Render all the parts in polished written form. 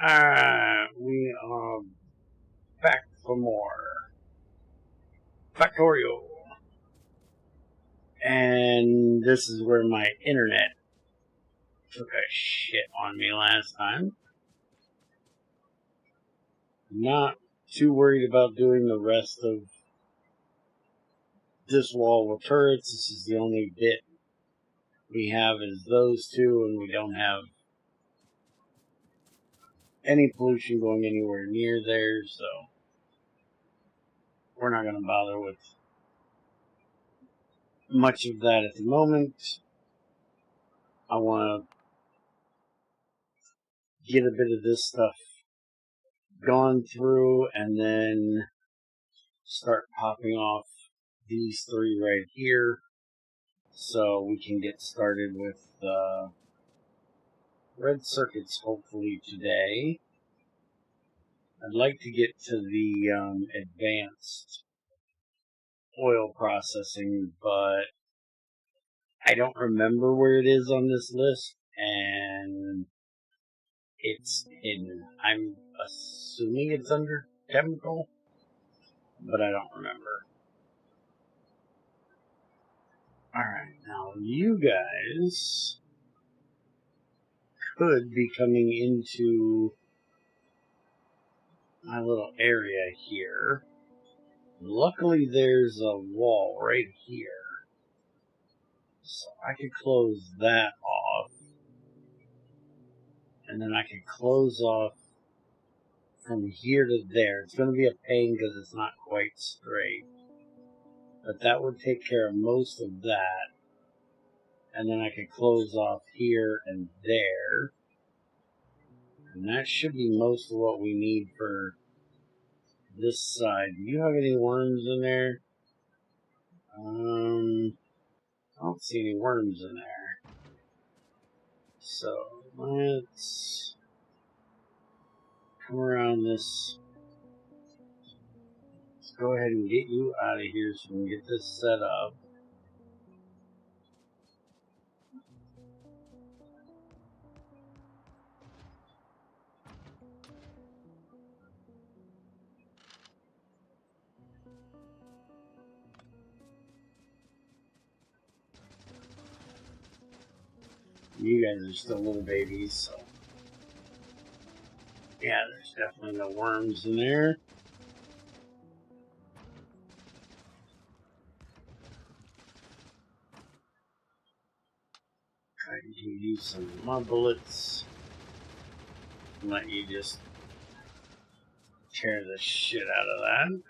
We are back for more Factorio. And this is where my internet took a shit on me last time. Not too worried about doing the rest of this wall with turrets. This is the only bit we have is those two, and we don't have any pollution going anywhere near there, so we're not going to bother with much of that at the moment. I want to get a bit of this stuff gone through and then start popping off these three right here so we can get started with red circuits hopefully today. I'd like to get to the advanced oil processing, but I don't remember where it is on this list, and it's hidden. I'm assuming it's under chemical, but I don't remember. Alright, now you guys could be coming into my little area here. Luckily there's a wall right here, so I could close that off, and then I could close off from here to there. It's going to be a pain because it's not quite straight, but that would take care of most of that. And then I could close off here and there, and that should be most of what we need for this side. Do you have any worms in there? I don't see any worms in there. So let's come around this. Let's go ahead and get you out of here so we can get this set up. You guys are still little babies, so yeah, there's definitely no worms in there. I can use some of my bullets and let you just tear the shit out of that.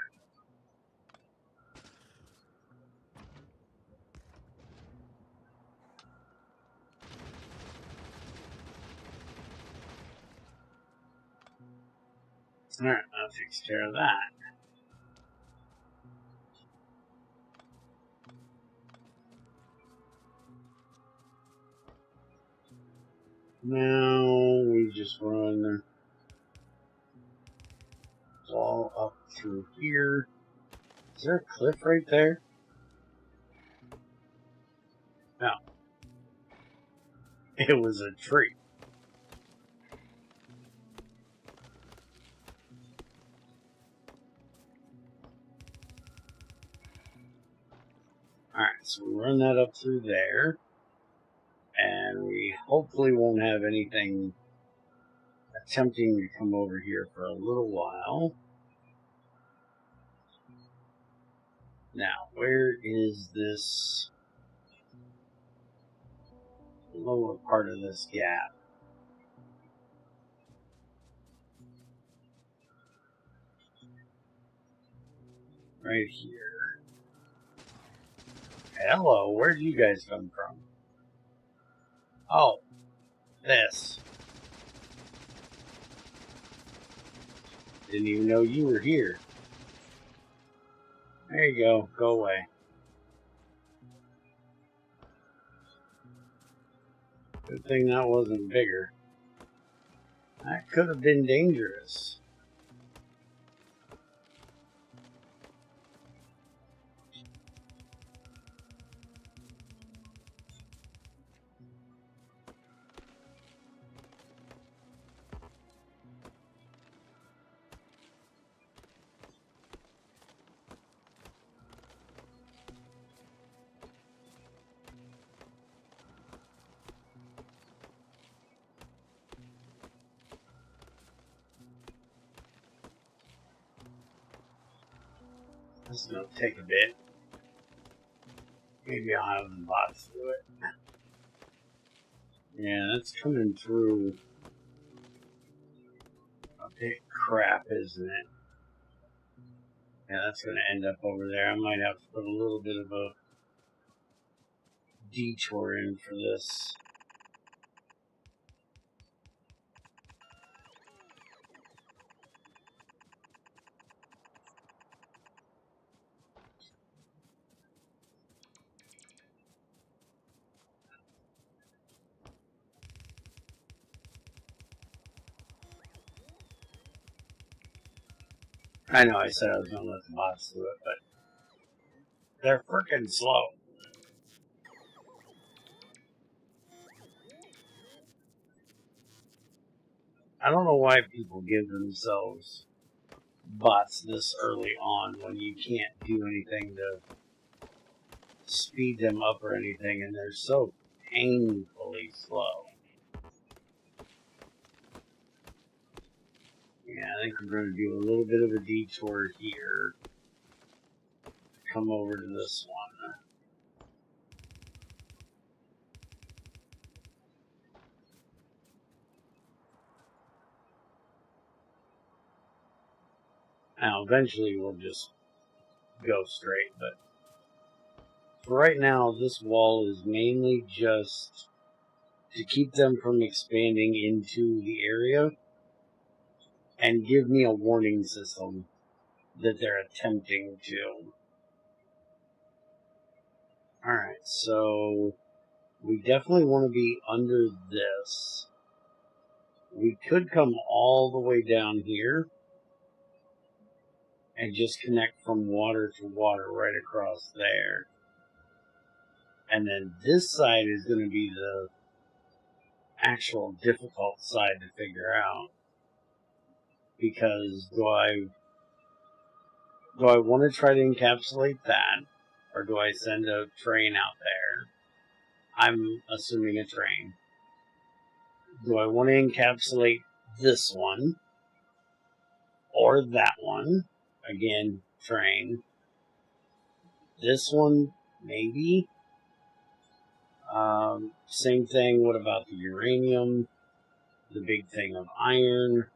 Alright, that takes care of that. Now we just run all up through here. Is there a cliff right there? No. It was a tree. Alright, so we run that up through there. And we hopefully won't have anything attempting to come over here for a little while. Now, where is this lower part of this gap? Right here. Hello, where do you guys come from? Oh, this. Didn't even know you were here. There you go. Go away. Good thing that wasn't bigger. That could have been dangerous. This is going to take a bit. Maybe I'll have the bots do it. Yeah, that's coming through a bit crap, isn't it? Yeah, that's going to end up over there. I might have to put a little bit of a detour in for this. I know I said I was going to let the bots do it, but they're freaking slow. I don't know why people give themselves bots this early on when you can't do anything to speed them up or anything, and they're so painfully slow. Yeah, I think we're going to do a little bit of a detour here. Come over to this one. Now, eventually we'll just go straight, but for right now, this wall is mainly just to keep them from expanding into the area and give me a warning system that they're attempting to. Alright, so we definitely want to be under this. We could come all the way down here and just connect from water to water right across there. And then this side is going to be the actual difficult side to figure out. Because do I want to try to encapsulate that? Or do I send a train out there? I'm assuming a train. Do I want to encapsulate this one? Or that one? Again, train. This one, maybe. Same thing, what about the uranium? The big thing of iron.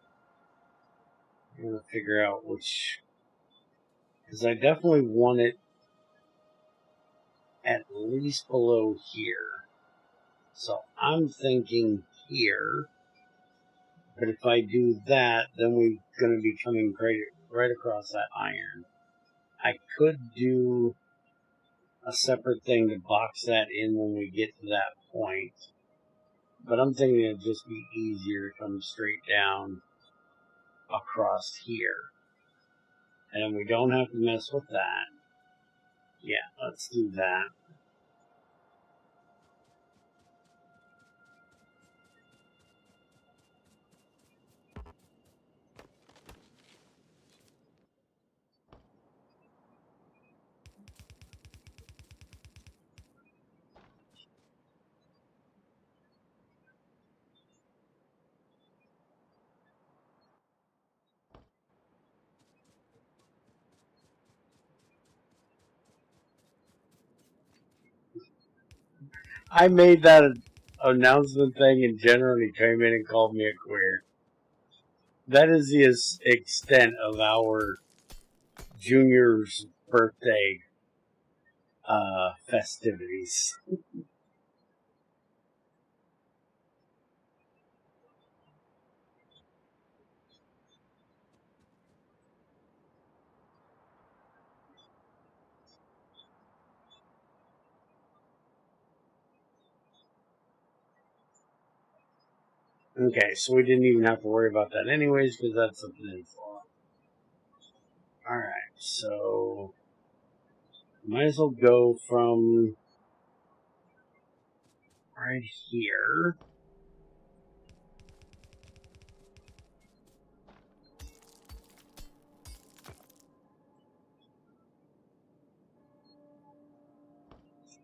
I'm going to figure out which... Because I definitely want it at least below here. So I'm thinking here. But if I do that, then we're going to be coming right across that iron. I could do a separate thing to box that in when we get to that point. But I'm thinking it'd just be easier to come straight down across here. And we don't have to mess with that. Yeah, let's do that. I made that announcement thing in general, and he came in and called me a queer. That is the extent of our junior's birthday festivities. Okay, so we didn't even have to worry about that anyways, because that's a peninsula. Alright, so might as well go from right here.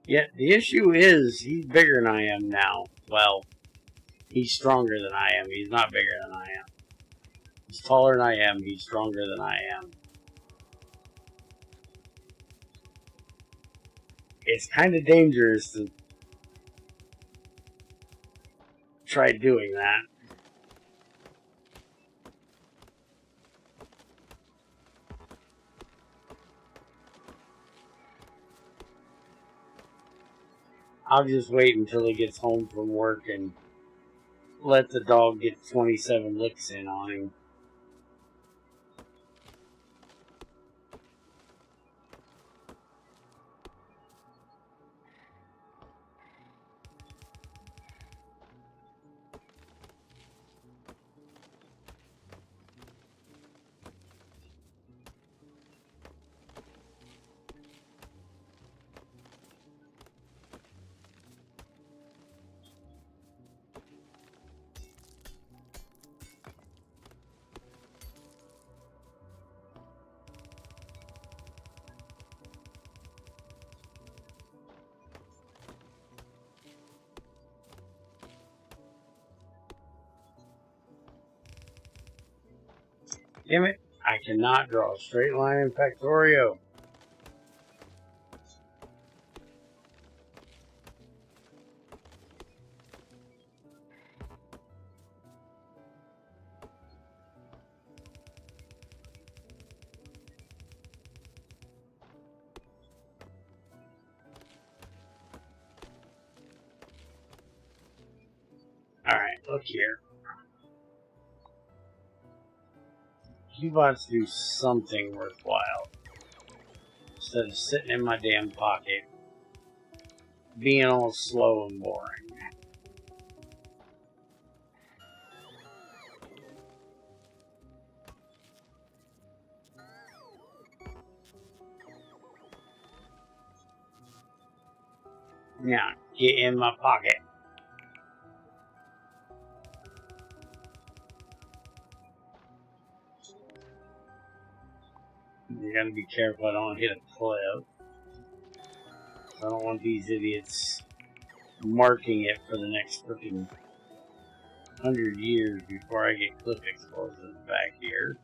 Yeah, the issue is he's bigger than I am now. Well, he's stronger than I am. He's not bigger than I am. He's taller than I am. He's stronger than I am. it's kind of dangerous to try doing that. I'll just wait until he gets home from work and let the dog get 27 licks in on him. Damn it, I cannot draw a straight line in Factorio. Alright, look here. You want to do something worthwhile. Instead of sitting in my damn pocket, being all slow and boring. Now, get in my pocket. You gotta be careful I don't hit a cliff. I don't want these idiots marking it for the next freaking 100 years before I get cliff explosives back here.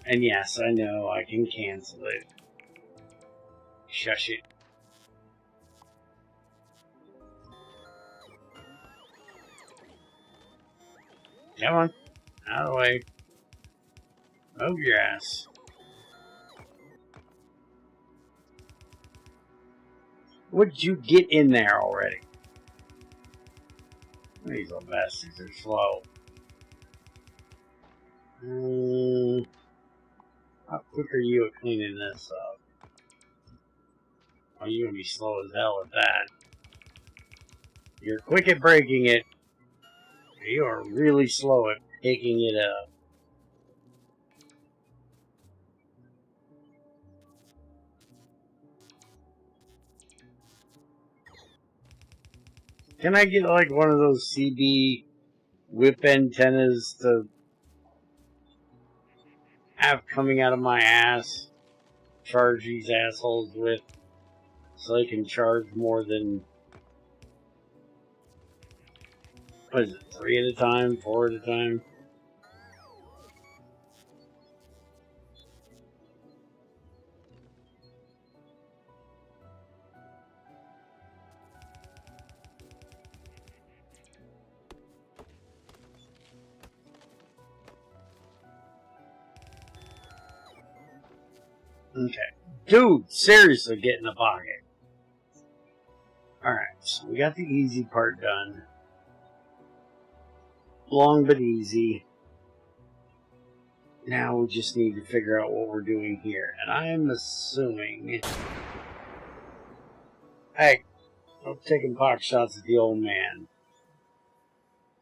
And yes, I know I can cancel it. Shush it. Come on, out of the way. Move your ass. Would you get in there already? These little bastards are slow. How quick are you at cleaning this up? Oh, you're gonna be slow as hell at that. You're quick at breaking it. You are really slow at picking it up. Can I get like one of those CB whip antennas to have coming out of my ass? Charge these assholes with so they can charge more than, what is it, 3 at a time, 4 at a time? Okay. Dude, seriously, get in the pocket. Alright, so we got the easy part done. Long but easy. Now we just need to figure out what we're doing here. And I'm assuming... Hey, I'm taking pot shots at the old man.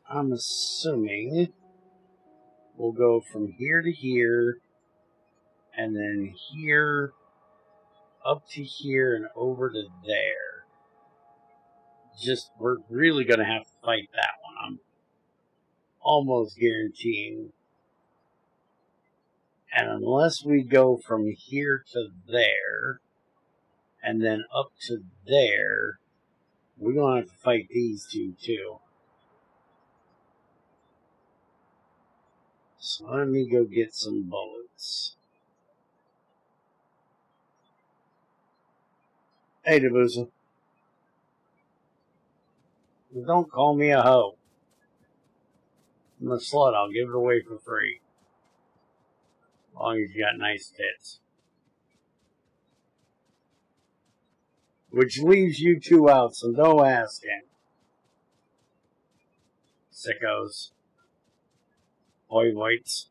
I'm assuming we'll go from here to here, and then here, up to here, and over to there. Just, we're really going to have to fight that one. I'm almost guaranteeing. And unless we go from here to there, and then up to there, we're going to have to fight these two, too. So let me go get some bullets. Hey, Dabusa. Don't call me a hoe. I'm a slut. I'll give it away for free. As long as you got nice tits. Which leaves you two out, so no asking. Sickos. Hoy whites.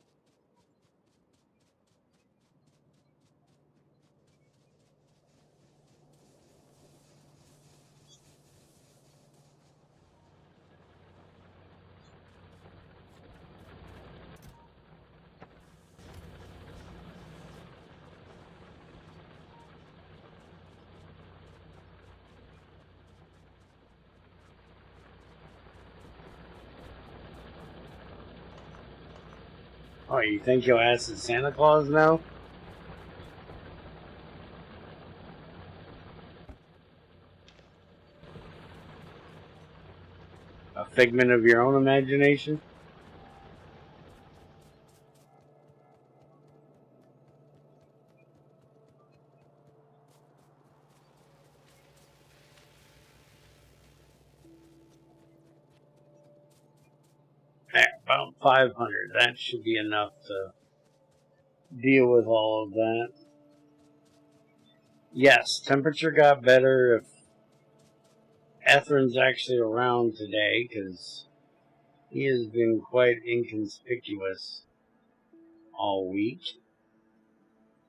Oh, you think your ass is Santa Claus now? A figment of your own imagination? About 500. That should be enough to deal with all of that. Yes, temperature got better. If Etherin's actually around today, because he has been quite inconspicuous all week.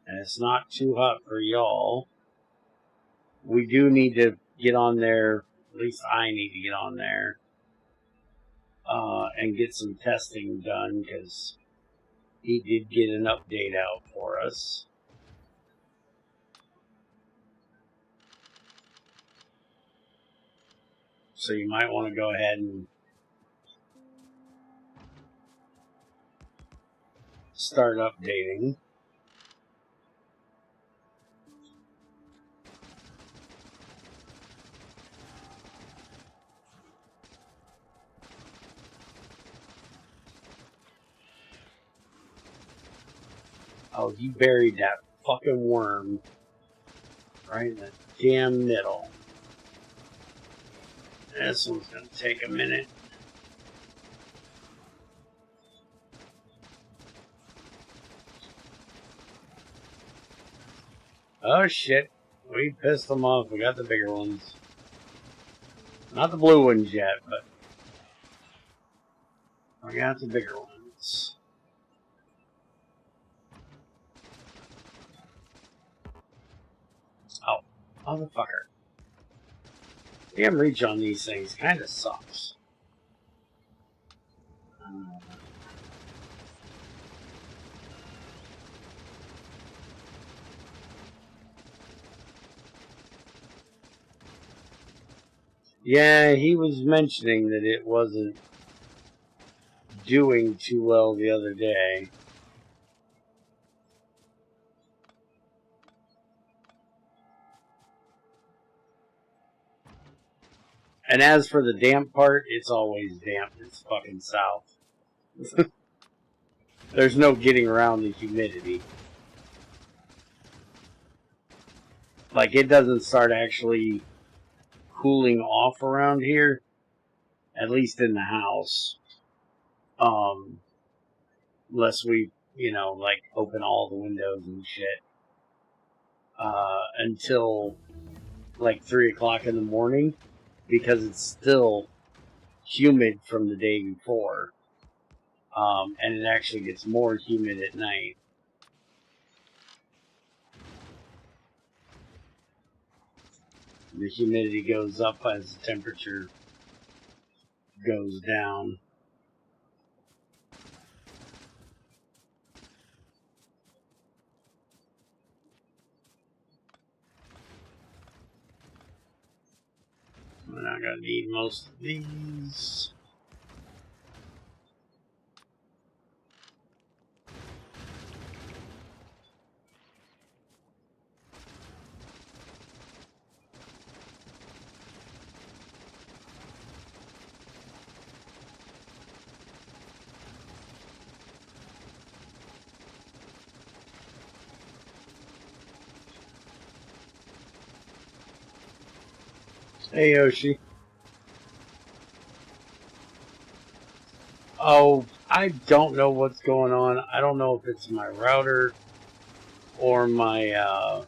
And it's not too hot for y'all. We do need to get on there, at least I need to get on there, and get some testing done, because he did get an update out for us. So you might want to go ahead and start updating. Oh, he buried that fucking worm right in the damn middle. This one's gonna take a minute. Oh shit, we pissed them off. We got the bigger ones. Not the blue ones yet, but we got the bigger ones. Oh, motherfucker. Damn reach on these things kinda sucks. Yeah, he was mentioning that it wasn't doing too well the other day. And as for the damp part, it's always damp. It's fucking south. There's no getting around the humidity. Like, it doesn't start actually cooling off around here, at least in the house. Unless we, like, open all the windows and shit. Until, like, 3 o'clock in the morning, because it's still humid from the day before. And it actually gets more humid at night. The humidity goes up as the temperature goes down. We're not going to need most of these. Hey, Yoshi. Oh, I don't know what's going on. I don't know if it's my router or my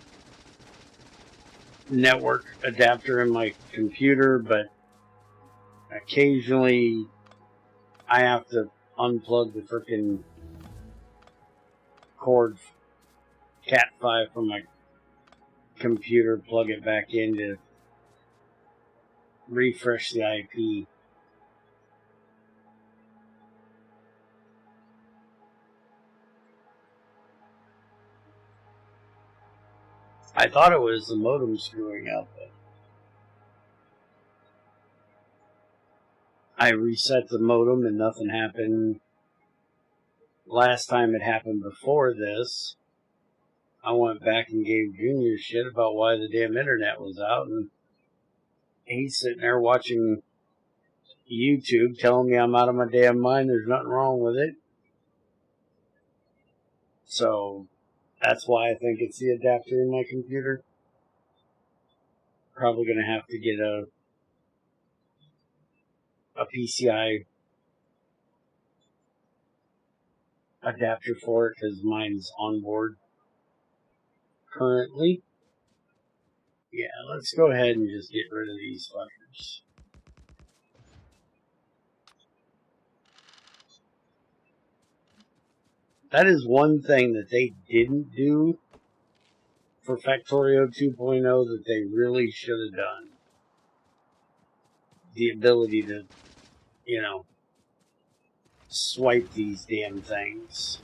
network adapter in my computer, but occasionally I have to unplug the frickin' cord Cat 5 from my computer, plug it back in to refresh the IP. I thought it was the modem screwing up, but I reset the modem and nothing happened. Last time it happened before this, I went back and gave Junior shit about why the damn internet was out, and he's sitting there watching YouTube telling me I'm out of my damn mind, there's nothing wrong with it. So that's why I think it's the adapter in my computer. Probably going to have to get a PCI adapter for it because mine's on board currently. Yeah, let's go ahead and just get rid of these fuckers. That is one thing that they didn't do for Factorio 2.0 that they really should have done. The ability to, you know, swipe these damn things.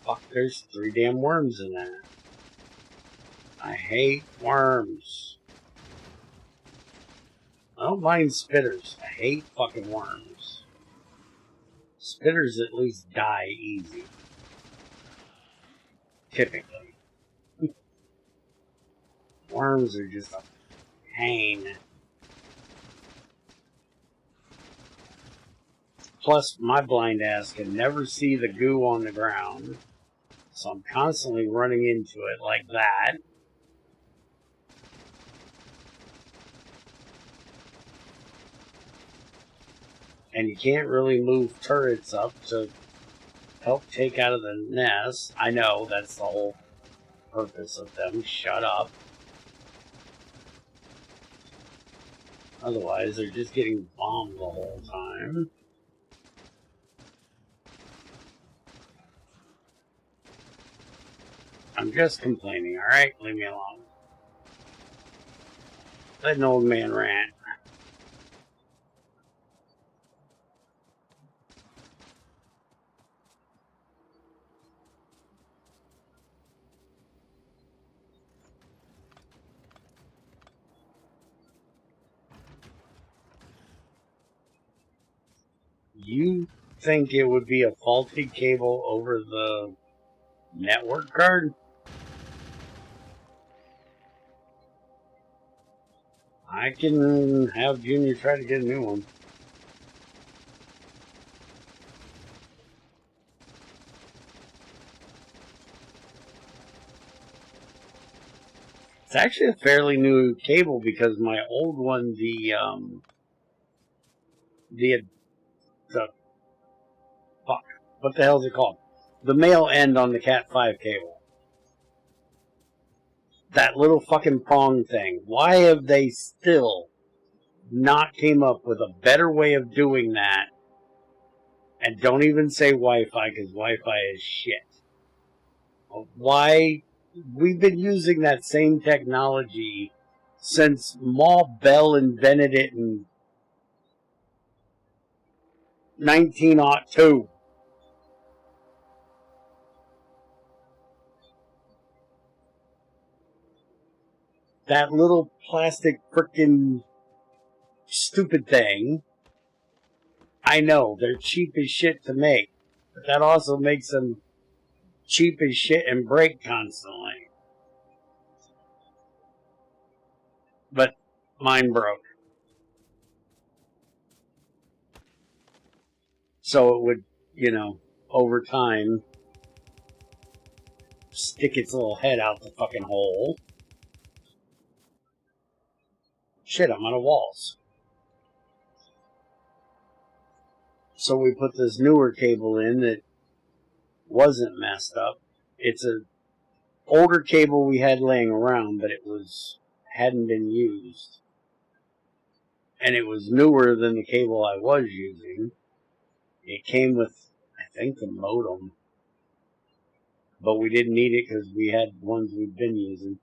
Fuck, there's 3 damn worms in that. I hate worms. I don't mind spitters. I hate fucking worms. Spitters at least die easy. Typically. Worms are just a pain. Plus, my blind ass can never see the goo on the ground. So I'm constantly running into it like that. And you can't really move turrets up to help take out of the nest. I know, that's the whole purpose of them. Shut up. Otherwise, they're just getting bombed the whole time. I'm just complaining, alright? Leave me alone. Let an old man rant. You think it would be a faulty cable over the network card? I can have Junior try to get a new one. It's actually a fairly new cable because my old one, the fuck, what the hell is it called? The male end on the Cat 5 cable. That little fucking prong thing. Why have they still not came up with a better way of doing that? And don't even say Wi-Fi, because Wi-Fi is shit. Why? We've been using that same technology since Ma Bell invented it in 1902. That little plastic frickin' stupid thing. I know, they're cheap as shit to make, but that also makes them cheap as shit and break constantly. But mine broke. So it would, you know, over time, stick its little head out the fucking hole. Shit, I'm out of walls. So we put this newer cable in that wasn't messed up. It's a older cable we had laying around, but it hadn't been used. And it was newer than the cable I was using. It came with, I think, the modem. But we didn't need it because we had ones we'd been using.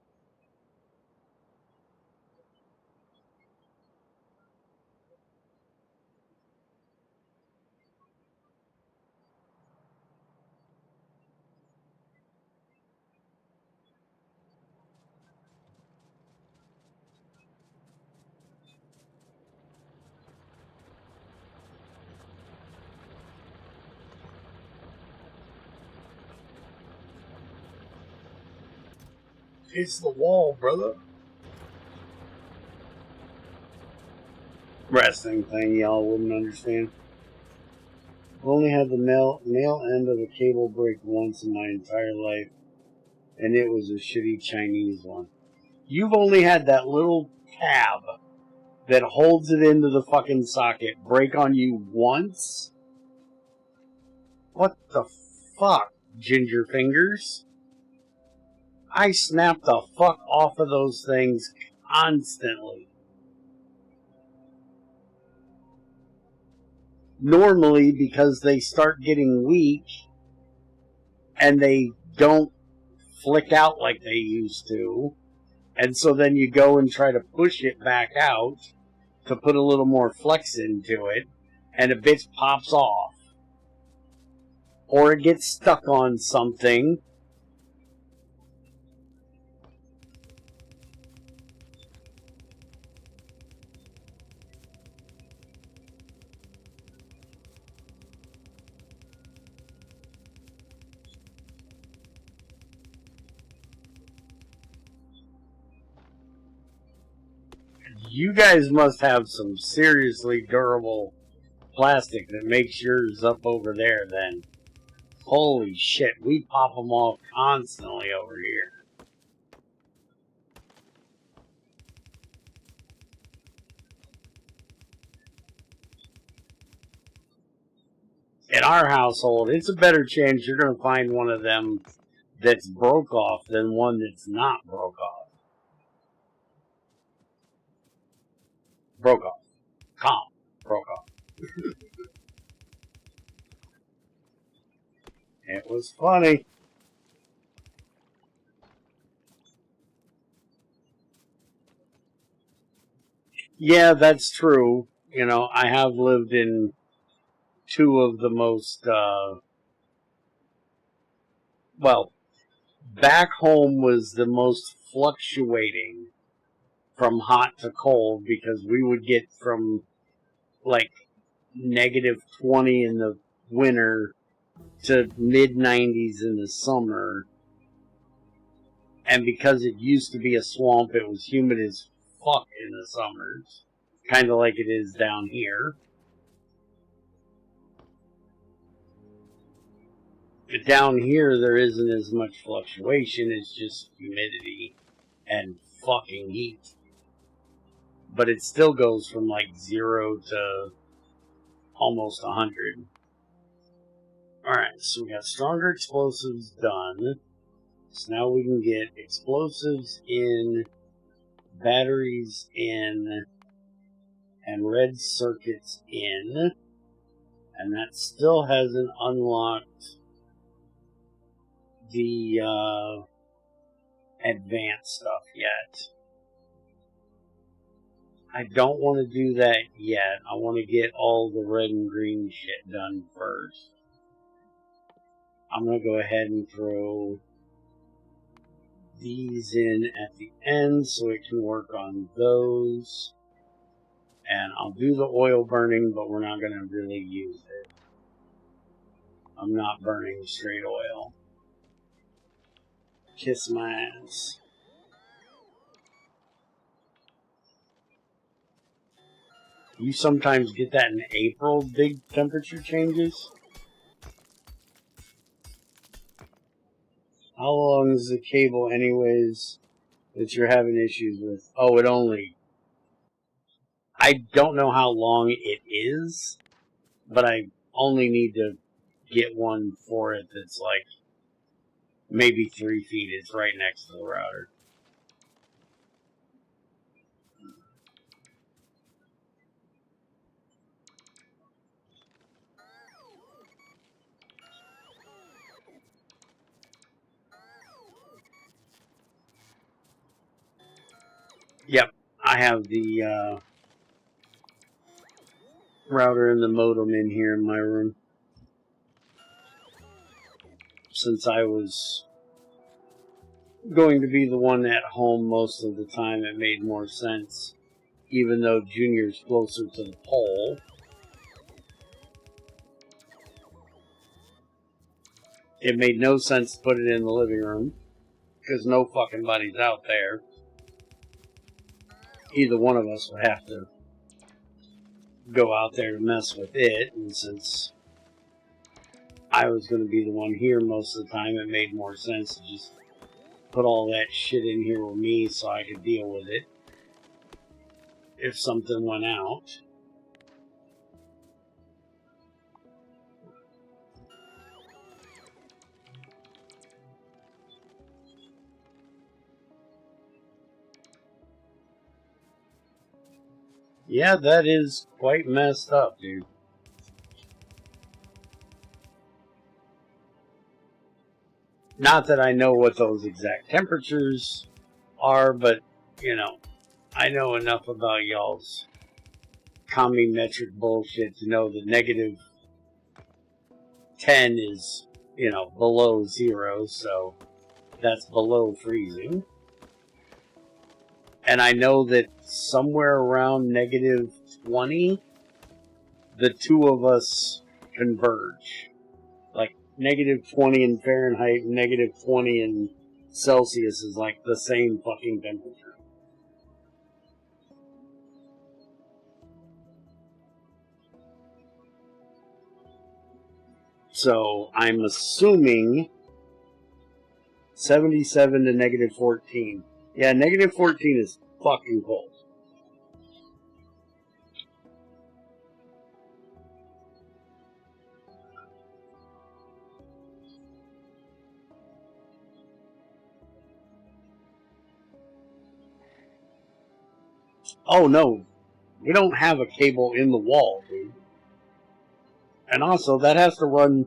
It's the wall, brother. Wrestling thing y'all wouldn't understand. I've only had the male end of a cable break once in my entire life, and it was a shitty Chinese one. You've only had that little tab that holds it into the fucking socket break on you once? What the fuck, ginger fingers? I snap the fuck off of those things constantly. Normally, because they start getting weak and they don't flick out like they used to, and so then you go and try to push it back out to put a little more flex into it, and a bitch pops off. Or it gets stuck on something. You guys must have some seriously durable plastic that makes yours up over there then. Holy shit, we pop them off constantly over here. In our household, it's a better chance you're going to find one of them that's broke off than one that's not broke off. Broke off. Calm. Broke off. It was funny. Yeah, that's true. You know, I have lived in two of the most, well, back home was the most fluctuating from hot to cold because we would get from like negative 20 in the winter to mid 90s in the summer. And because it used to be a swamp, it was humid as fuck in the summers. Kind of like it is down here. But down here, there isn't as much fluctuation. It's just humidity and fucking heat. But it still goes from like 0 to almost 100. Alright, so we got stronger explosives done. So now we can get explosives in, batteries in, and red circuits in. And that still hasn't unlocked the advanced stuff yet. I don't want to do that yet. I want to get all the red and green shit done first. I'm going to go ahead and throw these in at the end so it can work on those. And I'll do the oil burning, but we're not going to really use it. I'm not burning straight oil. Kiss my ass. You sometimes get that in April, big temperature changes. How long is the cable anyways that you're having issues with? Oh, I don't know how long it is, but I only need to get one for it that's like maybe 3 feet. It's right next to the router. Yep, I have the router and the modem in here in my room. Since I was going to be the one at home most of the time, it made more sense. Even though Junior's closer to the pole. It made no sense to put it in the living room. Because no fucking body's out there. Either one of us would have to go out there to mess with it. And since I was going to be the one here most of the time, it made more sense to just put all that shit in here with me so I could deal with it if something went out. Yeah, that is quite messed up, dude. Not that I know what those exact temperatures are, but, you know, I know enough about y'all's commie metric bullshit to know that negative 10 is, you know, below 0, so that's below freezing. And I know that somewhere around negative 20, the two of us converge. Like, negative 20 in Fahrenheit and negative 20 in Celsius is like the same fucking temperature. So, I'm assuming 77 to negative 14. Yeah, negative 14 is fucking cold. Oh no, we don't have a cable in the wall, dude. And also, that has to run...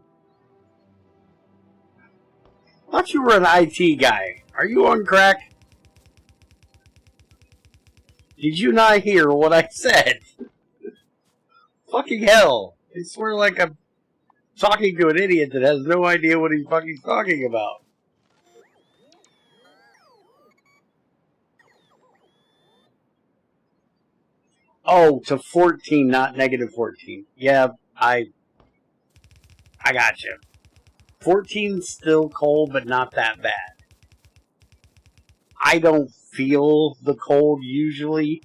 I thought you were an IT guy. Are you on crack? Did you not hear what I said? Fucking hell. I swear like I'm talking to an idiot that has no idea what he's fucking talking about. Oh, to 14, not negative 14. Yeah, I got you. 14's still cold, but not that bad. I don't feel the cold usually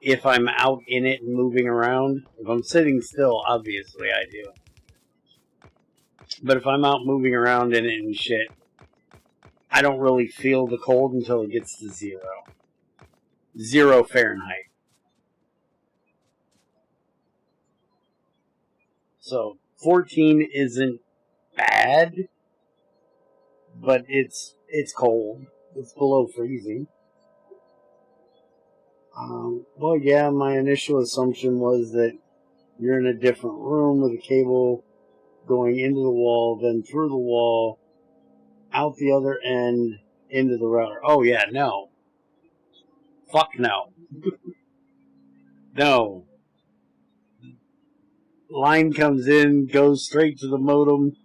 if I'm out in it and moving around. If I'm sitting still, obviously I do. But if I'm out moving around in it and shit, I don't really feel the cold until it gets to 0. 0 Fahrenheit. So 14 isn't bad, but it's cold. It's below freezing. Well, yeah, my initial assumption was that you're in a different room with a cable going into the wall, then through the wall, out the other end, into the router. Oh, yeah, no. Fuck no. No. Line comes in, goes straight to the modem.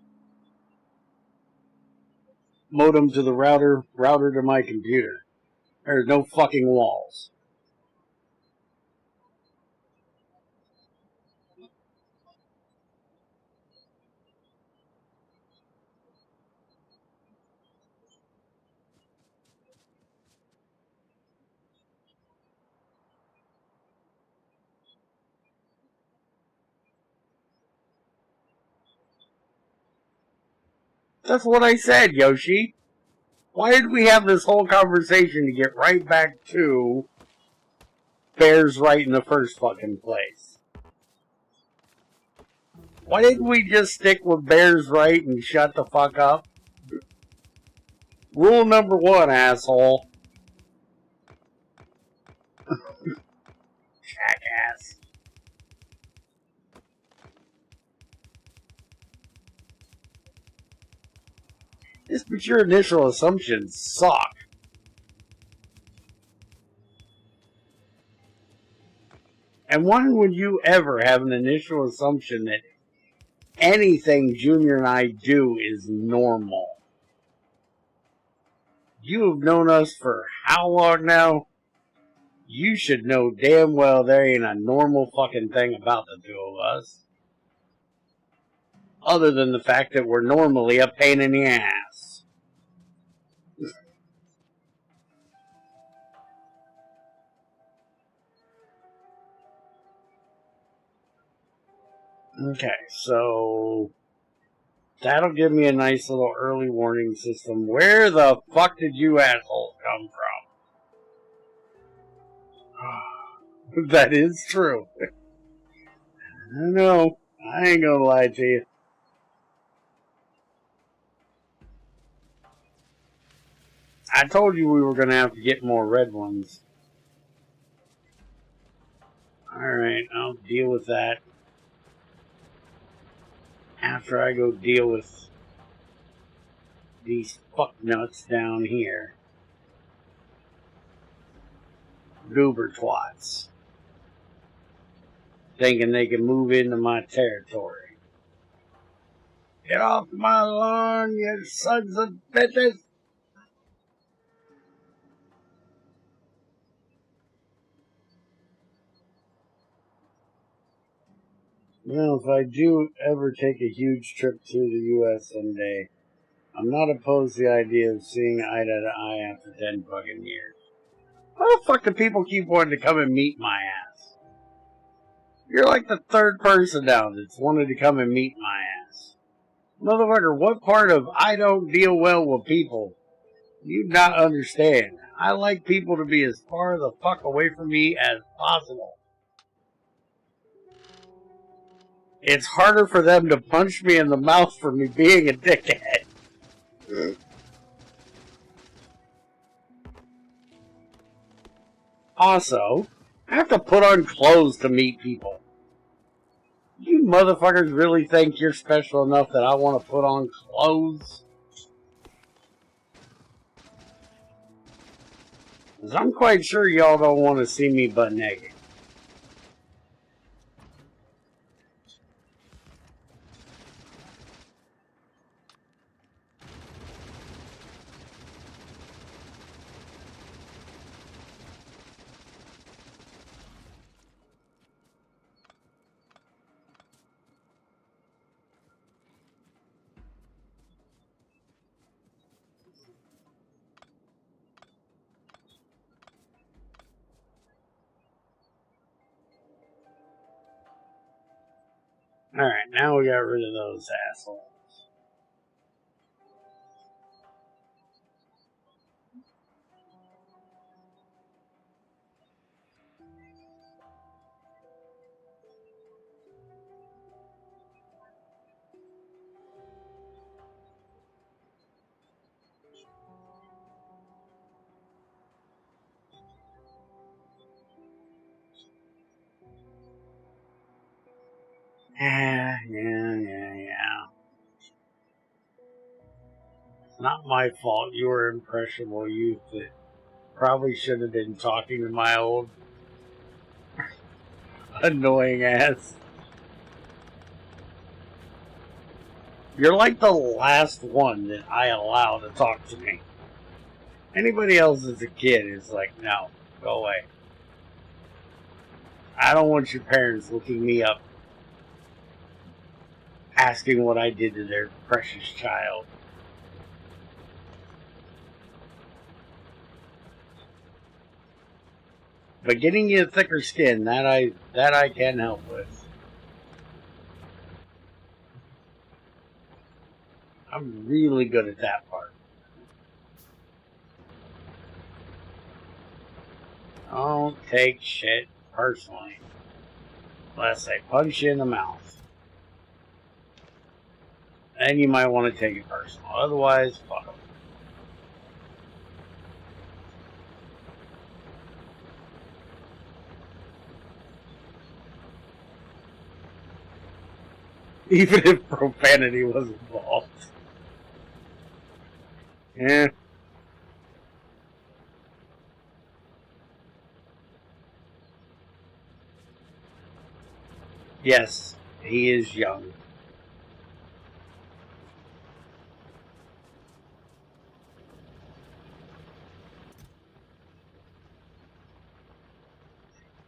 Modem to the router, router to my computer. There's no fucking walls. That's what I said, Yoshi. Why did we have this whole conversation to get right back to Bear's right in the first fucking place? Why didn't we just stick with Bear's right and shut the fuck up? Rule number 1, asshole. Jackass. Yes, but your initial assumptions suck. And why would you ever have an initial assumption that anything Junior and I do is normal? You have known us for how long now? You should know damn well there ain't a normal fucking thing about the two of us. Other than the fact that we're normally a pain in the ass. Okay, so that'll give me a nice little early warning system. Where the fuck did you assholes come from? That is true. I know. I ain't gonna lie to you. I told you we were gonna have to get more red ones. Alright, I'll deal with that after I go deal with these fucknuts down here. Goober twats. Thinking they can move into my territory. Get off my lawn, you sons of bitches! Well, if I do ever take a huge trip to the U.S. someday, I'm not opposed to the idea of seeing eye to eye after 10 fucking years. Why the fuck do people keep wanting to come and meet my ass? You're like the third person now that's wanted to come and meet my ass. Motherfucker, what part of I don't deal well with people do you not understand? I like people to be as far the fuck away from me as possible. It's harder for them to punch me in the mouth for me being a dickhead. Also, I have to put on clothes to meet people. You motherfuckers really think you're special enough that I want to put on clothes? Because I'm quite sure y'all don't want to see me butt naked. Alright, now we got rid of those assholes. Yeah. Not my fault you were impressionable youth that probably should have been talking to my old annoying ass. You're like the last one that I allow to talk to me. Anybody else as a kid is like, no, go away. I don't want your parents looking me up, asking what I did to their precious child. But getting you a thicker skin, that I can help with. I'm really good at that part. Don't take shit personally. Unless I punch you in the mouth. Then you might want to take it personal. Otherwise, fuck them. Even if profanity was involved. Yeah. Yes, he is young.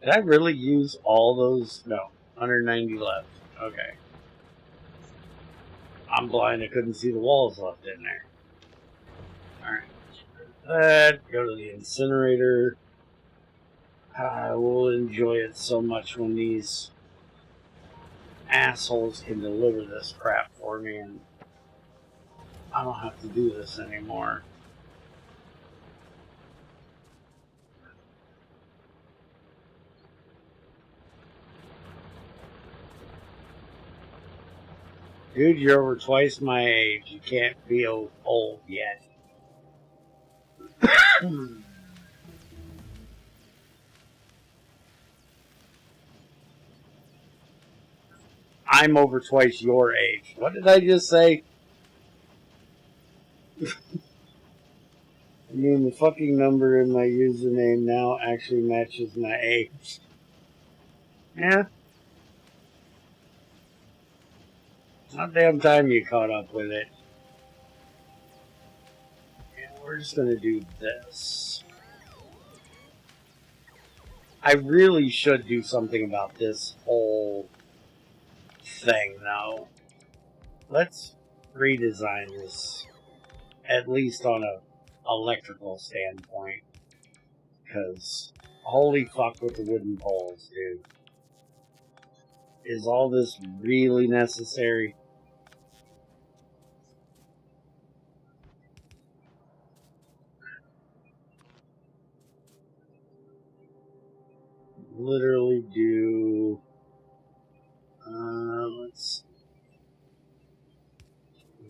Did I really use all those? No. 190 left. Okay. I'm blind. I couldn't see the walls left in there. Alright. Go to the incinerator. I will enjoy it so much when these assholes can deliver this crap for me and I don't have to do this anymore. Dude, you're over twice my age. You can't feel old yet. I'm over twice your age. What did I just say? I mean, the fucking number in my username now actually matches my age. Yeah. Not damn time you caught up with it. And we're just gonna do this. I really should do something about this whole thing, though. Let's redesign this, at least on a electrical standpoint. Because, holy fuck with the wooden poles, dude. Is all this really necessary? Literally do... let's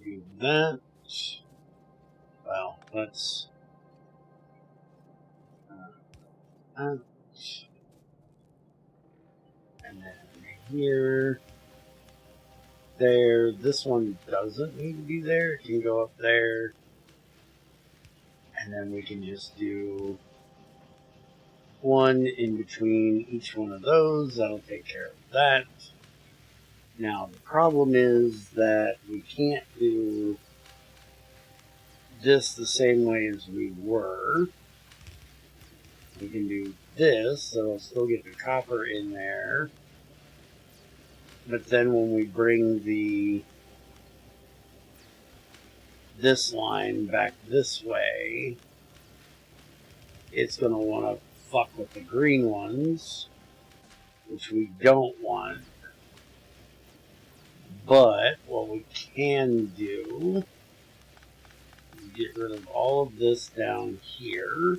do that. Well, let's... and then here... There. This one doesn't need to be there. It can go up there. And then we can just do one in between each one of those. That'll take care of that. Now, the problem is that we can't do this the same way as we were. We can do this, so it'll still get the copper in there. But then when we bring this line back this way, it's going to want to fuck with the green ones, which we don't want. But what we can do is get rid of all of this down here.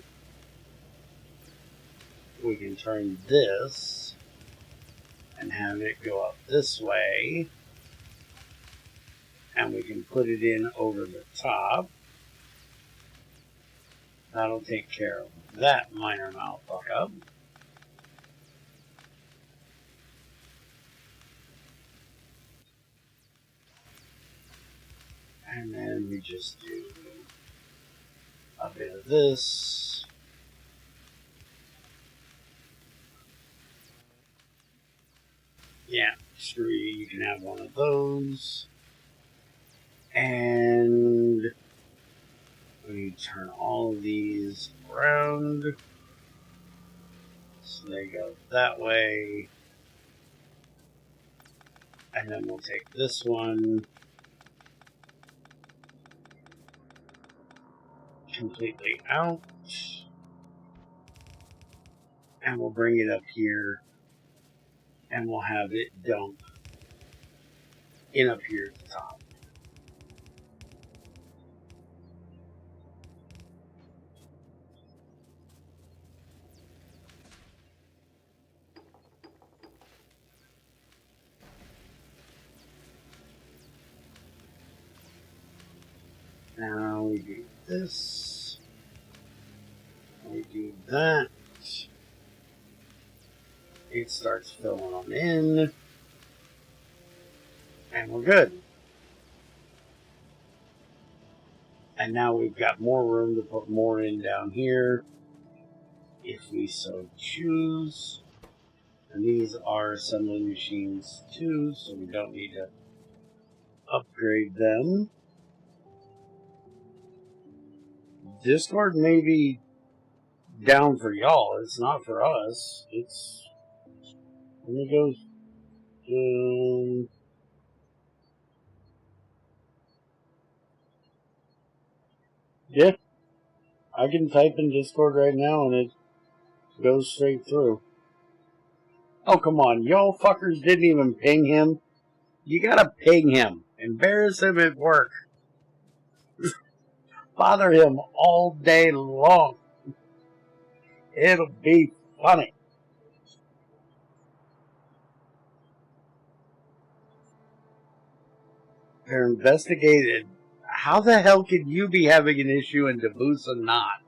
We can turn this and have it go up this way. And we can put it in over the top. That'll take care of that minor malfuck up. And then we just do a bit of this. Yeah, screw you, you can have one of those. And we turn all of these around. So they go that way. And then we'll take this one completely out. And we'll bring it up here. And we'll have it dump in up here at the top. Now we do this. We do that. It starts filling them in. And we're good. And now we've got more room to put more in down here, if we so choose. And these are assembly machines too, so we don't need to upgrade them. Discord may be down for y'all. It's not for us. It's... Let me go... yeah. I can type in Discord right now and it goes straight through. Oh, come on. Y'all fuckers didn't even ping him. You gotta ping him. Embarrass him at work. Bother him all day long. It'll be funny. They're investigated. How the hell could you be having an issue and Dabusa not?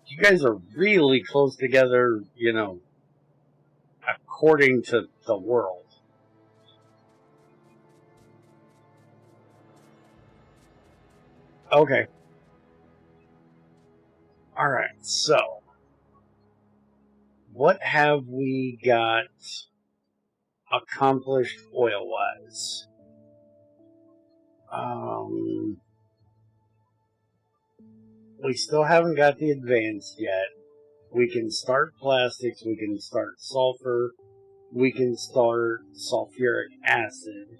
You guys are really close together, you know, according to the world. Okay. Alright, so. What have we got accomplished oil-wise? We still haven't got the advanced yet. We can start plastics, we can start sulfur, we can start sulfuric acid.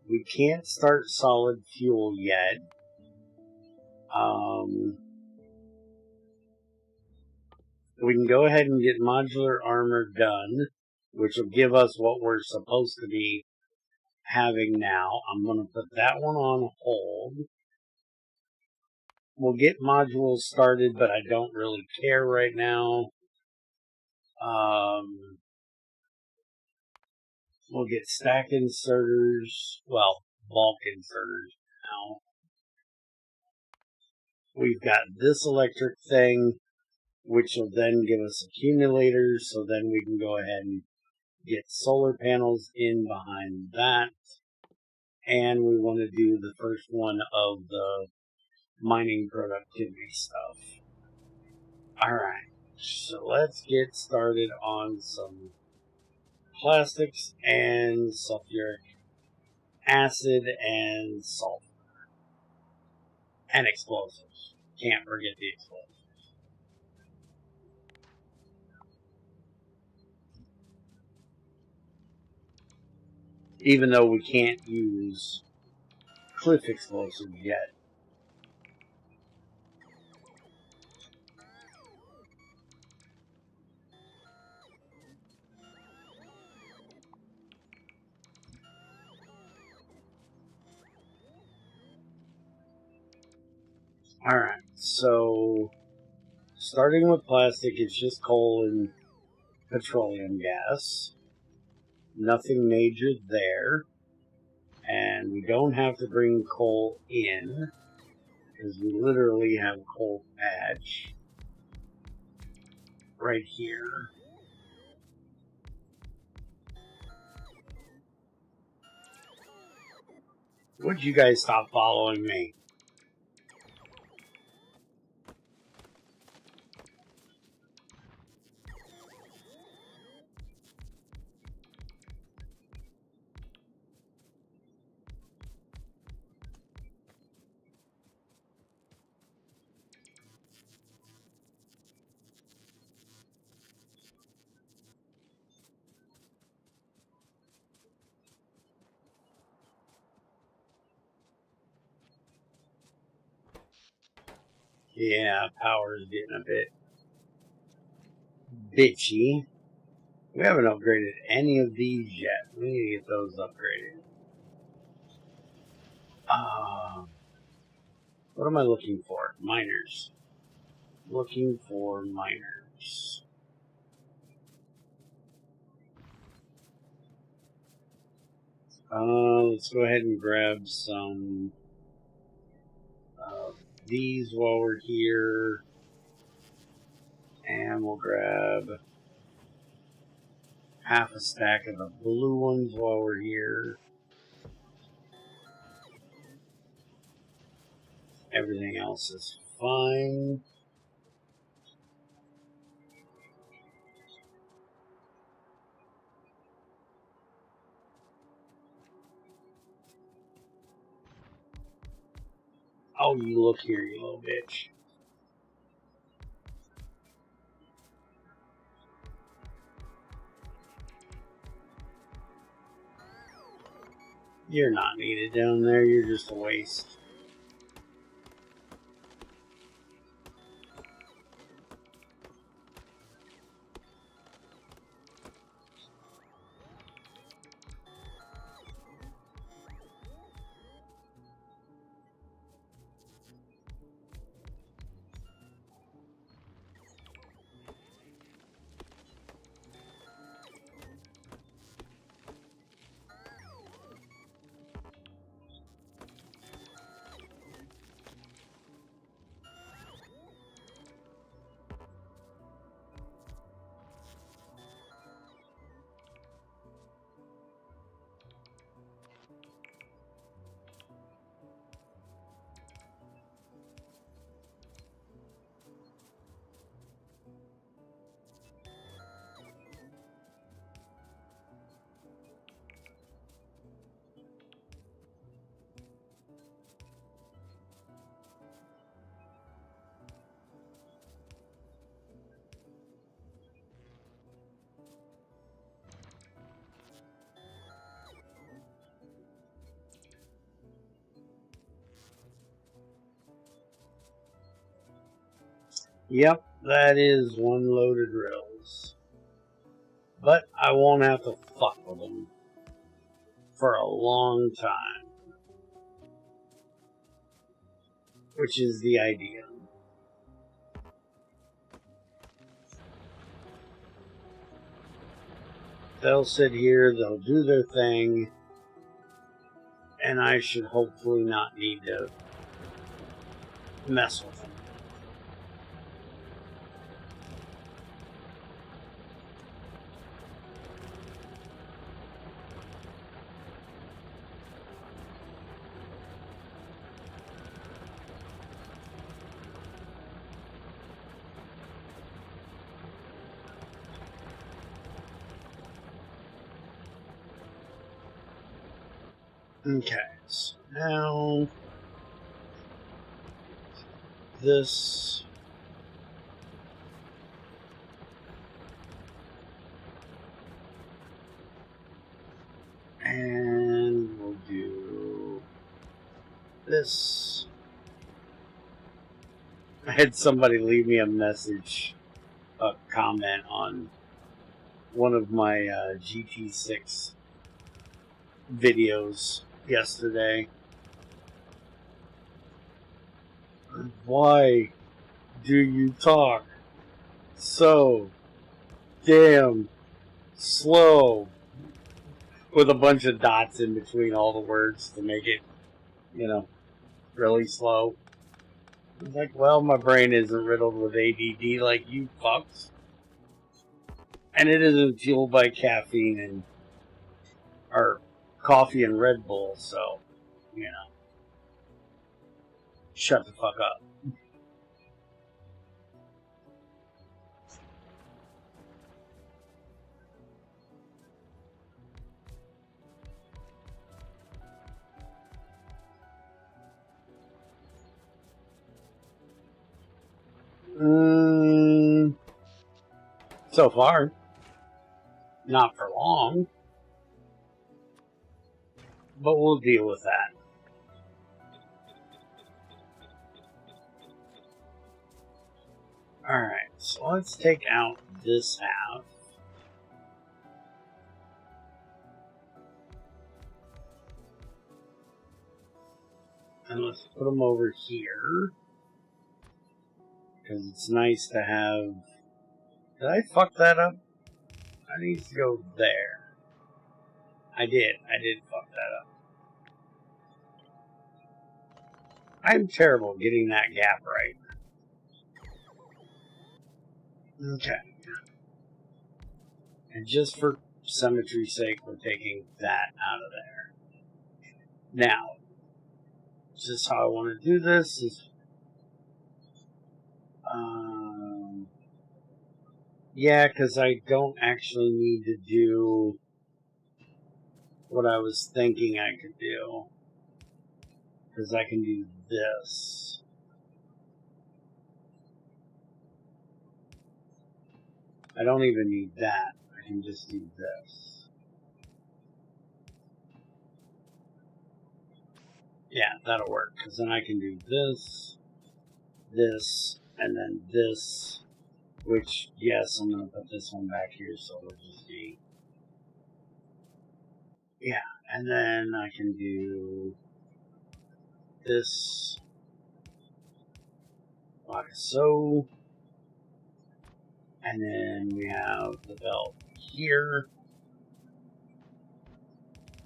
We can't start solid fuel yet. We can go ahead and get modular armor done, which will give us what we're supposed to be having now. I'm going to put that one on hold. We'll get modules started, but I don't really care right now. We'll get stack inserters, well, bulk inserters now. We've got this electric thing, which will then give us accumulators, so then we can go ahead and get solar panels in behind that. And we want to do the first one of the mining productivity stuff. Alright, so let's get started on some plastics and sulfuric acid and sulfur. And explosives. Can't forget the explosives. Even though we can't use cliff explosives yet. Alright, so starting with plastic, it's just coal and petroleum gas. Nothing major there. And we don't have to bring coal in, because we literally have a coal patch right here. Would you guys stop following me? Yeah, power's getting a bit bitchy. We haven't upgraded any of these yet. We need to get those upgraded. What am I looking for? Miners. Looking for miners. Let's go ahead and grab some of these while we're here. And we'll grab half a stack of the blue ones while we're here. Everything else is fine. Oh, you look here, you little bitch. You're not needed down there, you're just a waste. Yep, that is one load of drills. But I won't have to fuck with them for a long time. Which is the idea. They'll sit here, they'll do their thing, and I should hopefully not need to mess with them. Okay, so now this and we'll do this. I had somebody leave me a message, a comment on one of my GT6 videos yesterday. Why do you talk so damn slow? With a bunch of dots in between all the words to make it, you know, really slow. I was like, well, my brain isn't riddled with ADD like you fucks. And it isn't fueled by caffeine and or coffee and Red Bull, so, you know, shut the fuck up. So far, not for long, but we'll deal with that. Alright, so let's take out this half. And let's put them over here. Because it's nice to have... Did I fuck that up? I need to go there. I did fuck that up. I'm terrible at getting that gap right. Okay. And just for symmetry's sake, we're taking that out of there. Now, just how I want to do this is, yeah, because I don't actually need to do what I was thinking I could do. Because I can do this. I don't even need that. I can just do this. Yeah, that'll work. Because then I can do this, this, and then this. Which, yes, I'm going to put this one back here so we'll just see. Yeah, and then I can do this like so. And then we have the belt here.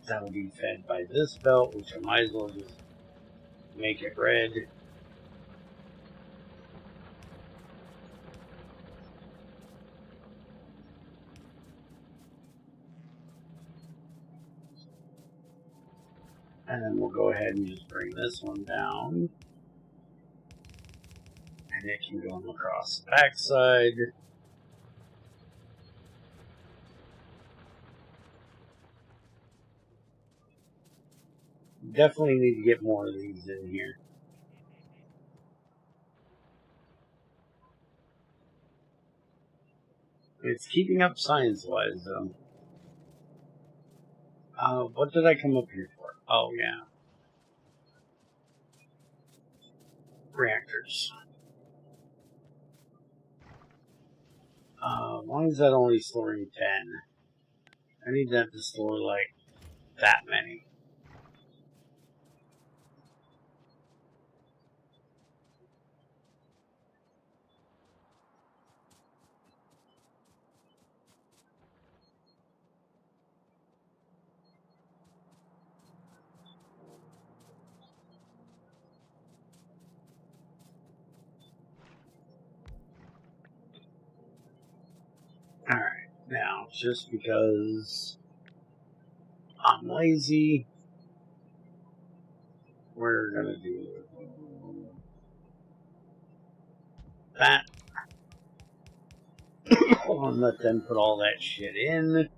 That'll be fed by this belt, which I might as well just make it red. And then we'll go ahead and just bring this one down. And it can go across the backside. Definitely need to get more of these in here. It's keeping up science-wise, though. What did I come up here for? Oh, yeah. Reactors. Why is that only storing 10? I need that to store, like, that many. Alright, now, just because I'm lazy, we're gonna do that. And let them put all that shit in.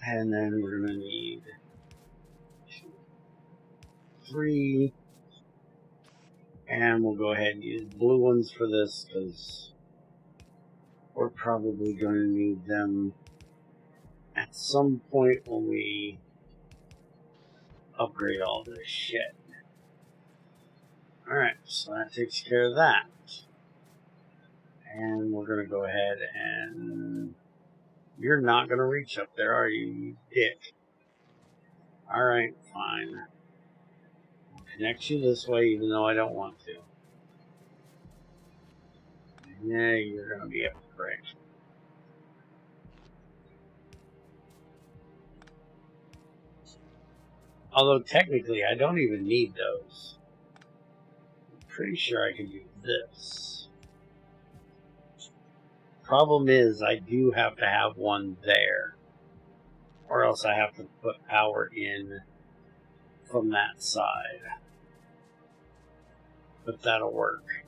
And then we're gonna need 3. And we'll go ahead and use blue ones for this because we're probably going to need them at some point when we upgrade all this shit. Alright, so that takes care of that. And we're going to go ahead and... You're not going to reach up there, are you, you dick? Alright, fine. I'll connect you this way even though I don't want to. Yeah, you're going to be a prick. Although technically I don't even need those. I'm pretty sure I can do this. Problem is I do have to have one there. Or else I have to put power in from that side. But that'll work.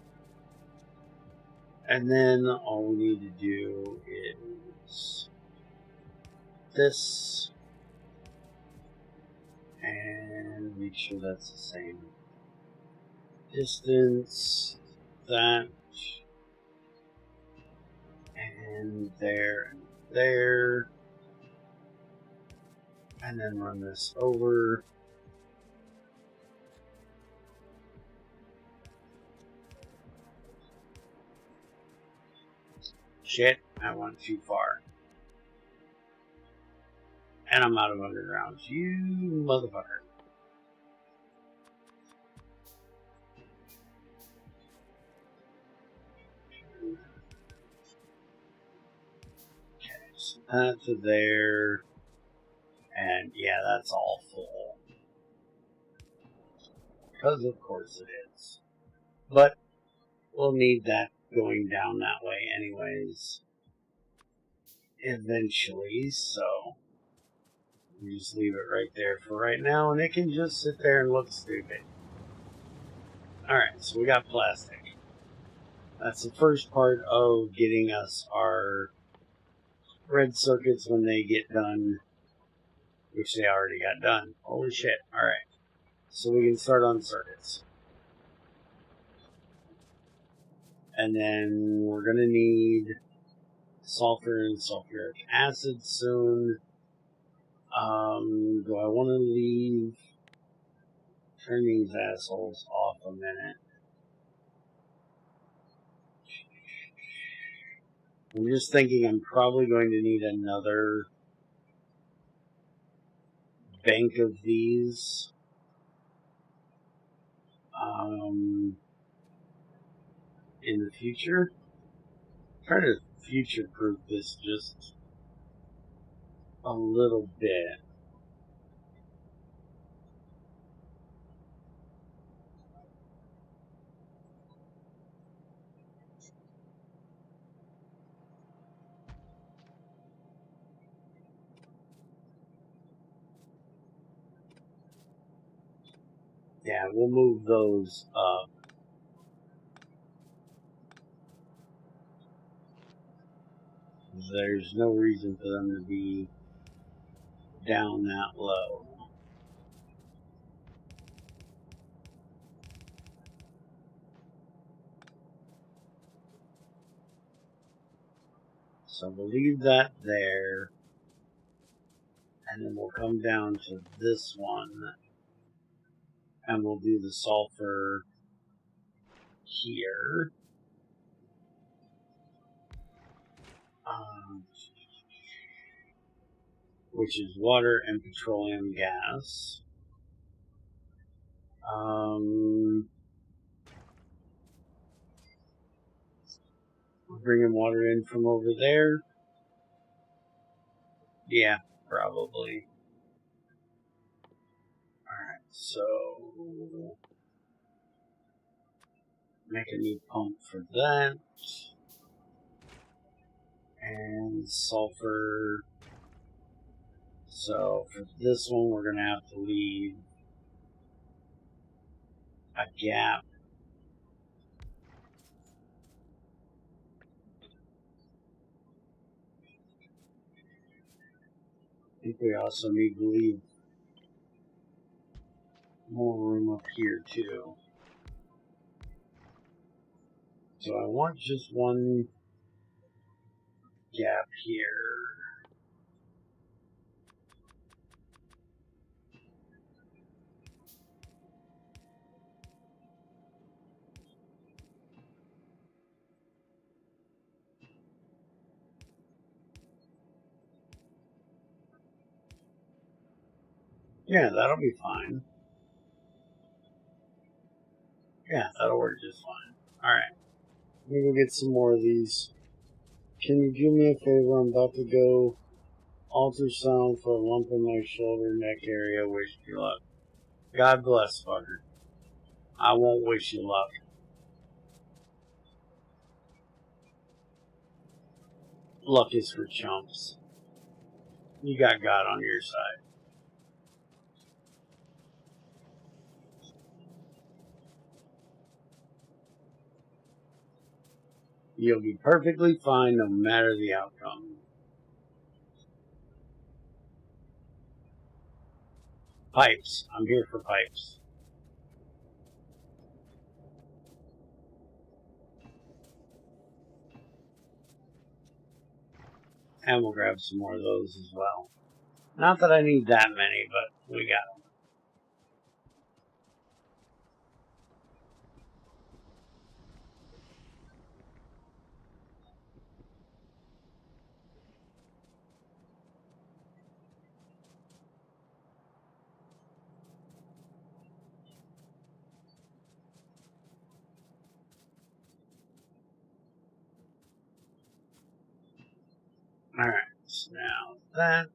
And then all we need to do is this. And make sure that's the same distance. That. And there and there. And then run this over. Shit, I went too far. And I'm out of undergrounds. You motherfucker. that to there, and yeah, that's all full. Because of course it is. But we'll need that going down that way anyways. Eventually, so we just leave it right there for right now, and it can just sit there and look stupid. Alright, so we got plastic. That's the first part of getting us our red circuits when they get done, which they already got done. Holy shit. Alright, so we can start on circuits. And then we're going to need sulfur and sulfuric acid soon. Do I want to leave? Turn these assholes off a minute. I'm just thinking I'm probably going to need another bank of these. In the future. Try to future-proof this just a little bit. Yeah, we'll move those up. There's no reason for them to be down that low. So we'll leave that there. And then we'll come down to this one. And we'll do the sulfur here. Which is water and petroleum gas. We're bringing water in from over there. Yeah, probably. Alright, so make a new pump for that. And sulfur. So for this one, we're going to have to leave a gap. I think we also need to leave more room up here too. So I want just one gap here. Yeah, that'll be fine. Yeah, that'll work just fine. Alright. Let me go get some more of these. Can you do me a favor? I'm about to go ultrasound for a lump in my shoulder neck area. Wish you luck. God bless, fucker. I won't wish you luck. Luck is for chumps. You got God on your side. You'll be perfectly fine no matter the outcome. Pipes. I'm here for pipes. And we'll grab some more of those as well. Not that I need that many, but we got them. Alright, so that.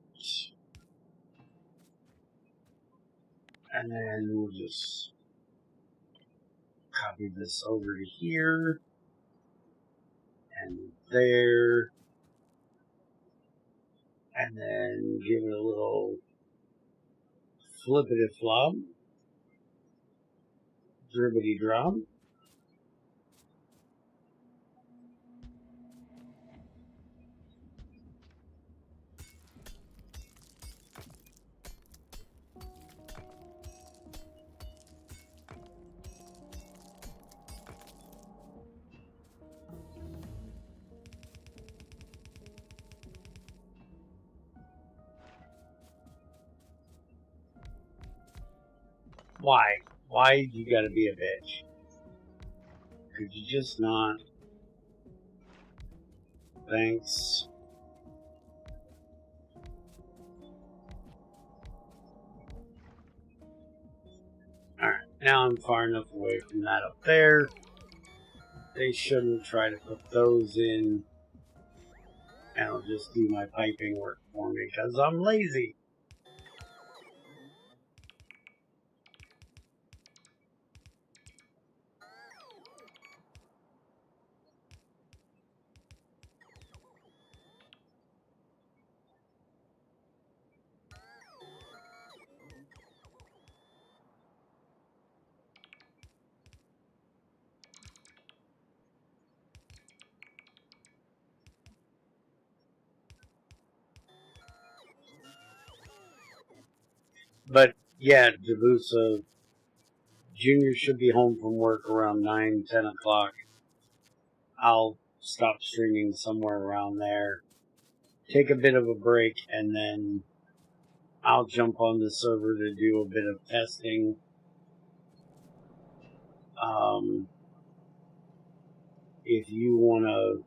And then we'll just copy this over to here and there. And then give it a little flippity flop, dribbity drop. Why? Why you gotta be a bitch? Could you just not? Thanks. Alright, now I'm far enough away from that up there. They shouldn't try to put those in. And I'll just do my piping work for me because I'm lazy. But yeah, Jabusa Junior should be home from work around 9, 10 o'clock. I'll stop streaming somewhere around there. Take a bit of a break, and then I'll jump on the server to do a bit of testing. If you want to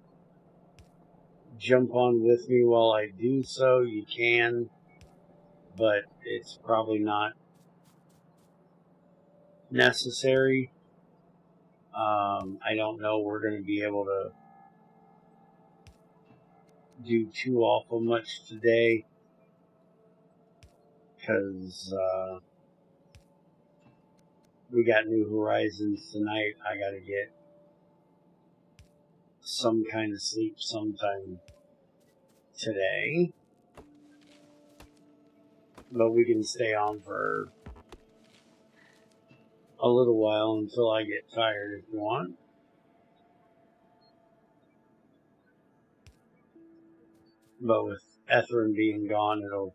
jump on with me while I do so, you can, but it's probably not necessary. I don't know we're going to be able to do too awful much today because we got New Horizons tonight. I got to get some kind of sleep sometime today, but we can stay on for a little while until I get tired if you want. But with Etherin being gone, it'll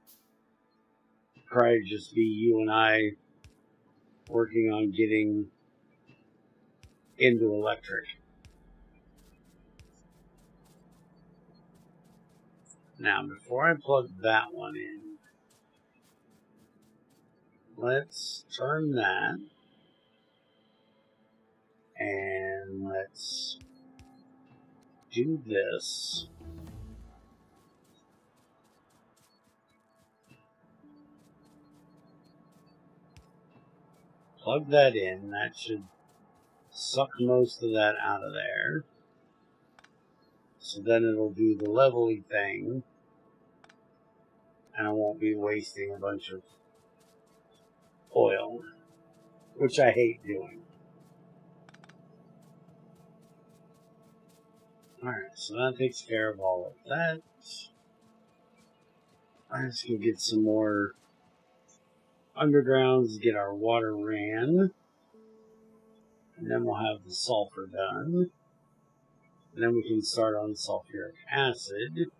probably just be you and I working on getting into electric. Now, before I plug that one in, let's turn that, and let's do this. Plug that in. That should suck most of that out of there. So then it'll do the levelly thing, and I won't be wasting a bunch of oil, which I hate doing. Alright, so that takes care of all of that. I'm just going to get some more undergrounds, get our water ran, and then we'll have the sulfur done. And then we can start on sulfuric acid.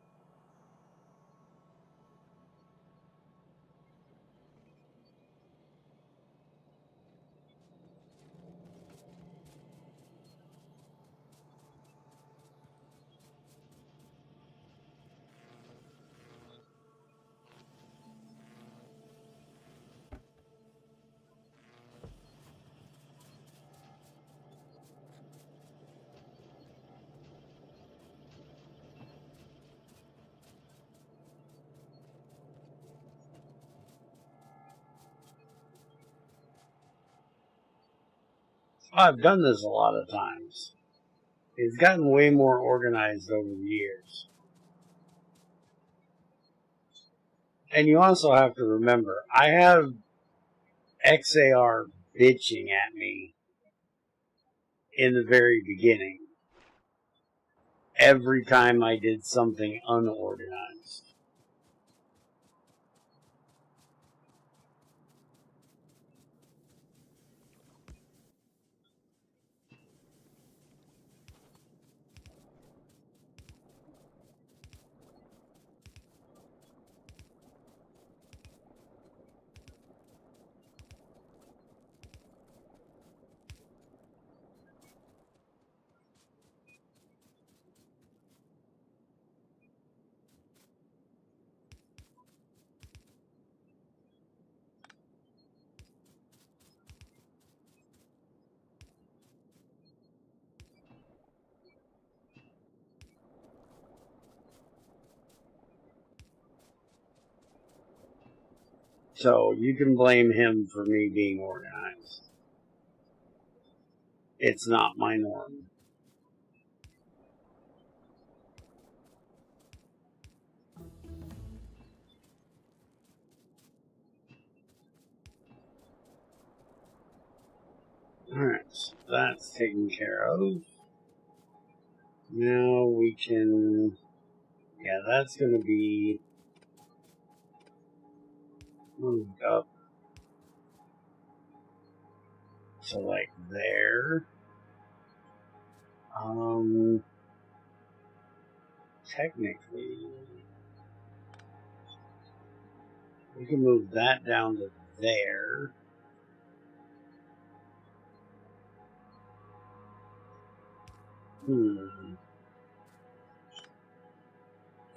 I've done this a lot of times. It's gotten way more organized over the years. And you also have to remember, I have XAR bitching at me in the very beginning. Every time I did something unorganized. So you can blame him for me being organized. It's not my norm. Alright, so that's taken care of. Now we can... Yeah, that's going to be moved up to like there. Technically, we can move that down to there. If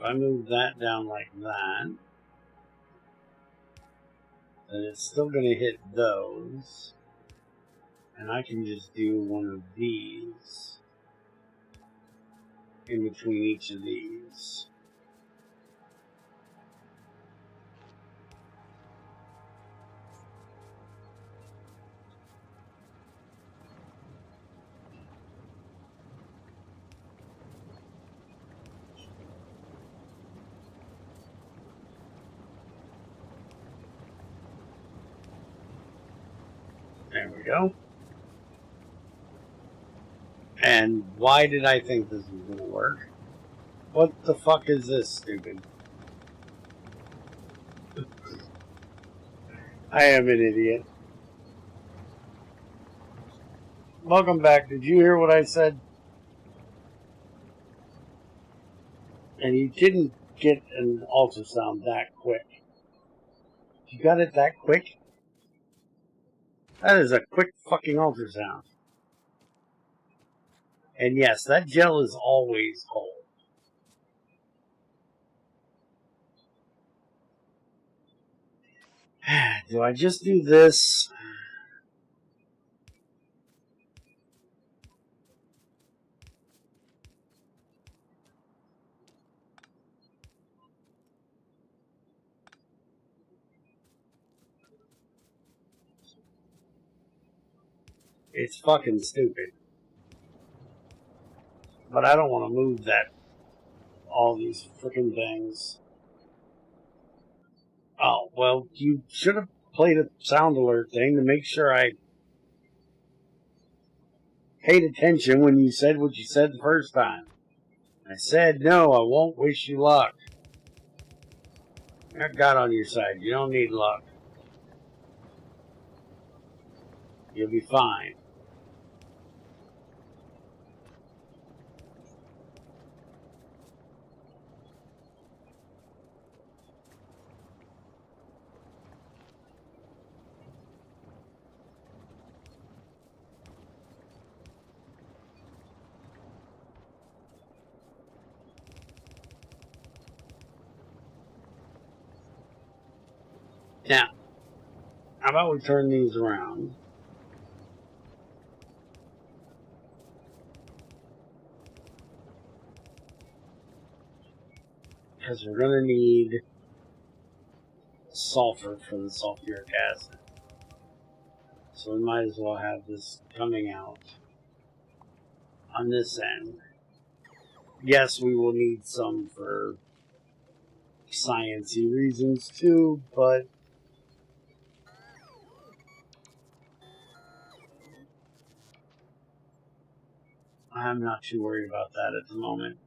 I move that down like that, then it's still going to hit those. And I can just do one of these in between each of these. There we go. And why did I think this was going to work? What the fuck is this, stupid? I am an idiot. Welcome back. Did you hear what I said? And you didn't get an ultrasound that quick. You got it that quick? That is a quick fucking ultrasound. And yes, that gel is always cold. Do I just do this? It's fucking stupid. But I don't want to move that. All these freaking things. Oh, well, you should have played a sound alert thing to make sure I paid attention when you said what you said the first time. I said, no, I won't wish you luck. You got God on your side. You don't need luck. You'll be fine. Now, how about we turn these around? Because we're going to need sulfur for the sulfuric acid. So we might as well have this coming out on this end. Yes, we will need some for science-y reasons too, but I'm not too worried about that at the moment.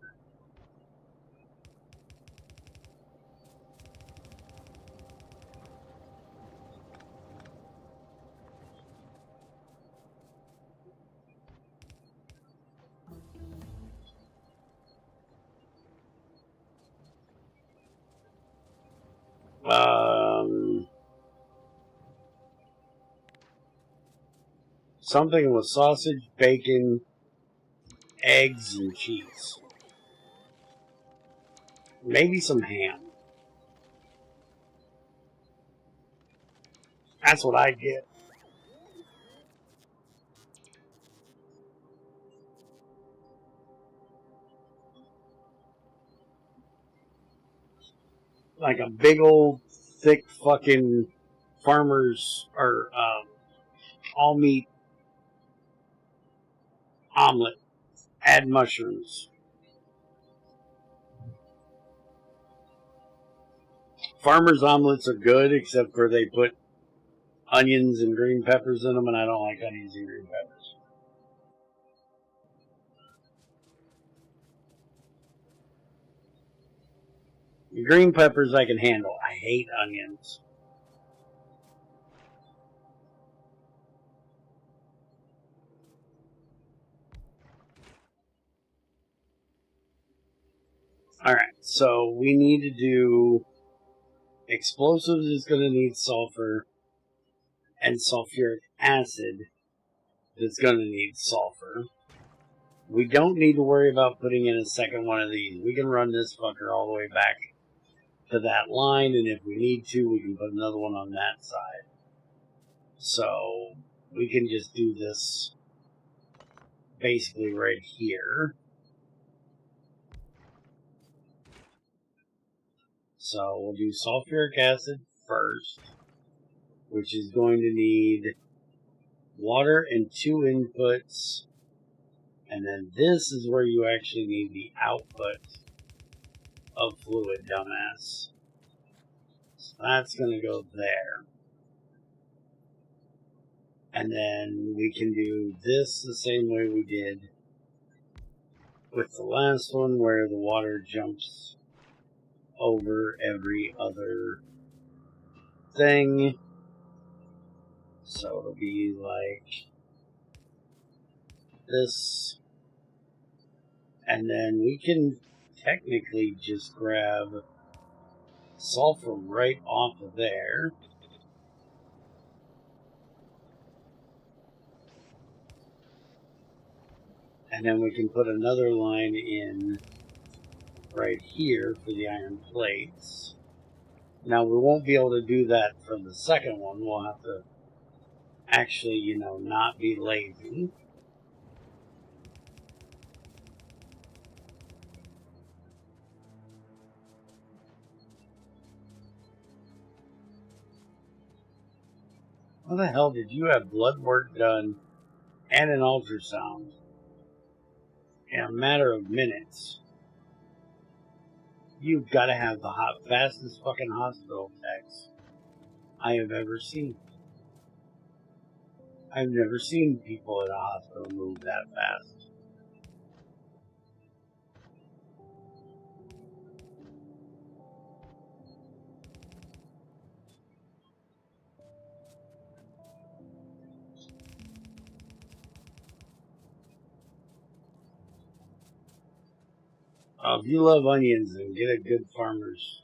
Something with sausage, bacon, eggs, and cheese. Maybe some ham. That's what I get. Like a big old, thick fucking farmer's or all meat omelet. Add mushrooms. Farmer's omelets are good, except for they put onions and green peppers in them, and I don't like onions and green peppers. The green peppers I can handle. I hate onions. Alright, so we need to do explosives is going to need sulfur, and sulfuric acid is going to need sulfur. We don't need to worry about putting in a second one of these. We can run this fucker all the way back to that line, and if we need to, we can put another one on that side. So we can just do this basically right here. So we'll do sulfuric acid first, which is going to need water and 2 inputs. And then this is where you actually need the output of fluid, dumbass. So that's going to go there. And then we can do this the same way we did with the last one, where the water jumps over every other thing. So it'll be like this. And then we can technically just grab sulfur right off of there. And then we can put another line in right here for the iron plates. Now we won't be able to do that for the second one. We'll have to actually, not be lazy. How the hell did you have blood work done and an ultrasound in a matter of minutes? You've got to have the fastest fucking hospital techs I have ever seen. I've never seen people in a hospital move that fast. If you love onions, then get a good farmer's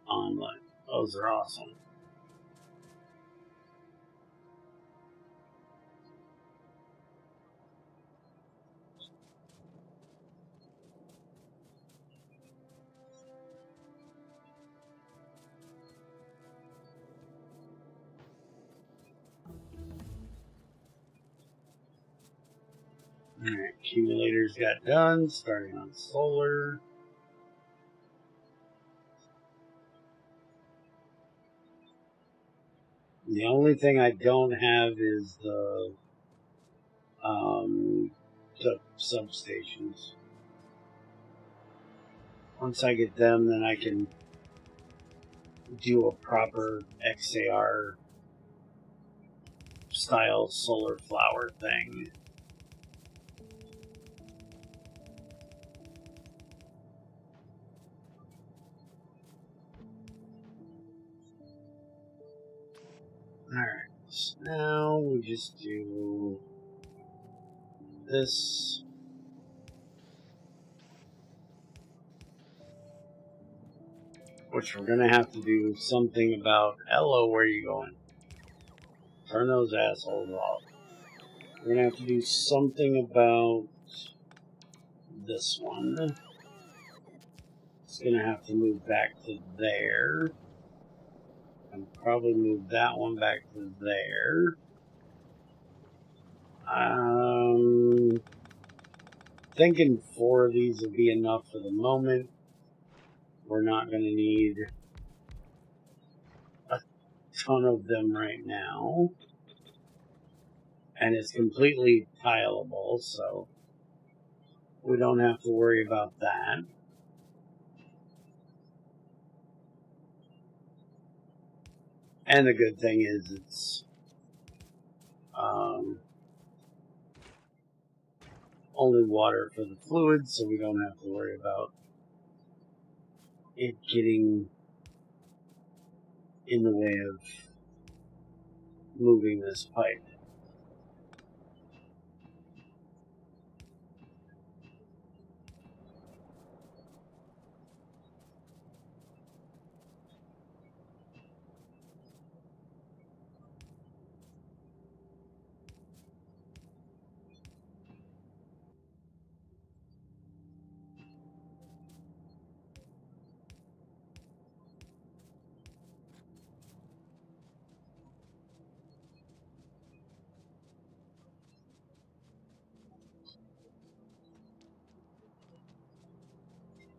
omelet. Those are awesome. Alright, accumulators got done, starting on solar. The only thing I don't have is the substations. Once I get them, then I can do a proper XAR style solar flower thing. Alright, so now we just do this. Which we're gonna have to do something about. Hello, where are you going? Turn those assholes off. We're gonna have to do something about this one. It's gonna have to move back to there. And probably move that one back to there. Thinking 4 of these would be enough for the moment. We're not gonna need a ton of them right now. And it's completely tileable, so we don't have to worry about that. And the good thing is it's only water for the fluid, so we don't have to worry about it getting in the way of moving this pipe.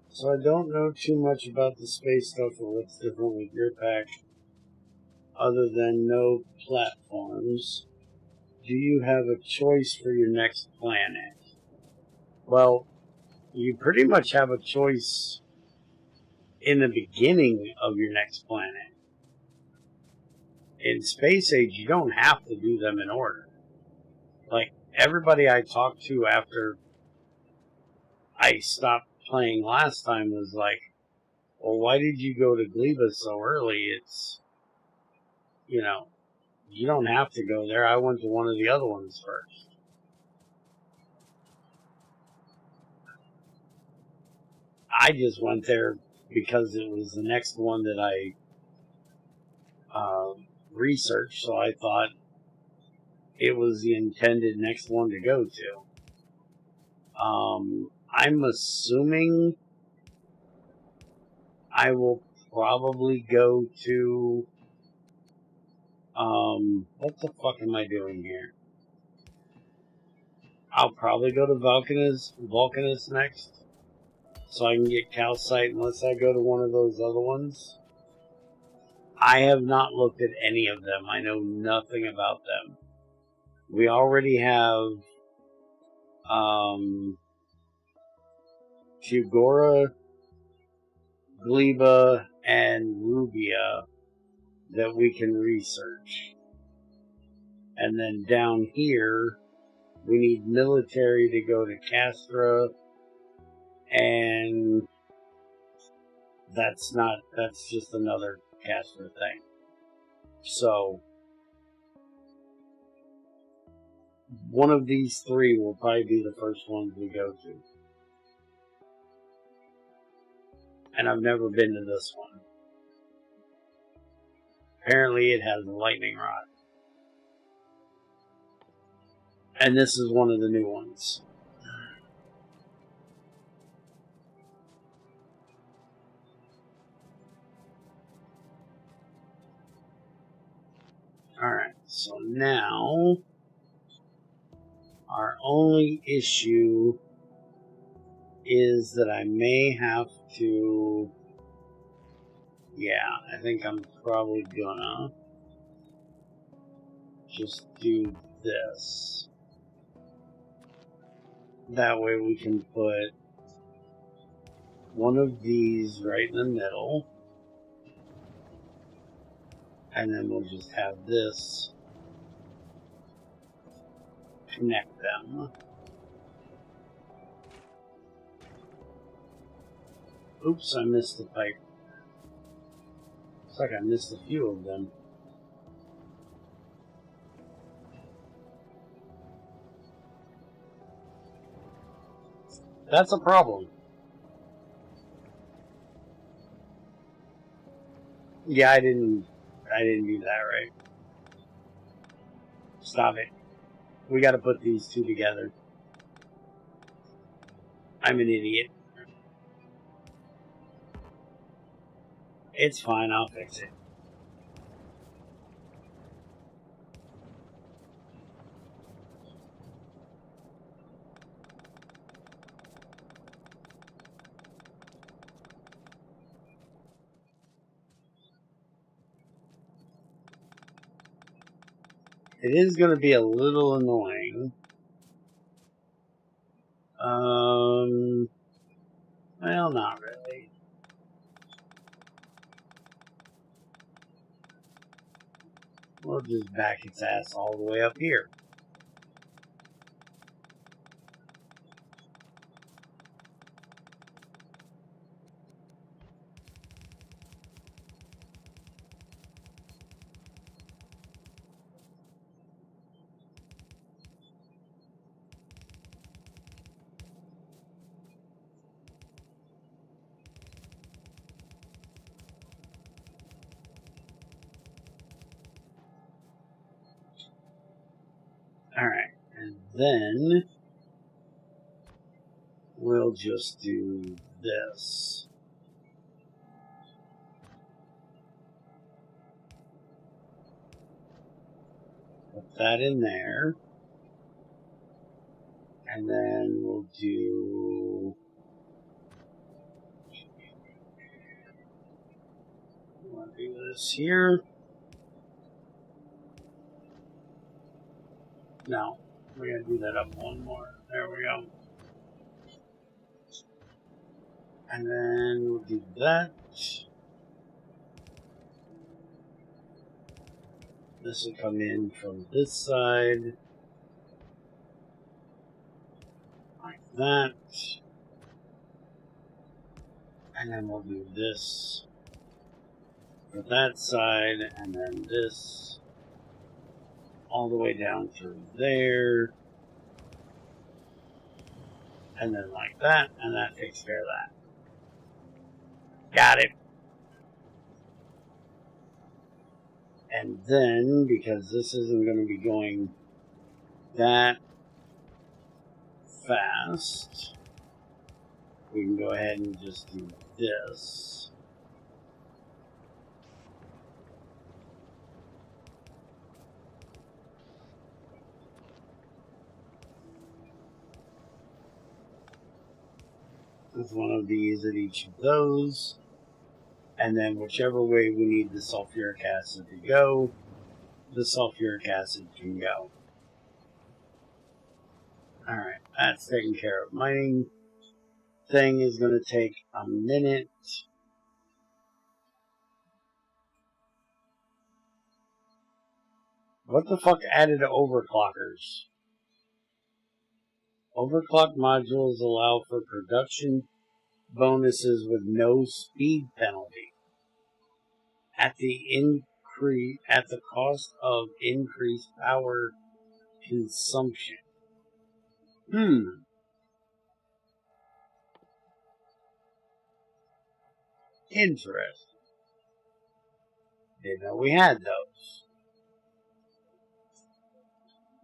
So I don't know too much about the space stuff or what's different with your pack, other than no platforms. Do you have a choice for your next planet? Well, you pretty much have a choice in the beginning of your next planet. In Space Age, you don't have to do them in order. Like, everybody I talked to after I stopped playing last time was like, well, why did you go to Gleba so early? It's, you know, you don't have to go there. I went to one of the other ones first. I just went there because it was the next one that I researched, so I thought it was the intended next one to go to. I'm assuming I will probably go to... what the fuck am I doing here? I'll probably go to Vulcanus next, so I can get calcite unless I go to one of those other ones. I have not looked at any of them. I know nothing about them. We already have Fugora, Gleba, and Rubia that we can research. And then down here, we need military to go to Castra, and that's just another Castra thing. So, one of these 3 will probably be the first ones we go to. And I've never been to this one. Apparently it has a lightning rod. And this is one of the new ones. Alright, so now our only issue is that I may have to... Yeah, I think I'm probably gonna just do this. That way we can put one of these right in the middle. And then we'll just have this connect them. Oops, I missed the pipe. Looks like I missed a few of them. That's a problem. Yeah, I didn't do that right. Stop it. We gotta put these two together. I'm an idiot. It's fine, I'll fix it. It is going to be a little annoying. Well, not really. We'll just back its ass all the way up here. Alright, and then we'll just do this. Put that in there. And then we'll do... We'll do this here. No, we're going to do that up one more. There we go. And then we'll do that. This will come in from this side. Like that. And then we'll do this for that side. And then this all the way down through there. And then like that. And that takes care of that. Got it. And then, because this isn't going to be going that fast, we can go ahead and just do this. With one of these at each of those. And then whichever way we need the sulfuric acid to go, the sulfuric acid can go. Alright, that's taken care of. Mining thing is going to take a minute. What the fuck added overclockers? Overclock modules allow for production bonuses with no speed penalty at the cost of increased power consumption. Interesting. Didn't know we had those.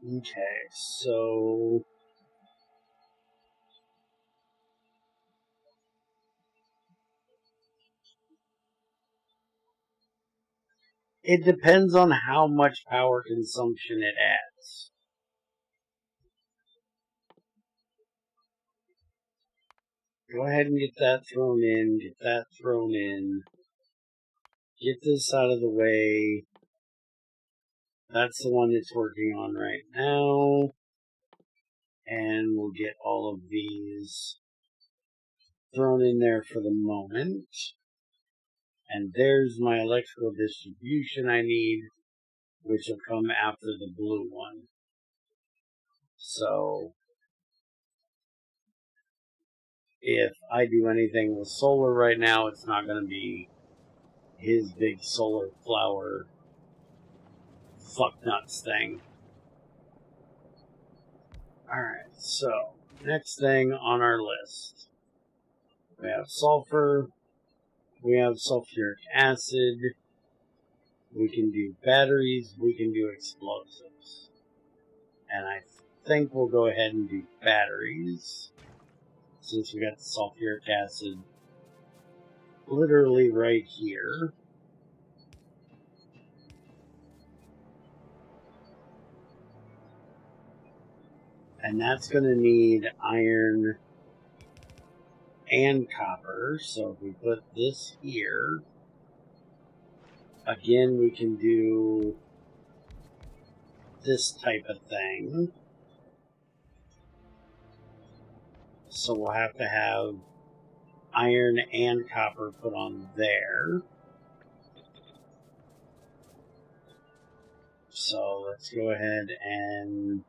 Okay, so it depends on how much power consumption it adds. Go ahead and get that thrown in, get that thrown in. Get this out of the way. That's the one it's working on right now. And we'll get all of these thrown in there for the moment. And there's my electrical distribution I need, which will come after the blue one. So, if I do anything with solar right now, it's not going to be his big solar flower fuck nuts thing. Alright, so, next thing on our list. We have sulfur, we have sulfuric acid, we can do batteries, we can do explosives. And I think we'll go ahead and do batteries, since we got the sulfuric acid literally right here. And that's going to need iron and copper. So if we put this here, again, we can do this type of thing. So we'll have to have iron and copper put on there. So let's go ahead and...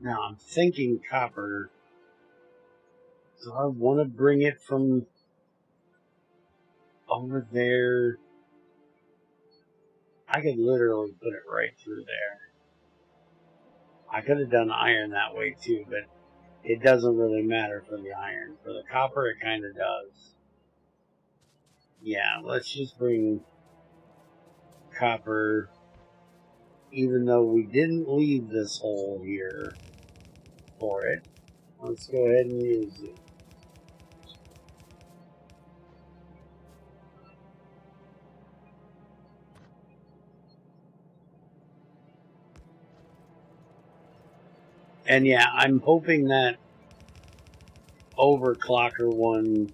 Now I'm thinking copper. Do I want to bring it from over there? I could literally put it right through there. I could have done iron that way too, but it doesn't really matter for the iron. For the copper, it kind of does. Yeah, let's just bring copper, even though we didn't leave this hole here for it. Let's go ahead and use it. And yeah, I'm hoping that overclocker one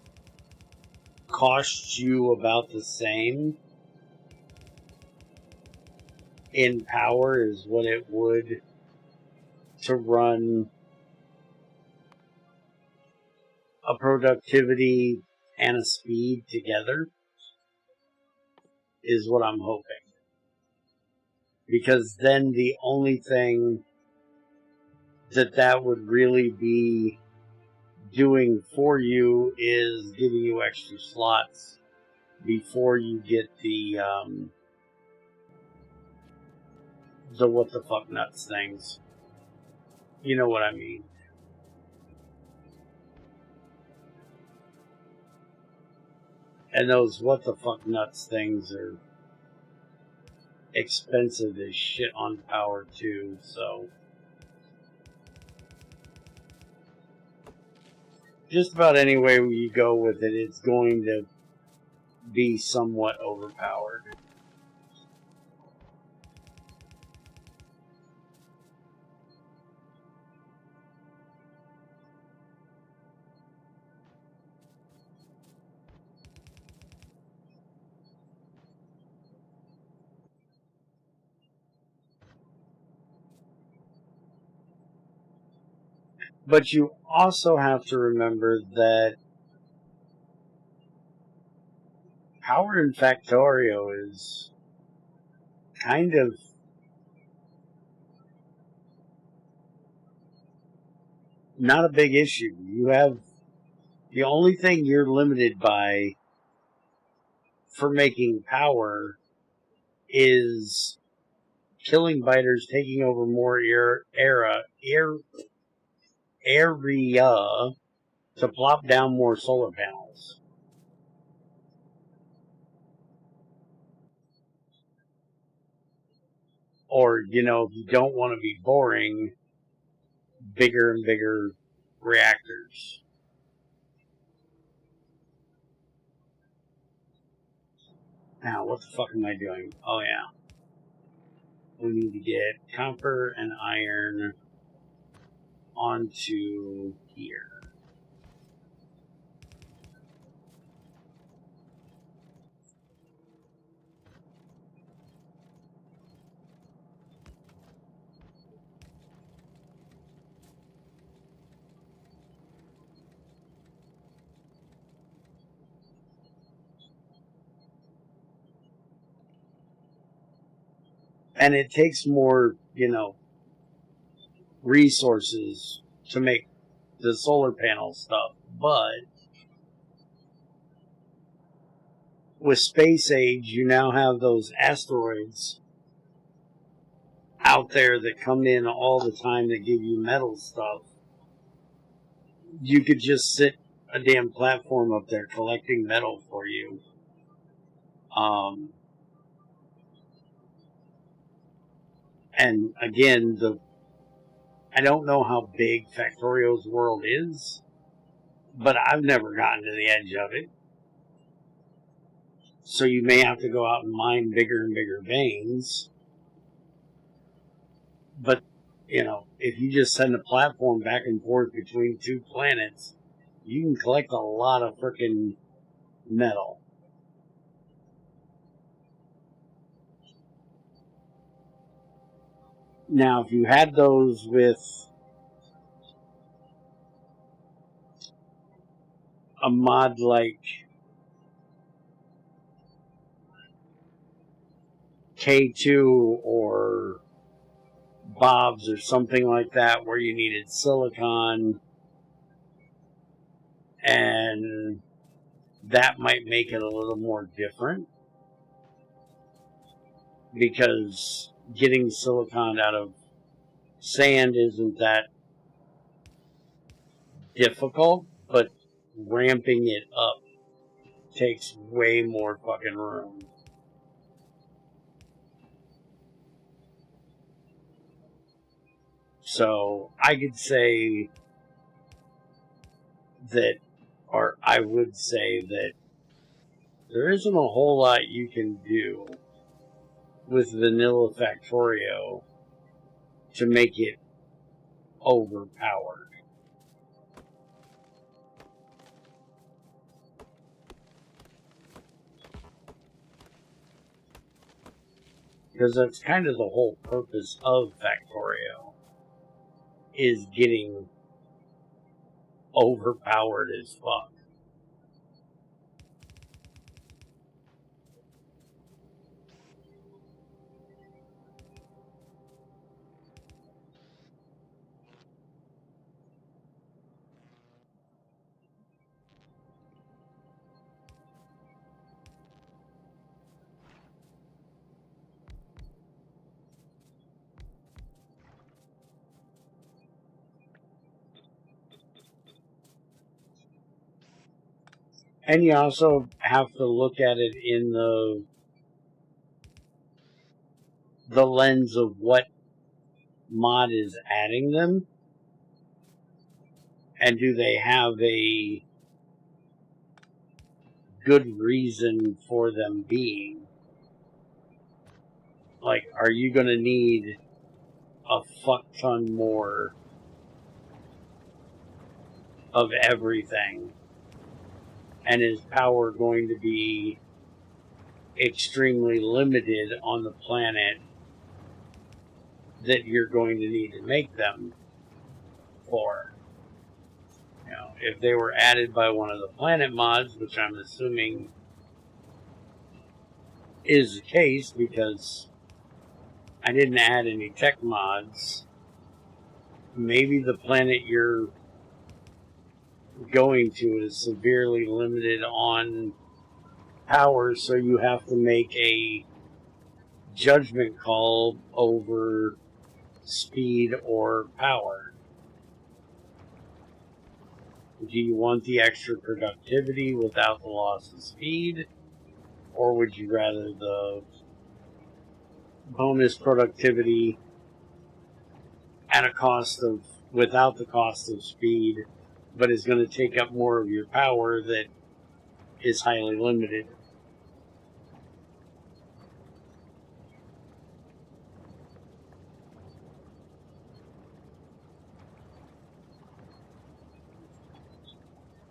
costs you about the same in power as what it would to run a productivity and a speed together, is what I'm hoping. Because then the only thing that would really be doing for you is giving you extra slots before you get the what the fuck nuts things. You know what I mean. And those what the fuck nuts things are expensive as shit on power too, so just about any way you go with it, it's going to be somewhat overpowered. But you also have to remember that power in Factorio is kind of not a big issue. You have the only thing you're limited by for making power is killing biters, taking over more area to plop down more solar panels. Or, you know, if you don't want to be boring, bigger and bigger reactors. Now, what the fuck am I doing? Oh, yeah. We need to get copper and iron onto here. And it takes more, resources to make the solar panel stuff. But with space age, you now have those asteroids out there that come in all the time that give you metal stuff. You could just sit a damn platform up there collecting metal for you. And again, I don't know how big Factorio's world is, but I've never gotten to the edge of it. So you may have to go out and mine bigger and bigger veins. But, if you just send a platform back and forth between two planets, you can collect a lot of frickin' metal. Now, if you had those with a mod like K2 or Bob's or something like that, where you needed silicon, and that might make it a little more different, because getting silicon out of sand isn't that difficult, but ramping it up takes way more fucking room. So I could say that, or I would say that there isn't a whole lot you can do with vanilla Factorio to make it overpowered. Because that's kind of the whole purpose of Factorio, is getting overpowered as fuck. And you also have to look at it in the lens of what mod is adding them, and do they have a good reason for them being. Like, are you going to need a fuck ton more of everything? And is power going to be extremely limited on the planet that you're going to need to make them for? If they were added by one of the planet mods, which I'm assuming is the case because I didn't add any tech mods, maybe the planet you're going to is severely limited on power, so you have to make a judgment call over speed or power. Do you want the extra productivity without the loss of speed, or would you rather the bonus productivity at a cost of, without the cost of speed, but is going to take up more of your power that is highly limited?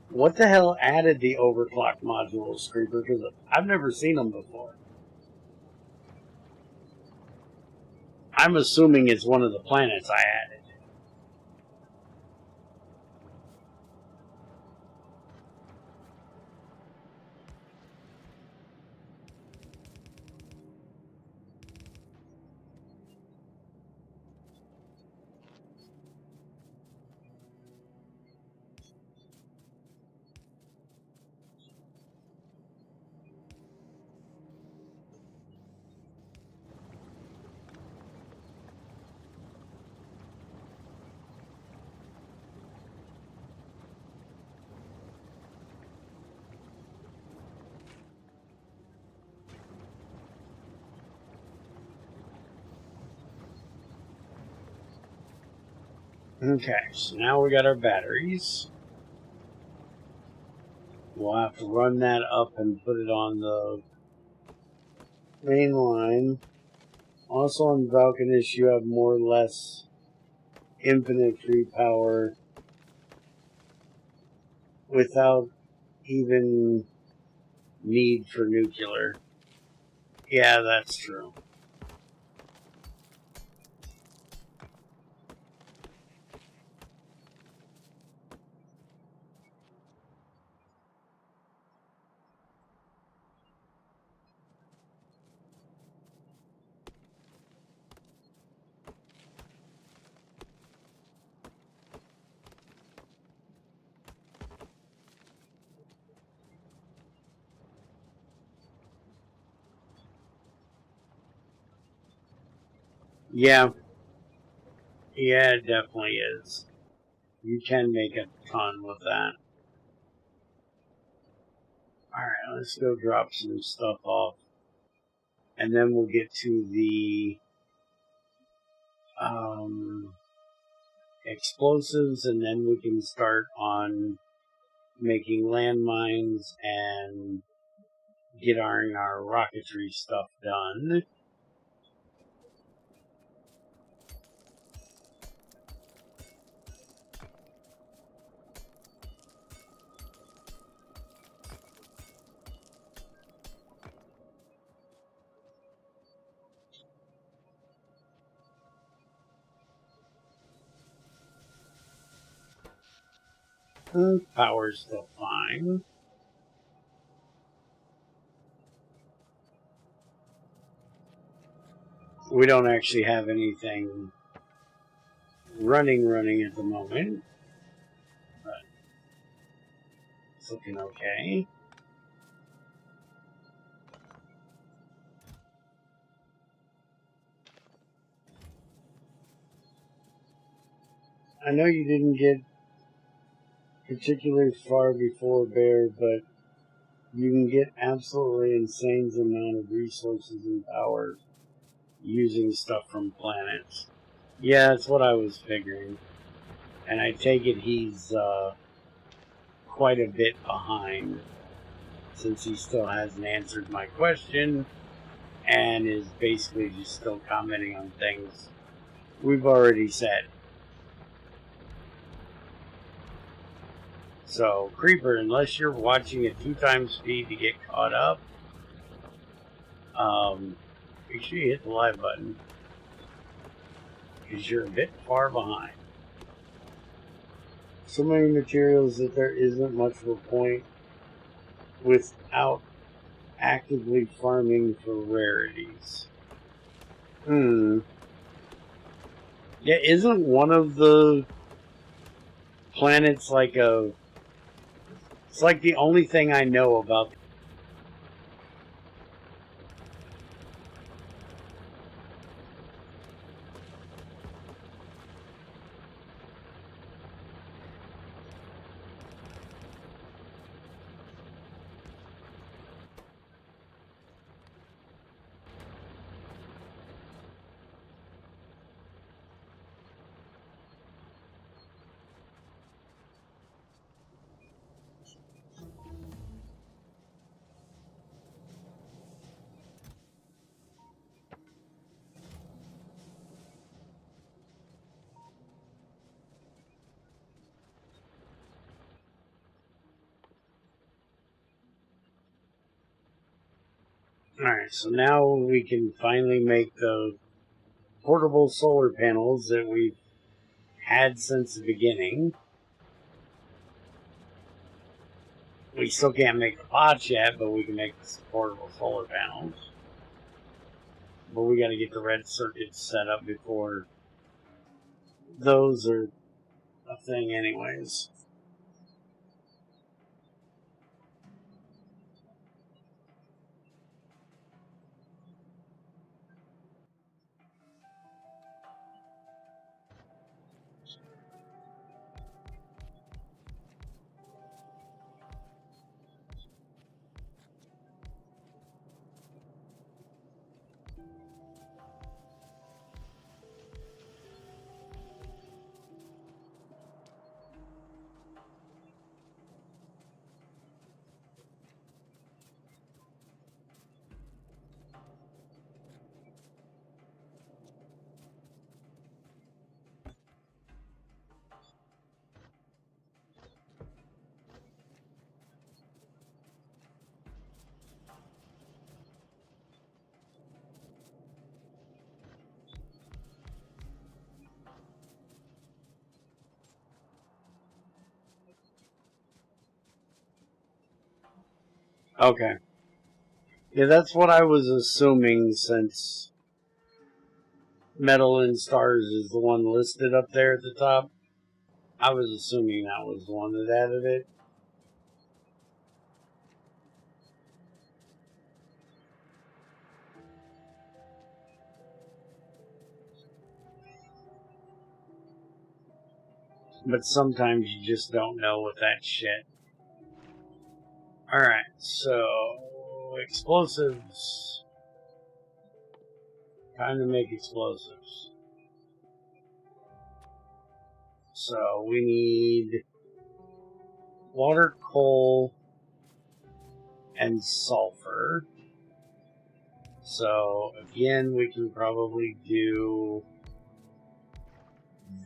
What the hell added the overclock modules, Creeper? Because I've never seen them before. I'm assuming it's one of the planets I added. Okay, so now we got our batteries. We'll have to run that up and put it on the main line. Also on Valkanist, you have more or less infinite free power without even need for nuclear. Yeah, that's true. Yeah. Yeah, it definitely is. You can make a ton with that. Alright, let's go drop some stuff off. And then we'll get to the explosives, and then we can start on making landmines and get our rocketry stuff done. Power's still fine. We don't actually have anything running at the moment, but it's looking okay. I know you didn't get particularly far before Bear, but you can get absolutely insane amount of resources and power using stuff from planets. Yeah, that's what I was figuring. And I take it he's quite a bit behind, since he still hasn't answered my question and is basically just still commenting on things we've already said. So, Creeper, unless you're watching at 2 times speed to get caught up, make sure you hit the live button, because you're a bit far behind. So many materials that there isn't much of a point without actively farming for rarities. Yeah, isn't one of the planets like a... It's like the only thing I know about... Alright, so now we can finally make the portable solar panels that we've had since the beginning. We still can't make the pots yet, but we can make the portable solar panels. But we gotta get the red circuits set up before those are a thing anyways. Okay. Yeah, that's what I was assuming, since Metal and Stars is the one listed up there at the top. I was assuming that was the one that added it. But sometimes you just don't know with that shit. Alright, so explosives. Time to make explosives. So we need water, coal, and sulfur. So again, we can probably do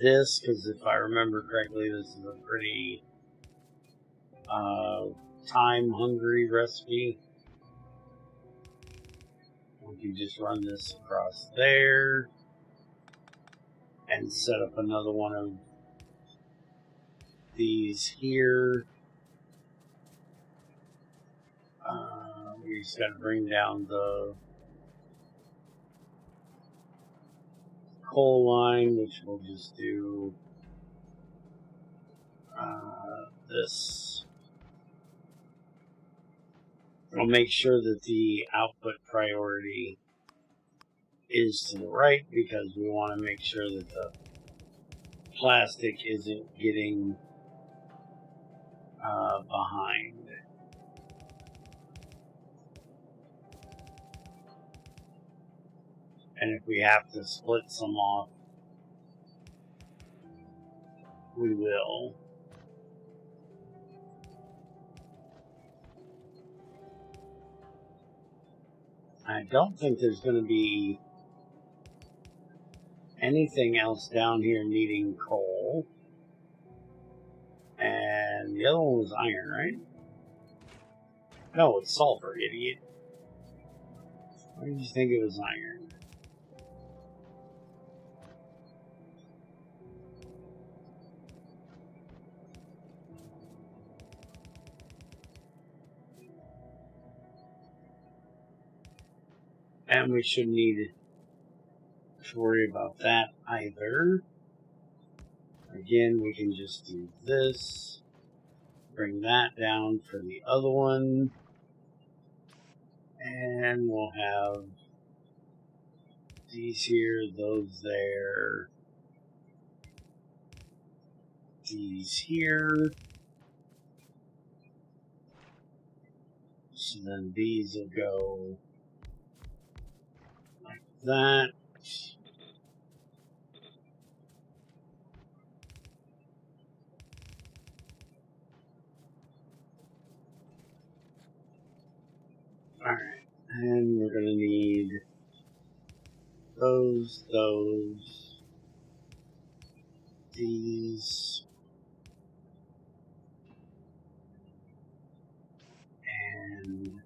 this, because if I remember correctly, this is a pretty time-hungry recipe. We can just run this across there and set up another one of these here. We just got to bring down the coal line, which we'll just do this. We'll make sure that the output priority is to the right, because we want to make sure that the plastic isn't getting behind. And if we have to split some off, we will. I don't think there's going to be anything else down here needing coal. And the other one was iron, right? No, it's sulfur, idiot. Why did you think it was iron? And we shouldn't need to worry about that either. Again, we can just do this. Bring that down for the other one. And we'll have these here, those there, these here. So then these will go like that. Alright, and we're going to need those, these, and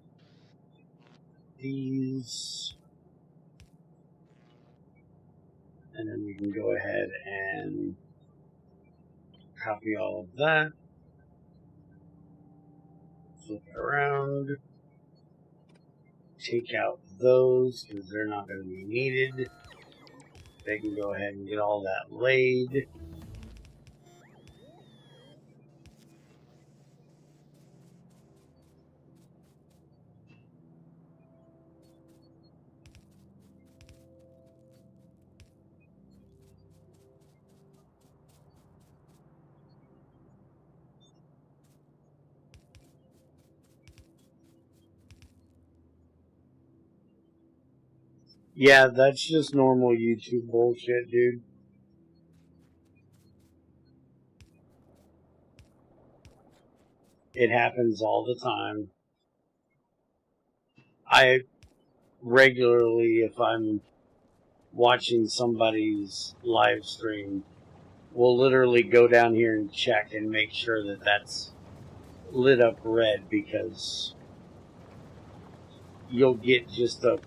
these. And then we can go ahead and copy all of that. Flip it around. Take out those, because they're not going to be needed. They can go ahead and get all that laid. Yeah, that's just normal YouTube bullshit, dude. It happens all the time. I regularly, if I'm watching somebody's live stream, will literally go down here and check and make sure that that's lit up red, because you'll get just a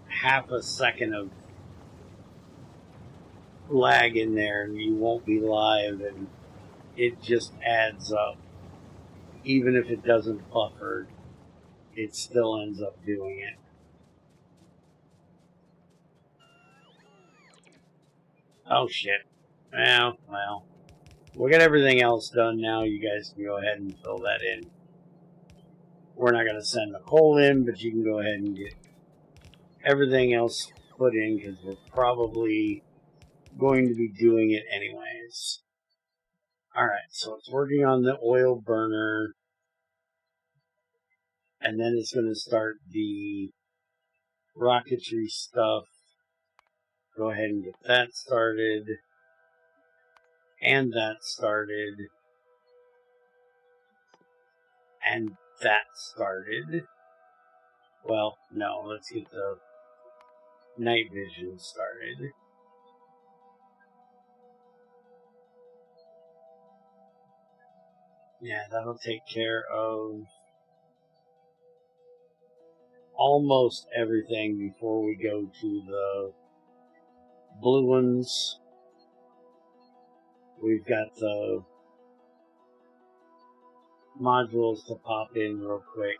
half a second of lag in there and you won't be live, and it just adds up, even if it doesn't buffer. it still ends up doing it. Oh shit. Well. We got everything else done now. You guys can go ahead and fill that in. We're not going to send the coal in, but you can go ahead and get everything else put in because we're probably going to be doing it anyways. Alright, so it's working on the oil burner. And then it's going to start the rocketry stuff. Go ahead and get that started. And that started. And that started. Well, no, let's get the night vision started. Yeah, that'll take care of almost everything before we go to the blue ones. We've got the modules to pop in real quick.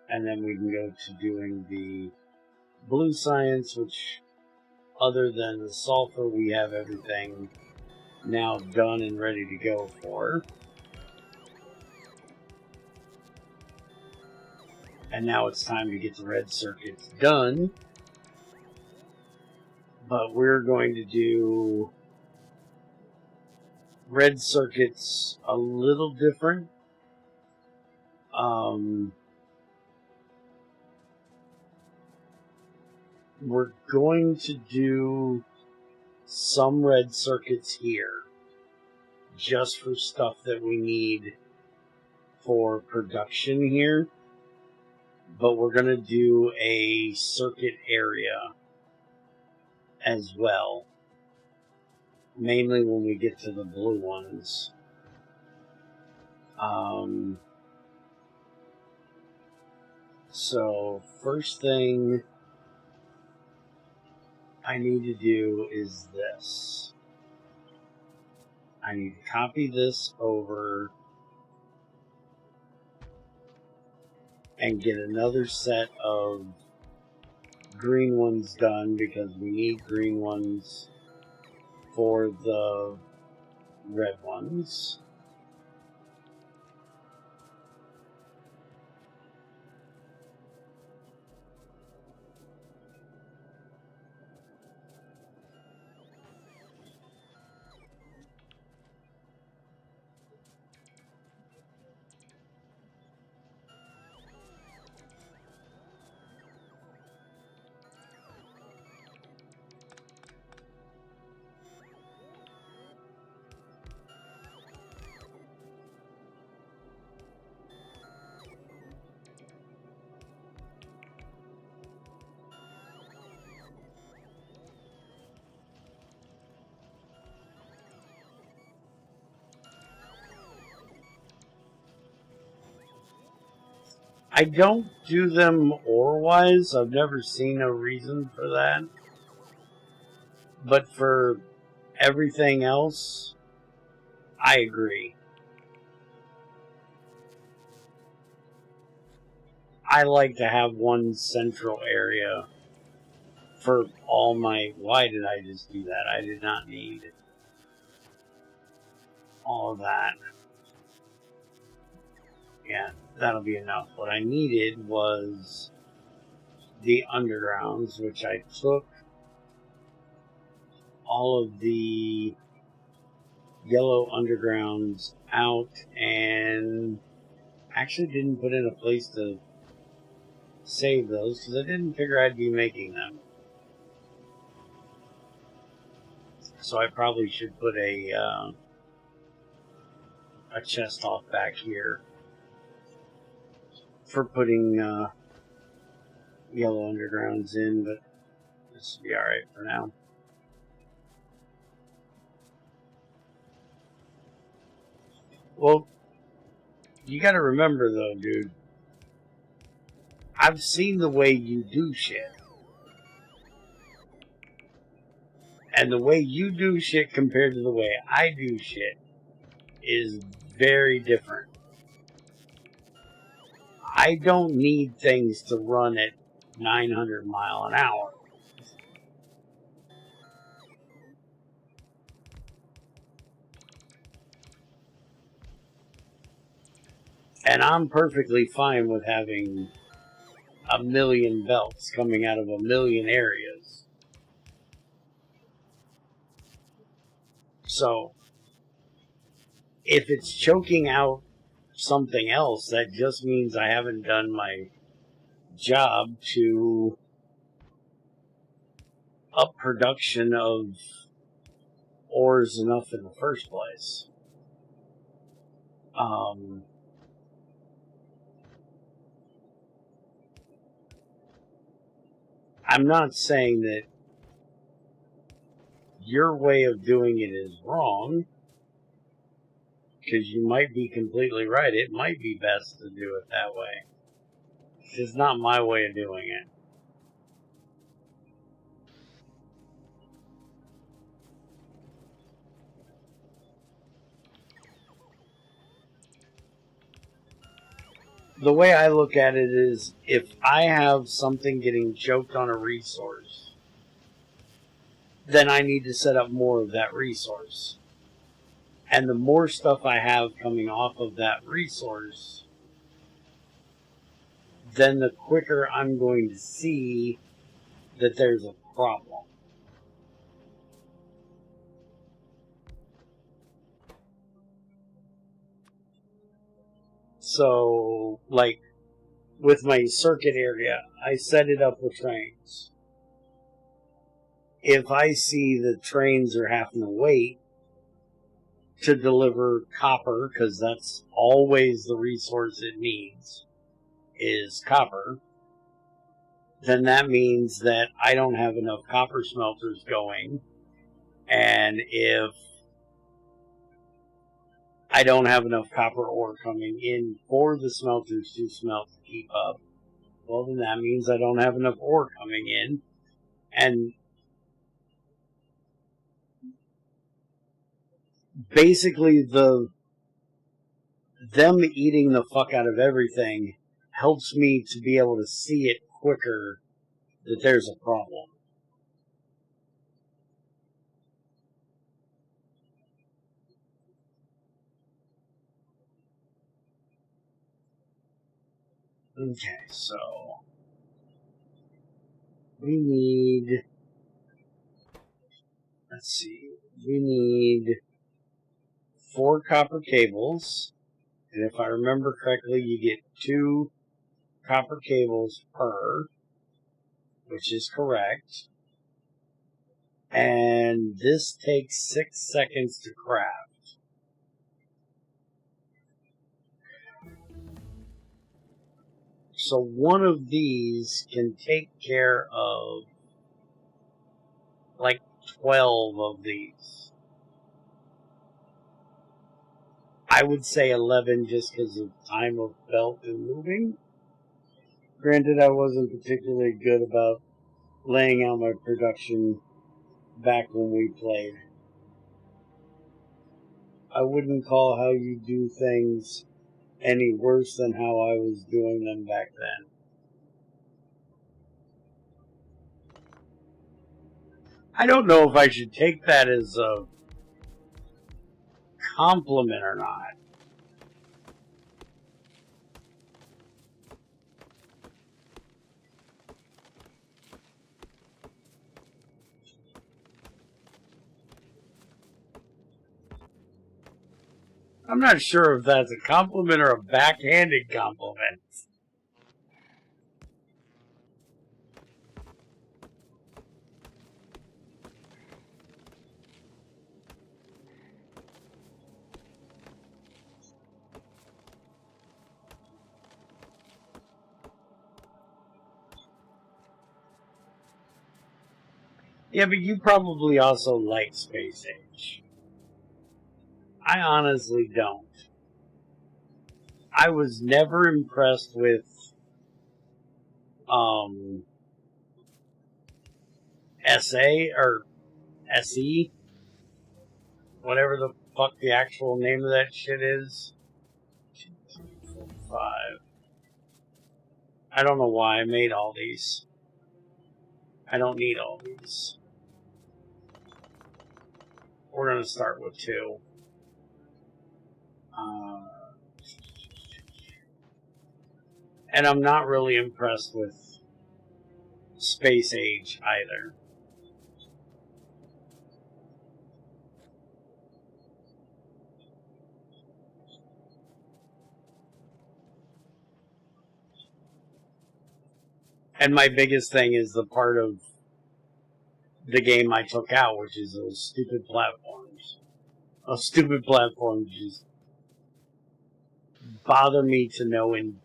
And then we can go to doing the blue science, which other than the sulfur, we have everything now done and ready to go for. And now it's time to get the red circuits done. But we're going to do red circuits a little different. We're going to do some red circuits here just for stuff that we need for production here. But we're going to do a circuit area as well. Mainly when we get to the blue ones. So, first thing I need to do is this. I need to copy this over and get another set of green ones done because we need green ones for the red ones. I don't do them ore-wise. I've never seen a reason for that. But for everything else, I agree. I like to have one central area for all my... Why did I just do that? I did not need all of that. Yeah, that'll be enough. What I needed was the undergrounds, which I took all of the yellow undergrounds out and actually didn't put in a place to save those because I didn't figure I'd be making them. So I probably should put a chest off back here for putting yellow undergrounds in, but this will be alright for now. Well, you gotta remember though, dude, I've seen the way you do shit. And the way you do shit compared to the way I do shit is very different. I don't need things to run at 900 mile an hour. And I'm perfectly fine with having a million belts coming out of a million areas. So, if it's choking out something else, that just means I haven't done my job to up production of ores enough in the first place. I'm not saying that your way of doing it is wrong, because you might be completely right. It might be best to do it that way. It's not my way of doing it. The way I look at it is, if I have something getting choked on a resource, then I need to set up more of that resource. And the more stuff I have coming off of that resource, then the quicker I'm going to see that there's a problem. So, like, with my circuit area, I set it up with trains. If I see the trains are having to wait to deliver copper, because that's always the resource it needs, is copper, then that means that I don't have enough copper smelters going. And if I don't have enough copper ore coming in for the smelters to smelt to keep up, well, then that means I don't have enough ore coming in. And basically, them eating the fuck out of everything helps me to be able to see it quicker that there's a problem. Okay, so we need, let's see, we need 4 copper cables, and if I remember correctly, you get 2 copper cables per, which is correct. And this takes 6 seconds to craft. So one of these can take care of like 12 of these. I would say 11 just because of time of belt and moving. Granted, I wasn't particularly good about laying out my production back when we played. I wouldn't call how you do things any worse than how I was doing them back then. I don't know if I should take that as a compliment or not. I'm not sure if that's a compliment or a backhanded compliment. Yeah, but you probably also like Space Age. I honestly don't. I was never impressed with SA or SE, whatever the fuck the actual name of that shit is. 2, 3, 4, 5. I don't know why I made all these. I don't need all these. We're going to start with 2. And I'm not really impressed with Space Age either. And my biggest thing is the part of the game I took out, which is those stupid platforms. Those stupid platforms just bother me to no end.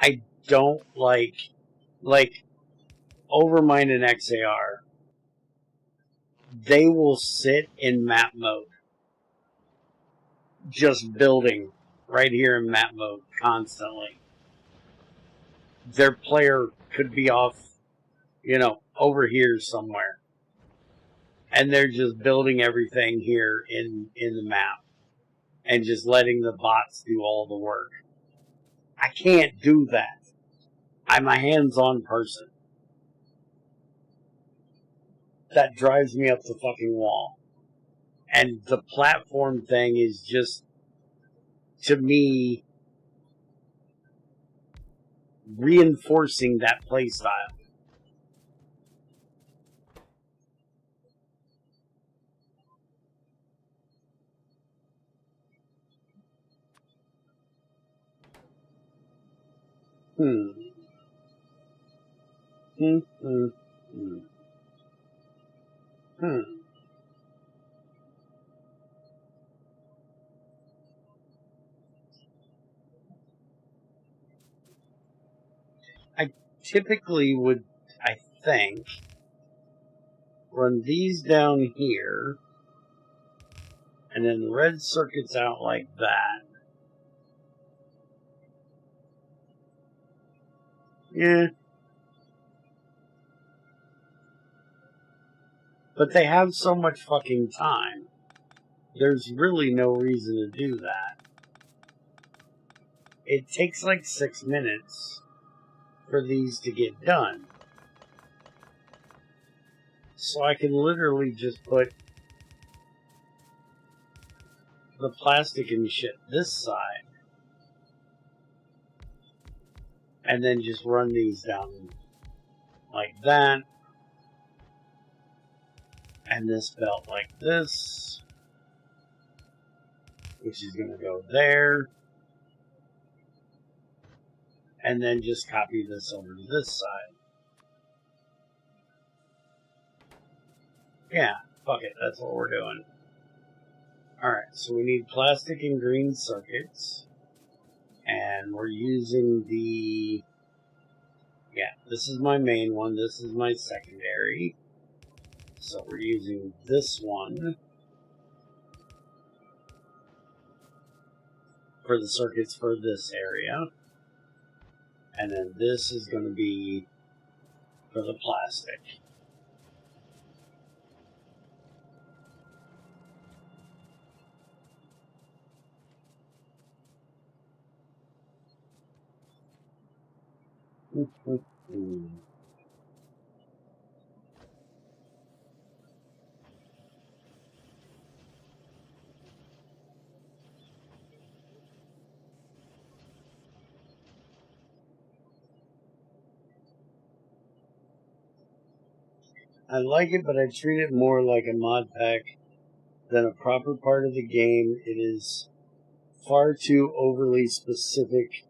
I don't like Overmind and XAR. They will sit in map mode, just building right here in map mode constantly. Their player could be off, over here somewhere. And they're just building everything here in the map. And just letting the bots do all the work. I can't do that. I'm a hands-on person. That drives me up the fucking wall. And the platform thing is just, to me, reinforcing that playstyle. I typically would, I think, run these down here, and then the red circuits out like that. Yeah. But they have so much fucking time. There's really no reason to do that. It takes like 6 minutes for these to get done. So I can literally just put the plastic and shit this side. And then just run these down like that. And this belt like this. Which is going to go there. And then just copy this over to this side. Yeah, fuck it, that's what we're doing. Alright, so we need plastic and green circuits. And we're using the... Yeah, this is my main one, this is my secondary. So we're using this one for the circuits for this area. And then this is going to be for the plastic. I like it, but I treat it more like a mod pack than a proper part of the game. It is far too overly specific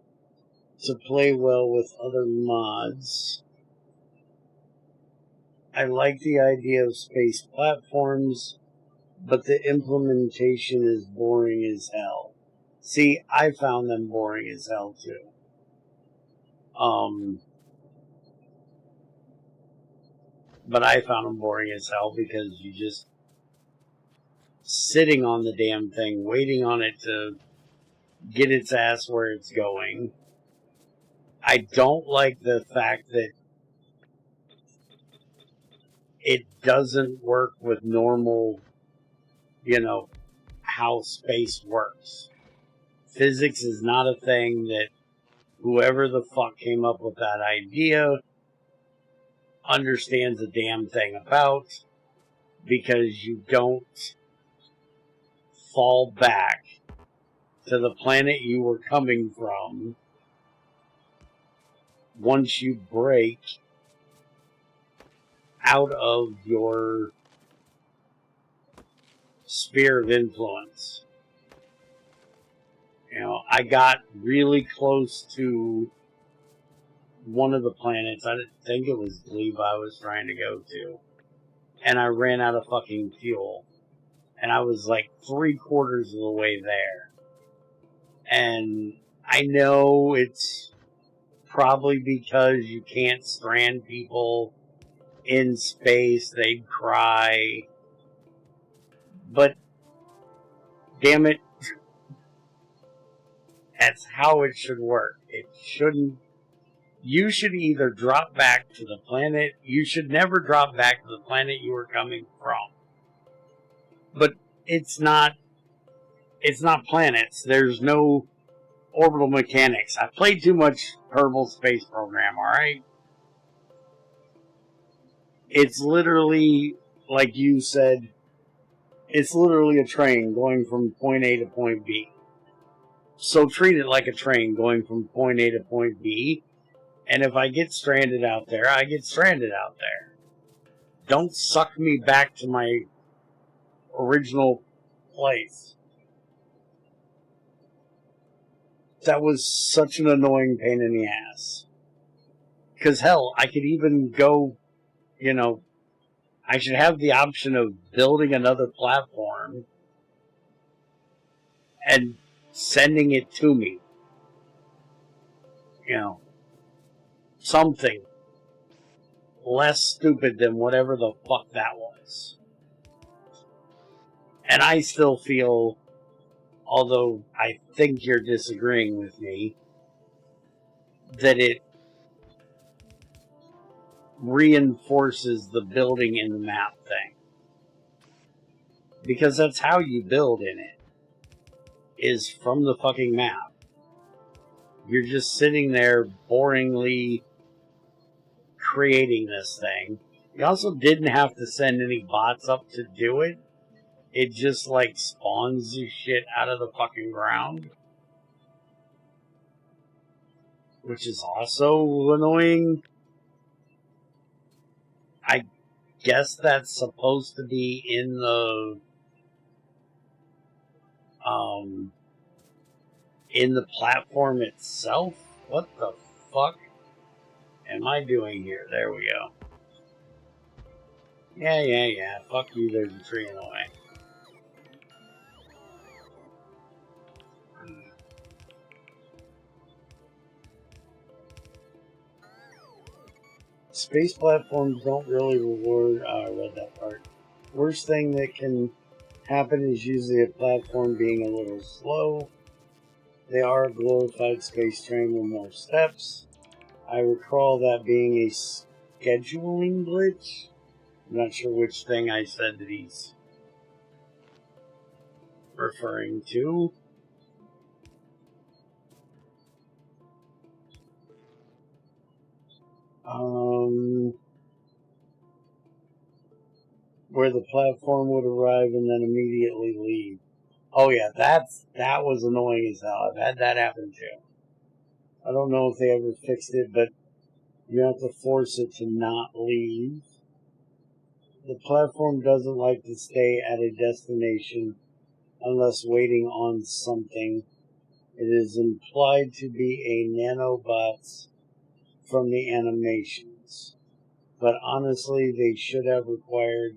to play well with other mods. I like the idea of space platforms, but the implementation is boring as hell. See, I found them boring as hell too. But I found them boring as hell because you just sitting on the damn thing, waiting on it to get its ass where it's going. I don't like the fact that it doesn't work with normal, how space works. Physics is not a thing that whoever the fuck came up with that idea understands a damn thing about, because you don't fall back to the planet you were coming from once you break out of your sphere of influence. You know, I got really close to one of the planets. I didn't think it was Glebe I was trying to go to. And I ran out of fucking fuel. And I was like 3/4 of the way there. And I know it's probably because you can't strand people in space. They'd cry. But, damn it, that's how it should work. It shouldn't. You should either drop back to the planet. You should never drop back to the planet you were coming from. But it's not planets. There's no orbital mechanics. I played too much Kerbal Space Program, alright? It's literally, like you said, it's literally a train going from point A to point B. So treat it like a train going from point A to point B. And if I get stranded out there, I get stranded out there. Don't suck me back to my original place. That was such an annoying pain in the ass. Because hell, I could even go, you know, I should have the option of building another platform and sending it to me. You know, something less stupid than whatever the fuck that was. And I still feel, although I think you're disagreeing with me, that it reinforces the building in the map thing. Because that's how you build in it, is from the fucking map. You're just sitting there boringly creating this thing. You also didn't have to send any bots up to do it. It just, like, spawns the shit out of the fucking ground. Which is also annoying. I guess that's supposed to be in the platform itself? What the fuck am I doing here? There we go. Yeah. Fuck you, there's a tree in the way. Space platforms don't really reward... I read that part. Worst thing that can happen is usually a platform being a little slow. They are a glorified space train with more steps. I recall that being a scheduling glitch. I'm not sure which thing I said that he's referring to. Where the platform would arrive and then immediately leave. Oh yeah, that was annoying as hell. I've had that happen too. I don't know if they ever fixed it, but you have to force it to not leave. The platform doesn't like to stay at a destination unless waiting on something. It is implied to be a nanobots from the animations. But honestly, they should have required...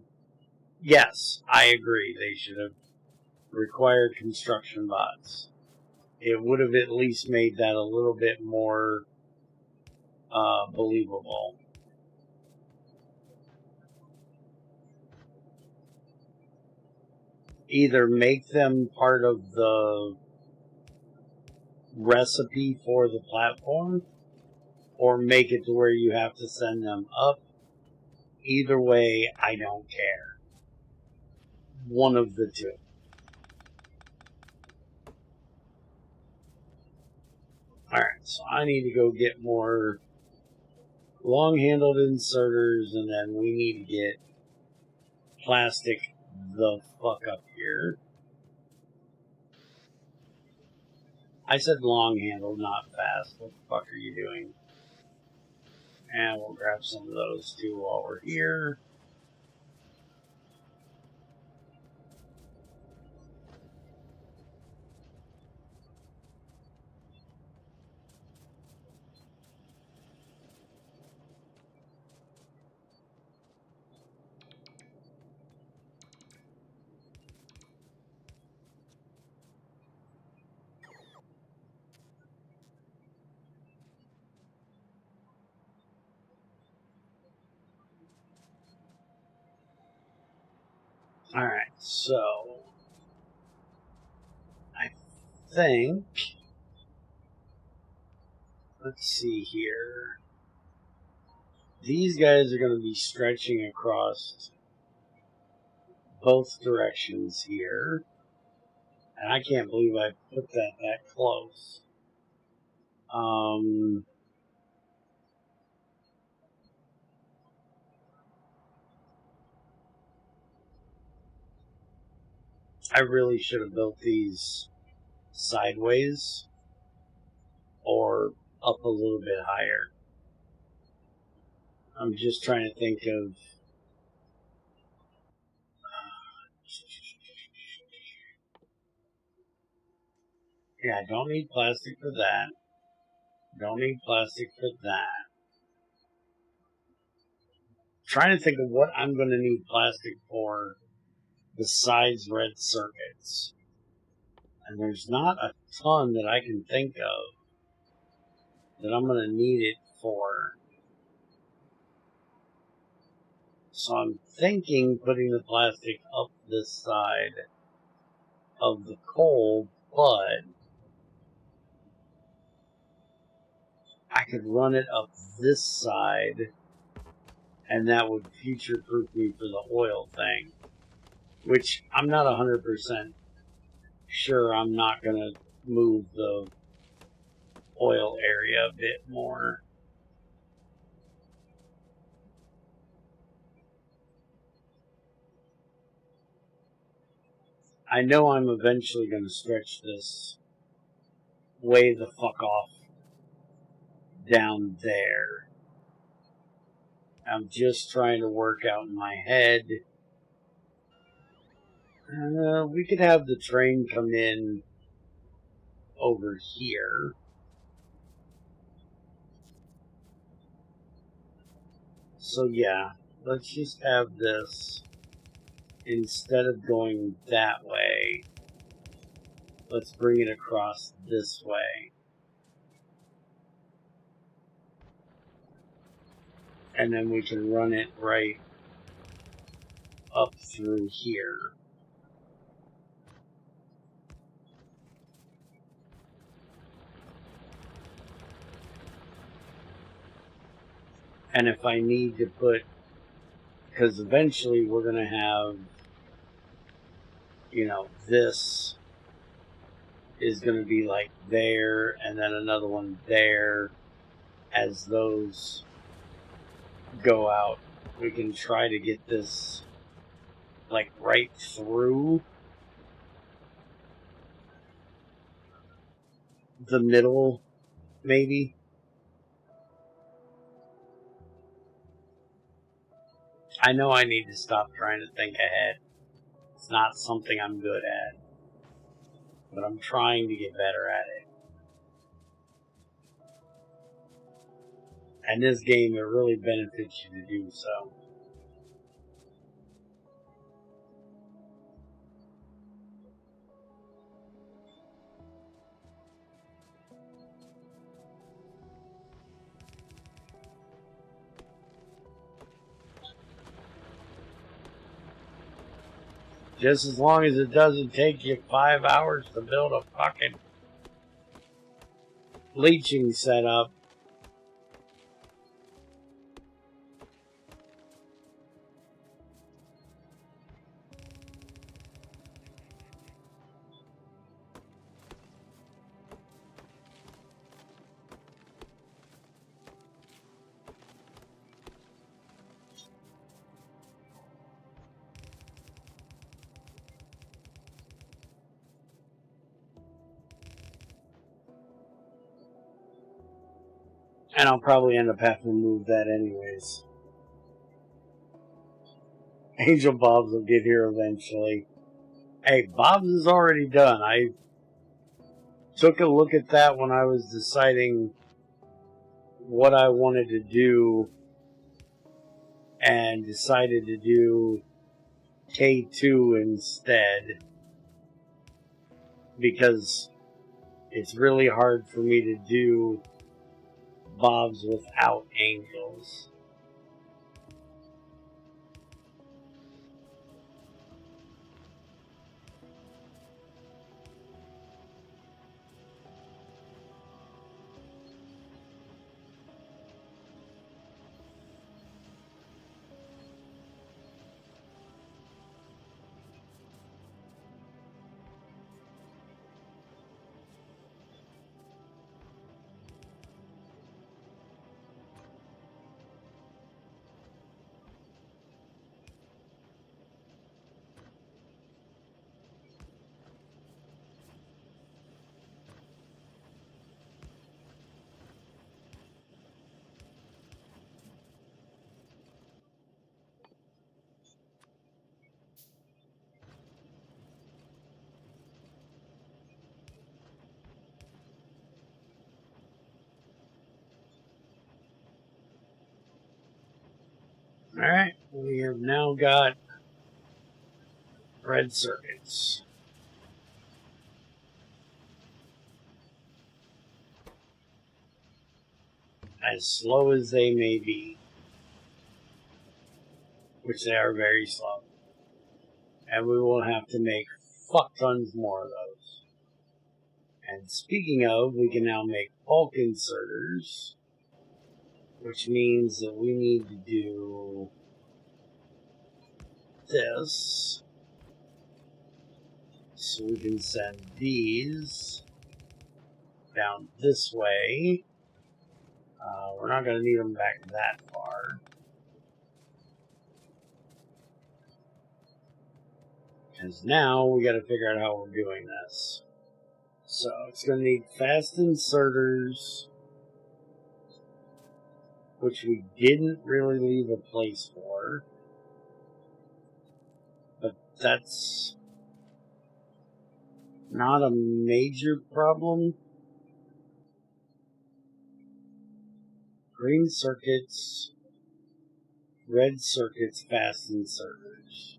Yes, I agree. They should have required construction bots. It would have at least made that a little bit more believable. Either make them part of the recipe for the platform, or make it to where you have to send them up. Either way, I don't care. One of the two. So I need to go get more long-handled inserters, and then we need to get plastic the fuck up here. I said long-handled, not fast. What the fuck are you doing? And we'll grab some of those too while we're here. Alright, so I think, let's see here. These guys are going to be stretching across both directions here. And I can't believe I put that close. I really should have built these sideways or up a little bit higher. I'm just trying to think of... Yeah, I don't need plastic for that. Don't need plastic for that. Trying to think of what I'm going to need plastic for besides red circuits. And there's not a ton that I can think of that I'm going to need it for. So I'm thinking putting the plastic up this side of the coal, but I could run it up this side, and that would future-proof me for the oil thing, which I'm not 100% sure I'm not going to move the oil area a bit more. I know I'm eventually going to stretch this way the fuck off down there. I'm just trying to work out in my head. We could have the train come in over here. So yeah, let's just have this, instead of going that way, let's bring it across this way. And then we can run it right up through here. And if I need to put, because eventually we're going to have, you know, this is going to be like there, and then another one there. As those go out, we can try to get this like right through the middle, maybe. I know I need to stop trying to think ahead. It's not something I'm good at, but I'm trying to get better at it. And this game, it really benefits you to do so. Just as long as it doesn't take you 5 hours to build a fucking bleaching setup. And I'll probably end up having to move that anyways. Angel Bob's will get here eventually. Hey, Bob's is already done. I took a look at that when I was deciding what I wanted to do and decided to do K2 instead, because it's really hard for me to do Bob's without angels. Alright, we have now got red circuits. As slow as they may be, which they are very slow. And we will have to make fuck tons more of those. And speaking of, we can now make bulk inserters, which means that we need to do this. So we can send these down this way. We're not going to need them back that far, because now we got to figure out how we're doing this. So it's going to need fast inserters, which we didn't really leave a place for, but that's not a major problem. Green circuits, red circuits, fast inserters.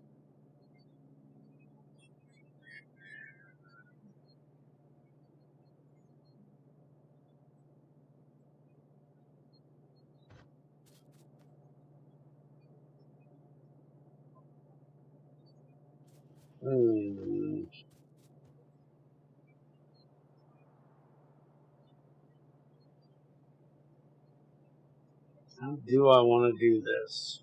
How do I want to do this?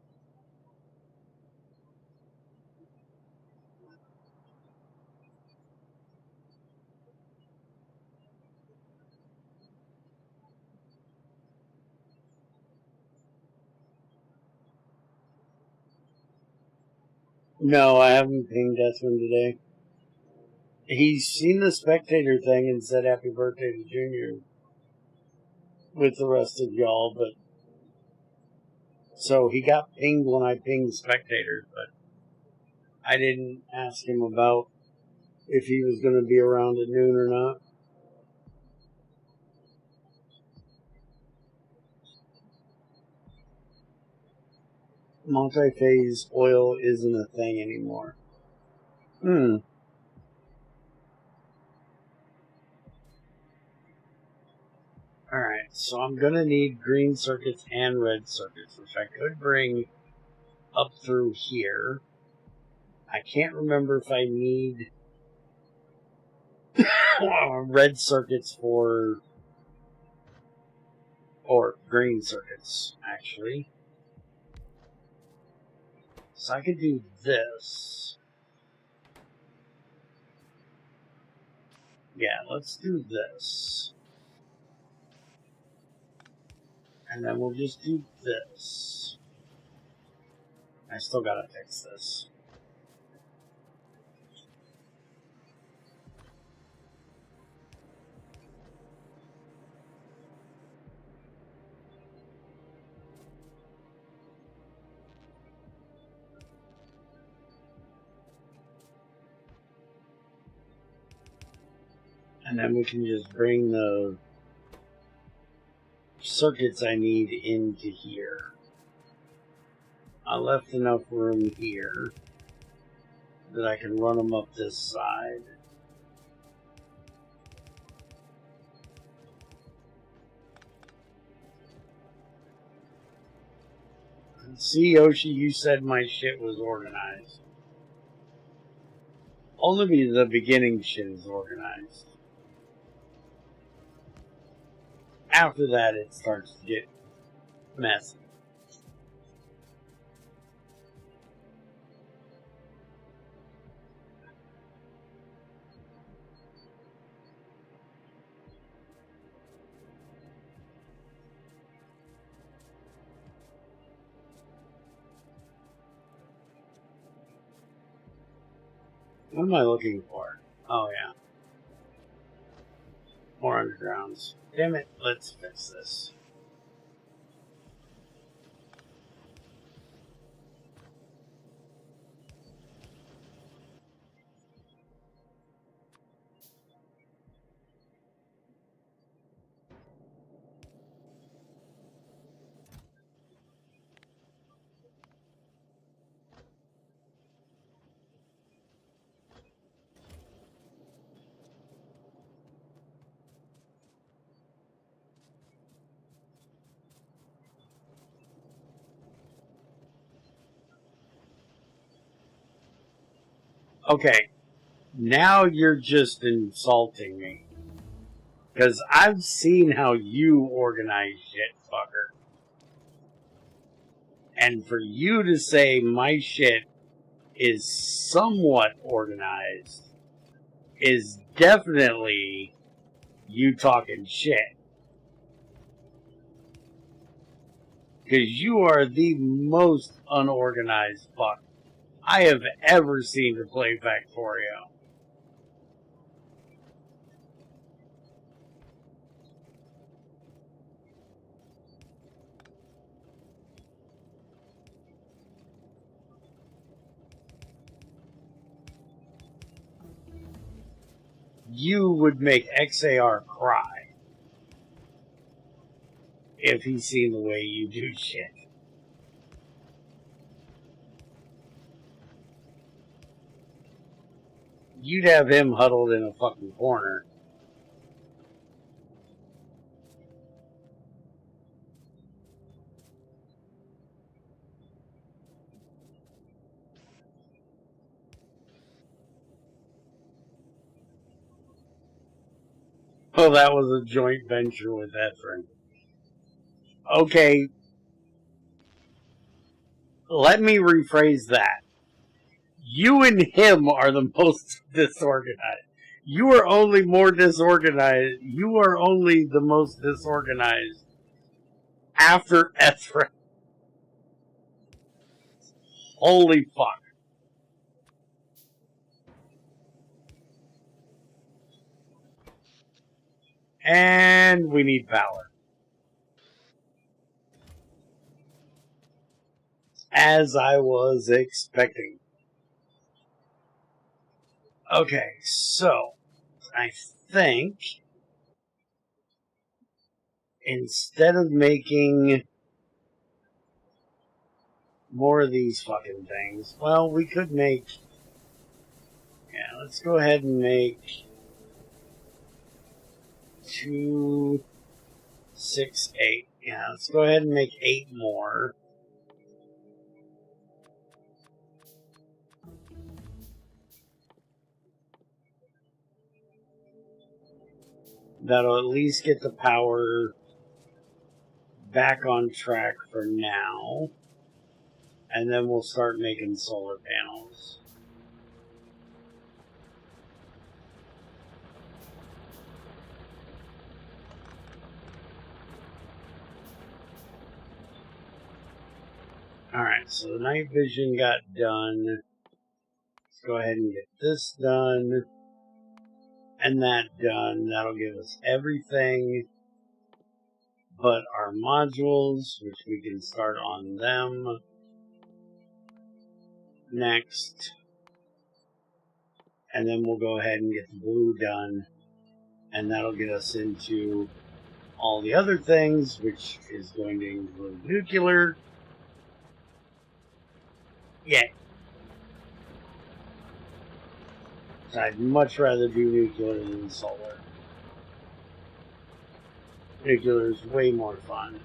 No, I haven't pinged Desmond today. He's seen the spectator thing and said happy birthday to Junior with the rest of y'all, but so he got pinged when I pinged spectators, but I didn't ask him about if he was going to be around at noon or not. Multi-phase oil isn't a thing anymore. Alright, so I'm going to need green circuits and red circuits, which I could bring up through here. I can't remember if I need red circuits or green circuits, actually. So I could do this. Yeah, let's do this. And then we'll just do this. I still gotta fix this. And then we can just bring the circuits I need into here. I left enough room here that I can run them up this side. See, Yoshi, you said my shit was organized. Only the beginning shit is organized. After that, it starts to get messy. What am I looking for? Oh, yeah. More undergrounds. Damn it, let's fix this. Okay, now you're just insulting me. Because I've seen how you organize shit, fucker. And for you to say my shit is somewhat organized is definitely you talking shit. Because you are the most unorganized fuck I have ever seen to play Factorio. You would make XAR cry if he's seen the way you do shit. You'd have him huddled in a fucking corner. Oh, that was a joint venture with Ephraim. Okay, let me rephrase that. You and him are the most disorganized. You are only more disorganized. You are only the most disorganized after Ephraim. Holy fuck. And we need power. As I was expecting. Okay, so I think instead of making more of these fucking things, well, we could make... Yeah, let's go ahead and make 2, 6, 8. Yeah, let's go ahead and make 8 more. That'll at least get the power back on track for now. And then we'll start making solar panels. Alright, so the night vision got done. Let's go ahead and get this done. And that done. That'll give us everything but our modules, which we can start on them next. And then we'll go ahead and get the blue done. And that'll get us into all the other things, which is going to include nuclear. Yeah. I'd much rather do nuclear than solar. Nuclear is way more fun.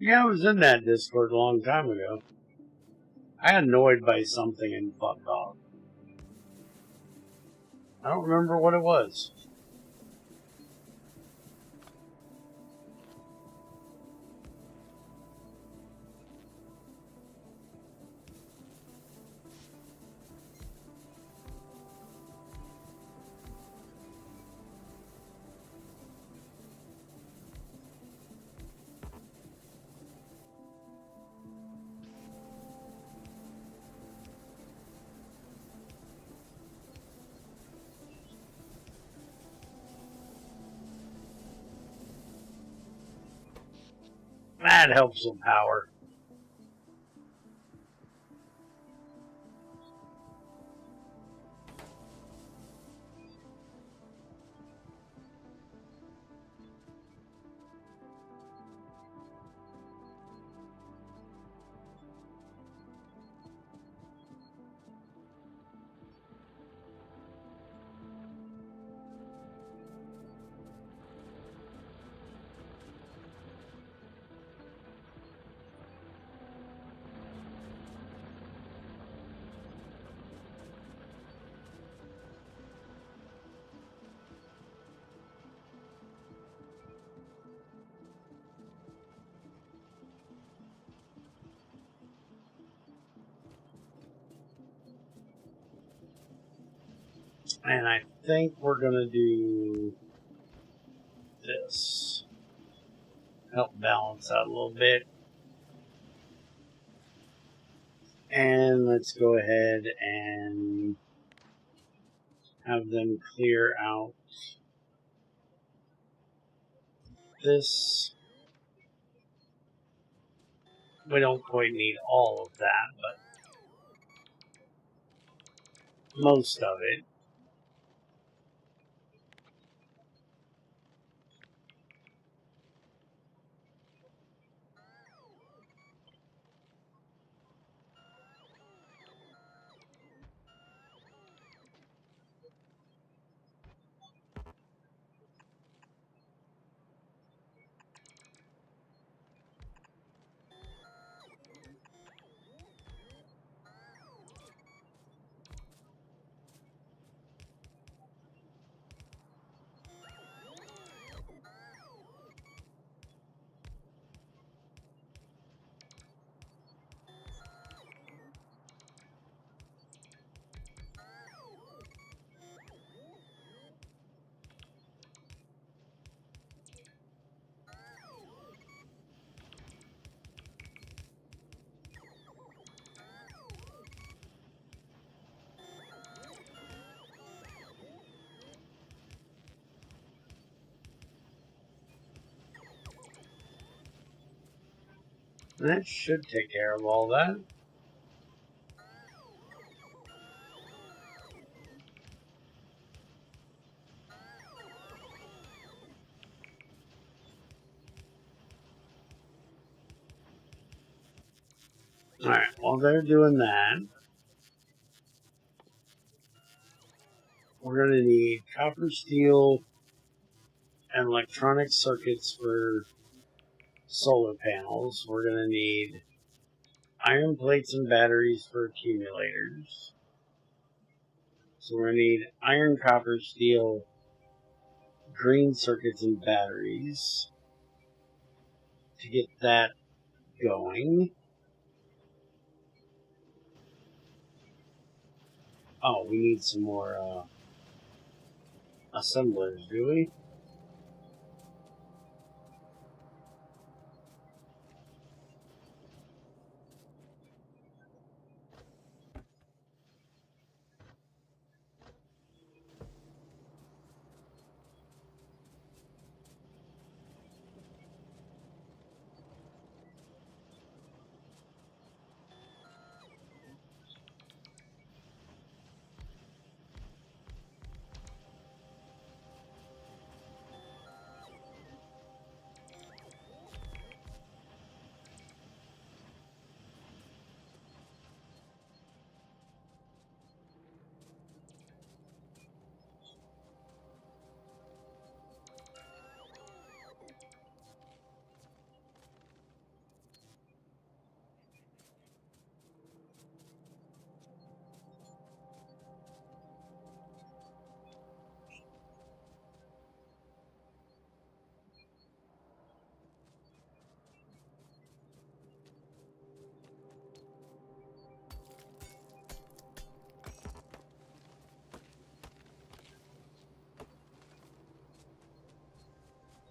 Yeah, I was in that Discord a long time ago. I got annoyed by something and fucked off. I don't remember what it was. That helps with power. And I think we're going to do this. Help balance out a little bit. And let's go ahead and have them clear out this. We don't quite need all of that, but most of it. That should take care of all that. Alright, while they're doing that, we're going to need copper, steel, and electronic circuits for solar panels. We're going to need iron plates and batteries for accumulators. So we're going to need iron, copper, steel, green circuits, and batteries to get that going. Oh, we need some more assemblers, do we?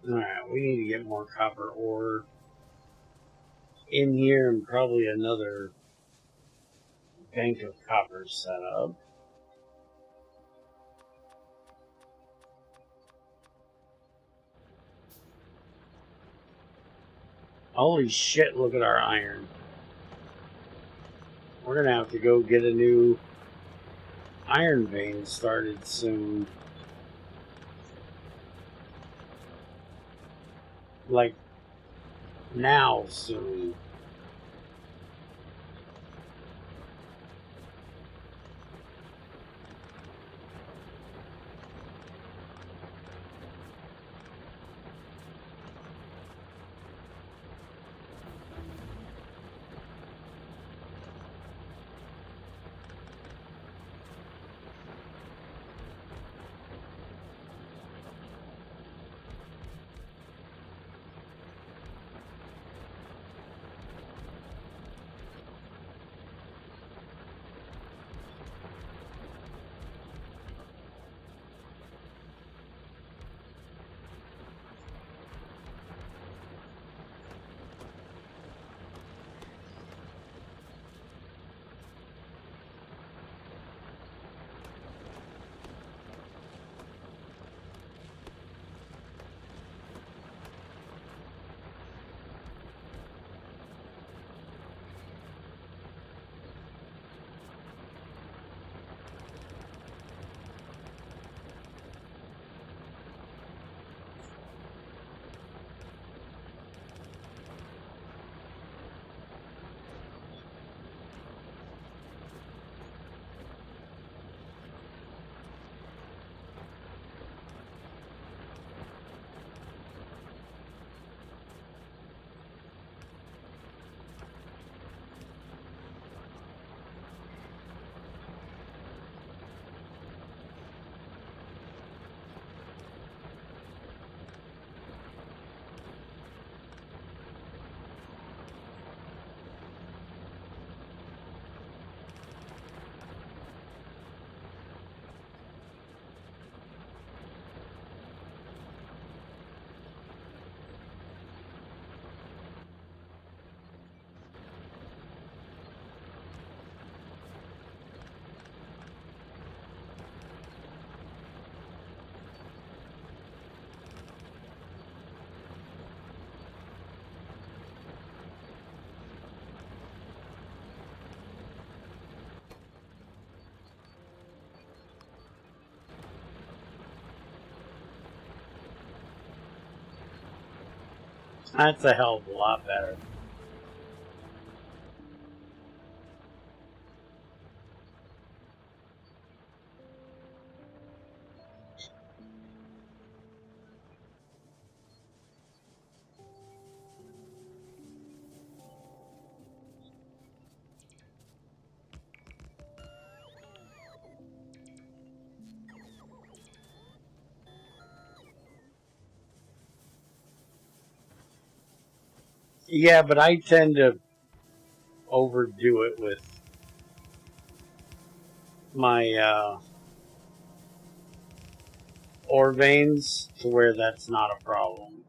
Alright, we need to get more copper ore in here and probably another bank of copper set up. Holy shit, look at our iron. We're gonna have to go get a new iron vein started soon. Like, now soon. That's a hell of a lot better. Yeah, but I tend to overdo it with my ore veins to where that's not a problem.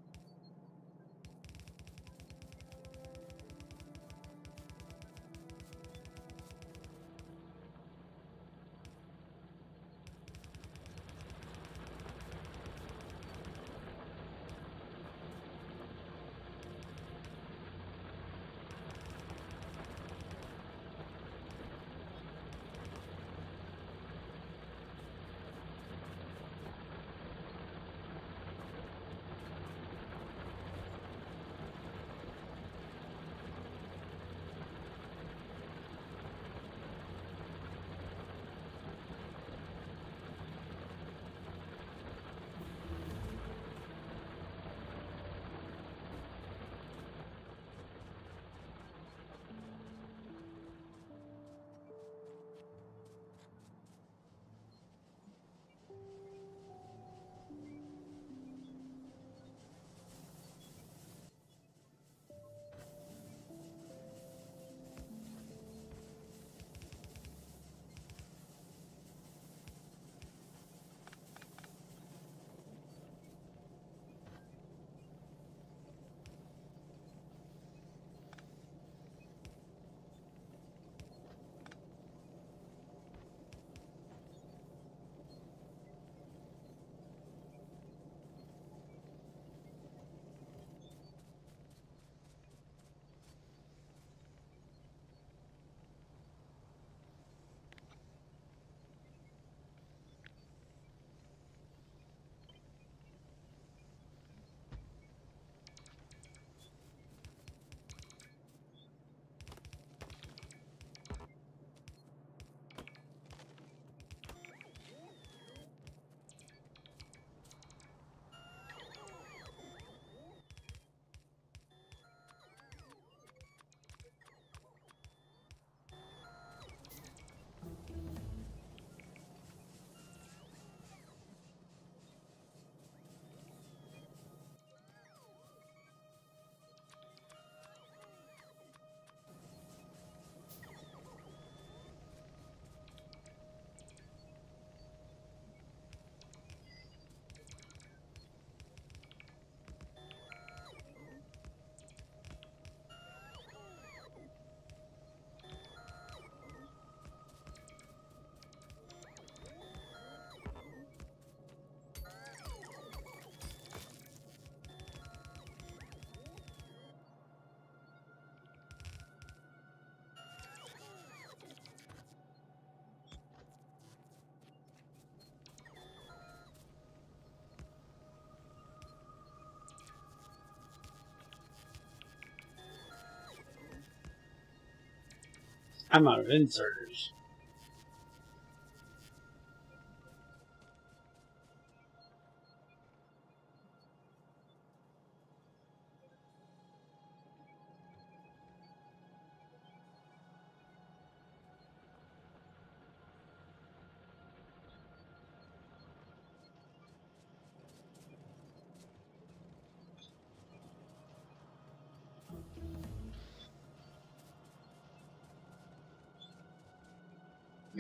I'm out of inserters.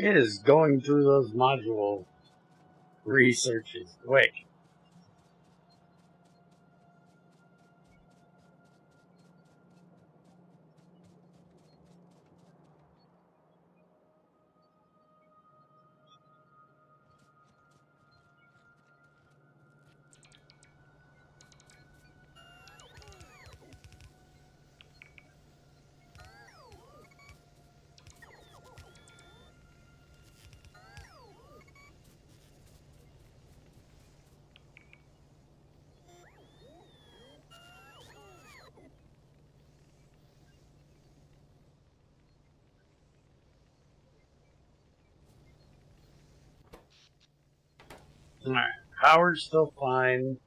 It is going through those module researches quick. Alright, power's still fine.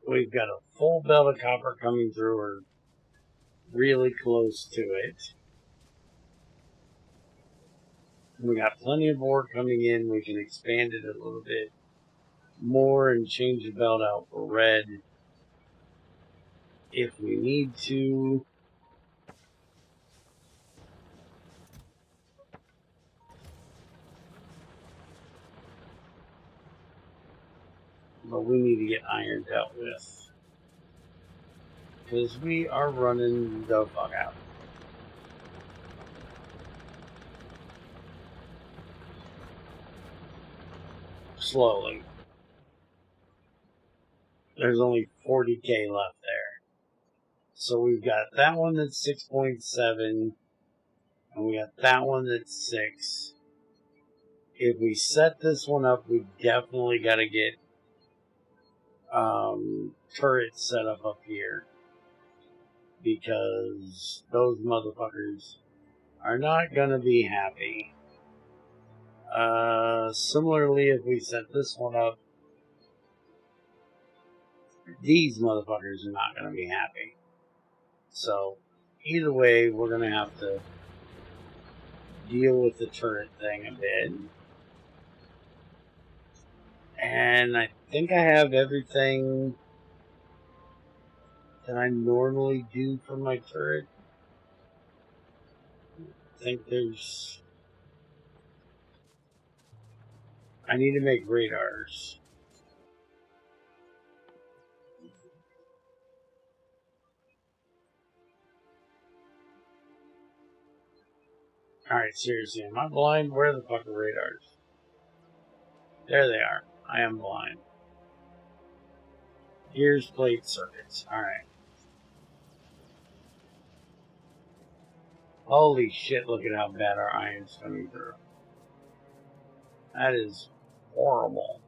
We've got a full belt of copper coming through, or really close to it. We got plenty of ore coming in. We can expand it a little bit more and change the belt out for red if we need to. But we need to get iron dealt with. Because we are running the fuck out. Slowly. There's only 40k left there. So we've got that one that's 6.7. And we got that one that's 6. If we set this one up, we definitely got to get turrets set up here. Because those motherfuckers are not going to be happy. Similarly, if we set this one up, these motherfuckers are not going to be happy. So, either way, we're going to have to deal with the turret thing a bit. And I think I have everything that I normally do for my turret. I think there's... I need to make radars. Alright, seriously, am I blind? Where the fuck are radars? There they are. I am blind. Gears, plate, circuits. Alright. Holy shit, look at how bad our iron's coming through. That is horrible.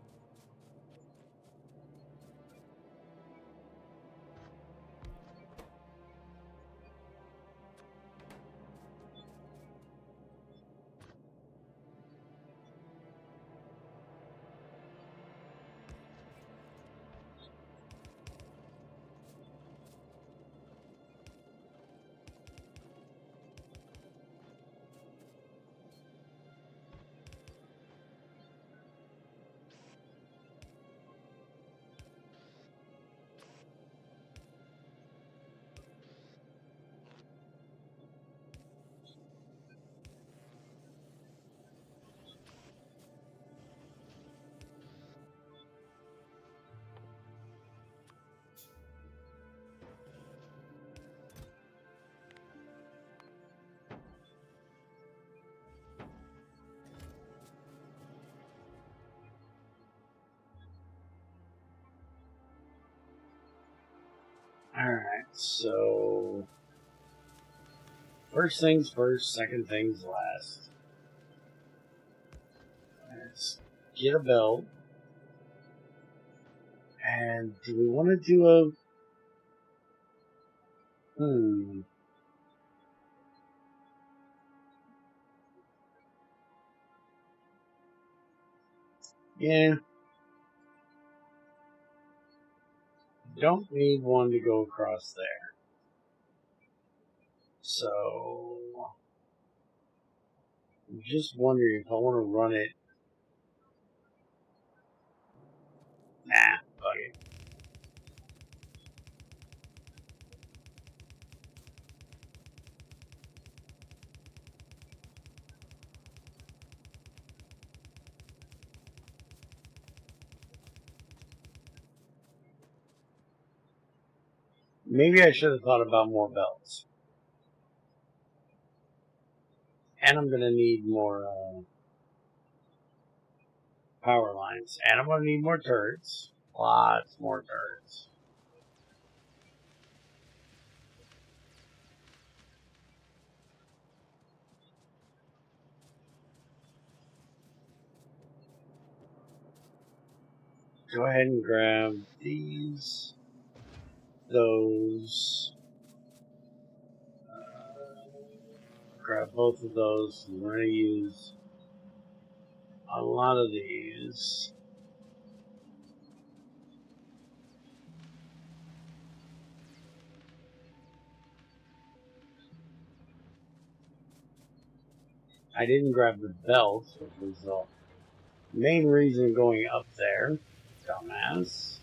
Alright, so... First things first, second things last. Let's get a belt. And do we want to do a... Yeah. Don't need one to go across there. So... I'm just wondering if I want to run it... Nah, fuck it. Maybe I should have thought about more belts. And I'm going to need more power lines. And I'm going to need more turrets. Lots more turrets. Go ahead and grab these. Those. Grab both of those. We're going to use a lot of these. I didn't grab the belts, which was the main reason going up there. Dumbass.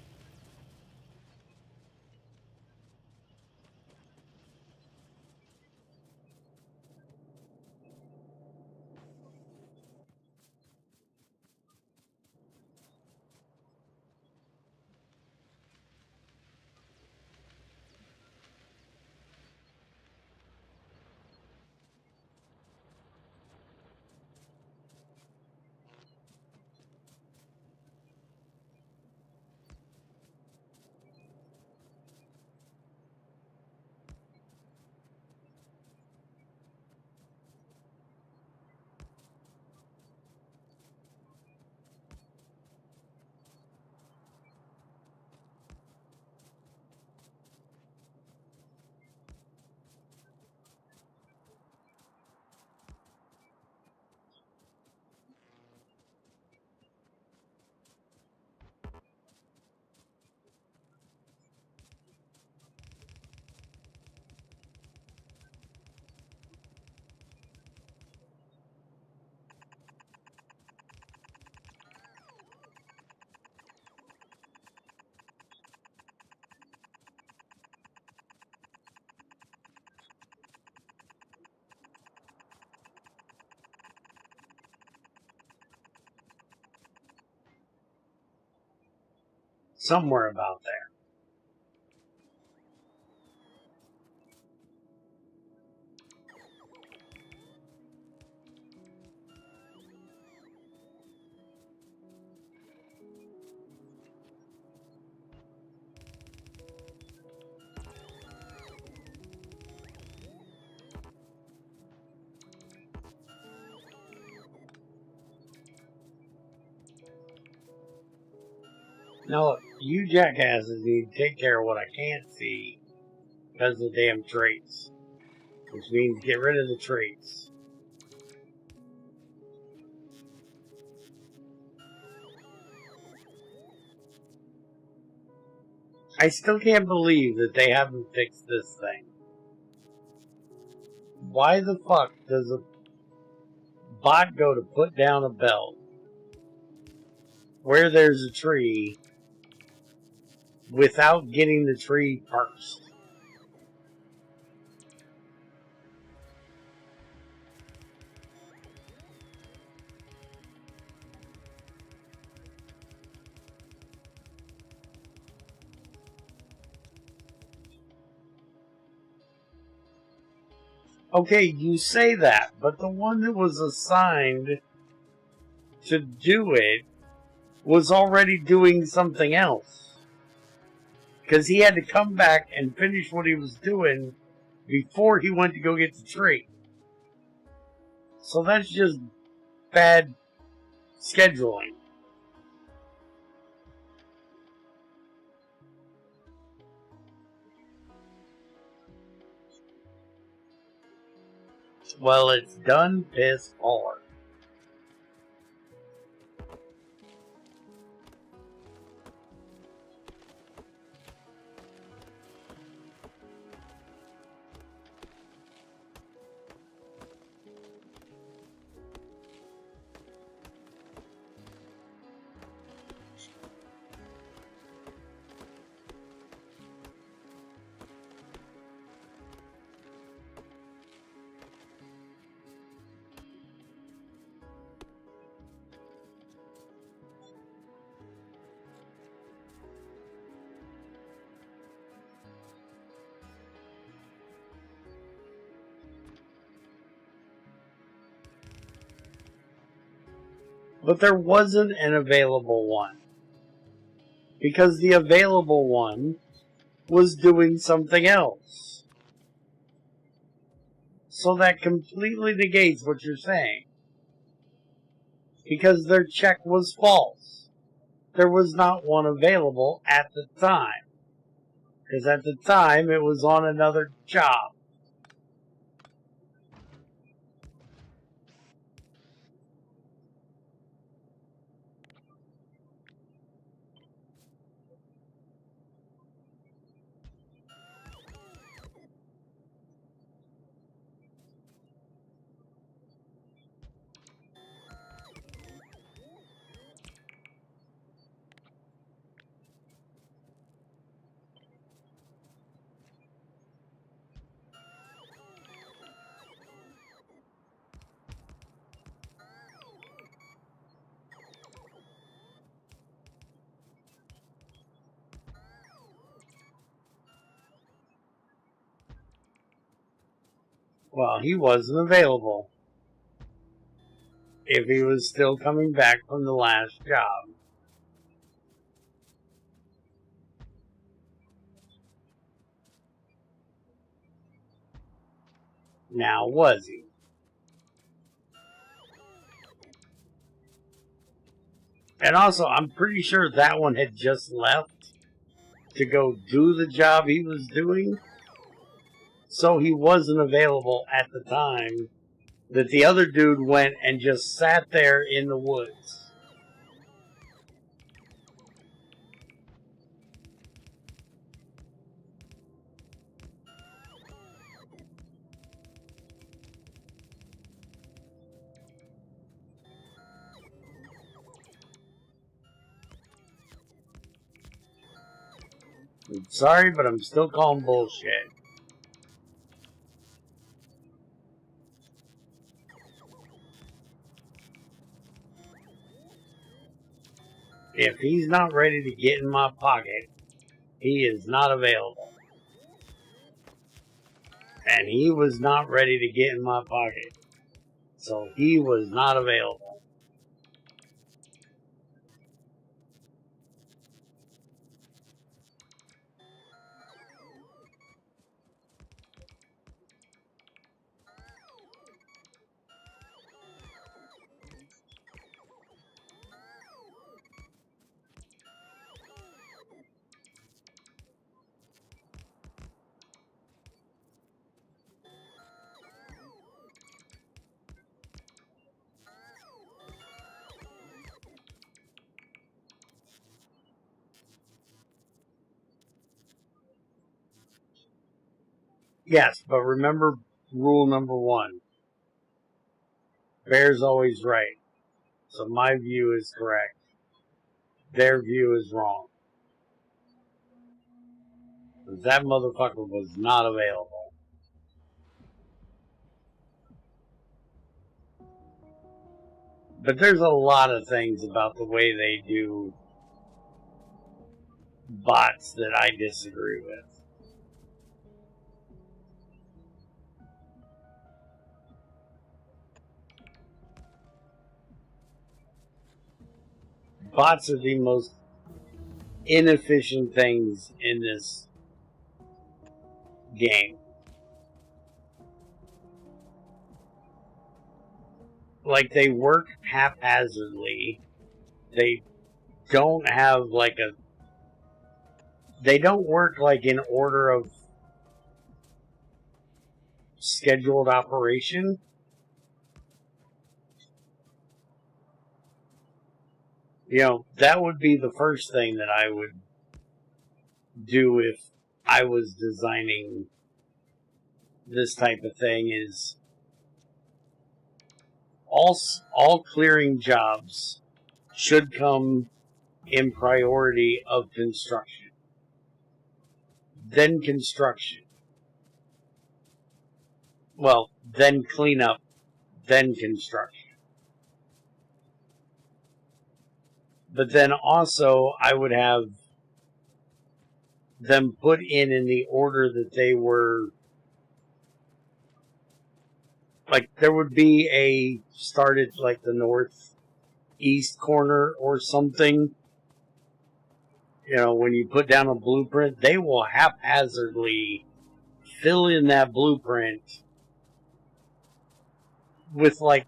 Somewhere about there. Now, look, you jackasses need to take care of what I can't see because of the damn traits. Which means get rid of the traits. I still can't believe that they haven't fixed this thing. Why the fuck does a bot go to put down a belt where there's a tree without getting the tree first? Okay, you say that, but the one that was assigned to do it was already doing something else. Because he had to come back and finish what he was doing before he went to go get the tree. So that's just bad scheduling. Well, it's done piss hard. But there wasn't an available one. Because the available one was doing something else. So that completely negates what you're saying. Because their check was false. There was not one available at the time. Because at the time it was on another job. Well, he wasn't available. If he was still coming back from the last job. Now, was he? And also, I'm pretty sure that one had just left to go do the job he was doing. So he wasn't available at the time that the other dude went and just sat there in the woods. I'm sorry, but I'm still calling bullshit. If he's not ready to get in my pocket, he is not available. And he was not ready to get in my pocket. So he was not available. Yes, but remember rule number 1. Bear's always right. So my view is correct. Their view is wrong. That motherfucker was not available. But there's a lot of things about the way they do bots that I disagree with. Bots are the most inefficient things in this game. Like, they work haphazardly. They don't have like a... They don't work like in order of scheduled operation. You know, that would be the first thing that I would do if I was designing this type of thing, is all clearing jobs should come in priority of construction. Then construction. Well, then cleanup, then construction. But then also I would have them put in the order that they were. Like, there would be a started like the northeast corner or something. You know, when you put down a blueprint, they will haphazardly fill in that blueprint with like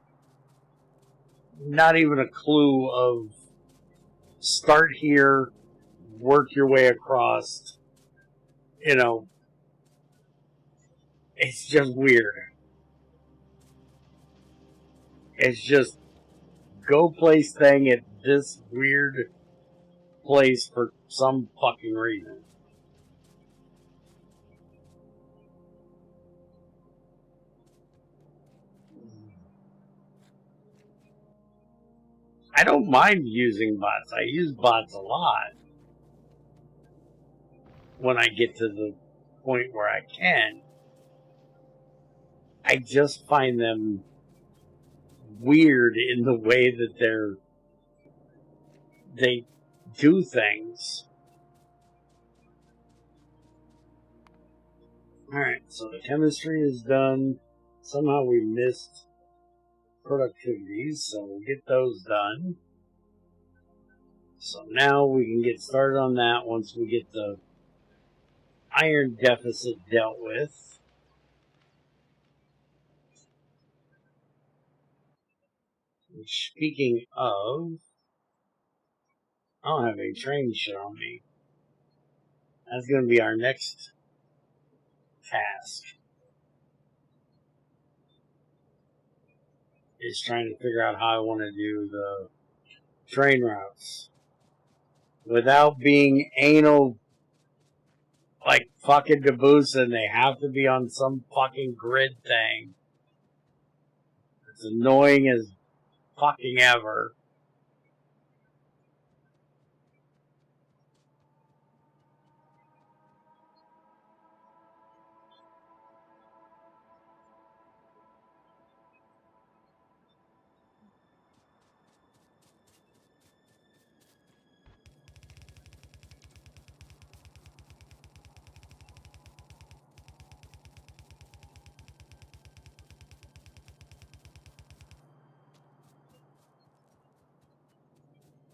not even a clue of start here, work your way across. You know, it's just weird. It's just go place thing at this weird place for some fucking reason. I don't mind using bots. I use bots a lot when I get to the point where I can. I just find them weird in the way that they do things. Alright, so the chemistry is done. Somehow we missed productivities, so we'll get those done. So now we can get started on that once we get the iron deficit dealt with. Which, speaking of, I don't have any train shit on me. That's going to be our next task. Is trying to figure out how I want to do the train routes without being anal like fucking Dabusa, and they have to be on some fucking grid thing. It's annoying as fucking ever.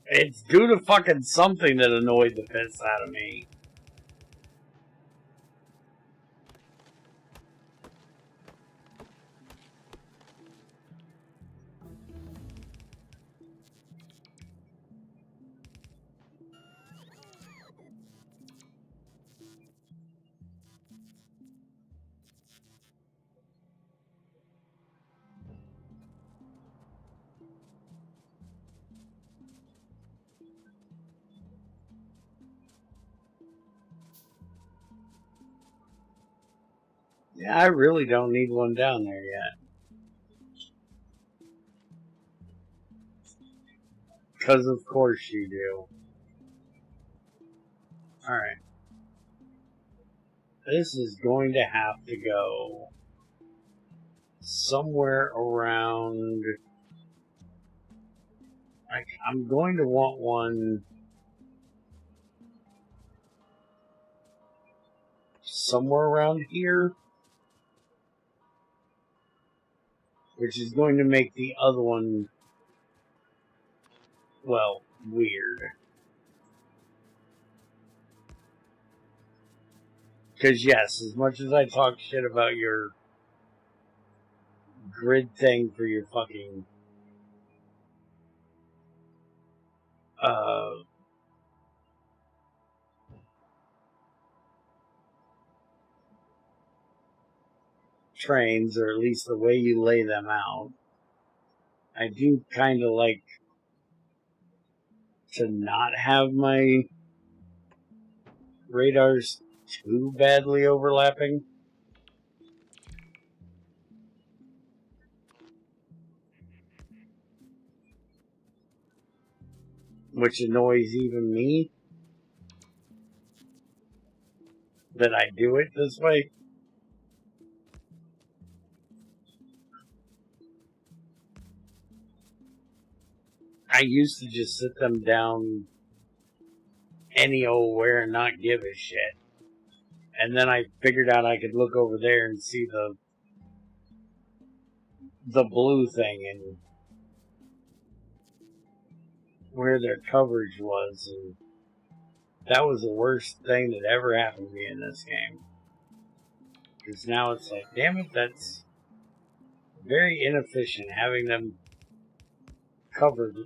It's due to fucking something that annoyed the piss out of me. Yeah, I really don't need one down there yet. Because of course you do. Alright. This is going to have to go somewhere around... Like, I'm going to want one somewhere around here, which is going to make the other one, well, weird. Because yes, as much as I talk shit about your grid thing for your fucking trains, or at least the way you lay them out, I do kind of like to not have my radars too badly overlapping. Which annoys even me that I do it this way. I used to just sit them down any old where and not give a shit. And then I figured out I could look over there and see the blue thing and where their coverage was, and that was the worst thing that ever happened to me in this game. Because now it's like, damn it, that's very inefficient having them covered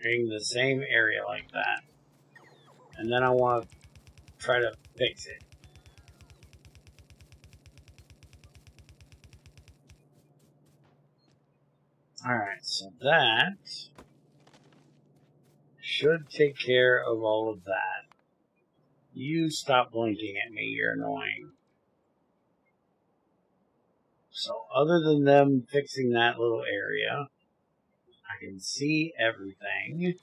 in the same area like that. And then I want to try to fix it. Alright, so that should take care of all of that. You stop blinking at me, you're annoying. So other than them fixing that little area, I can see everything.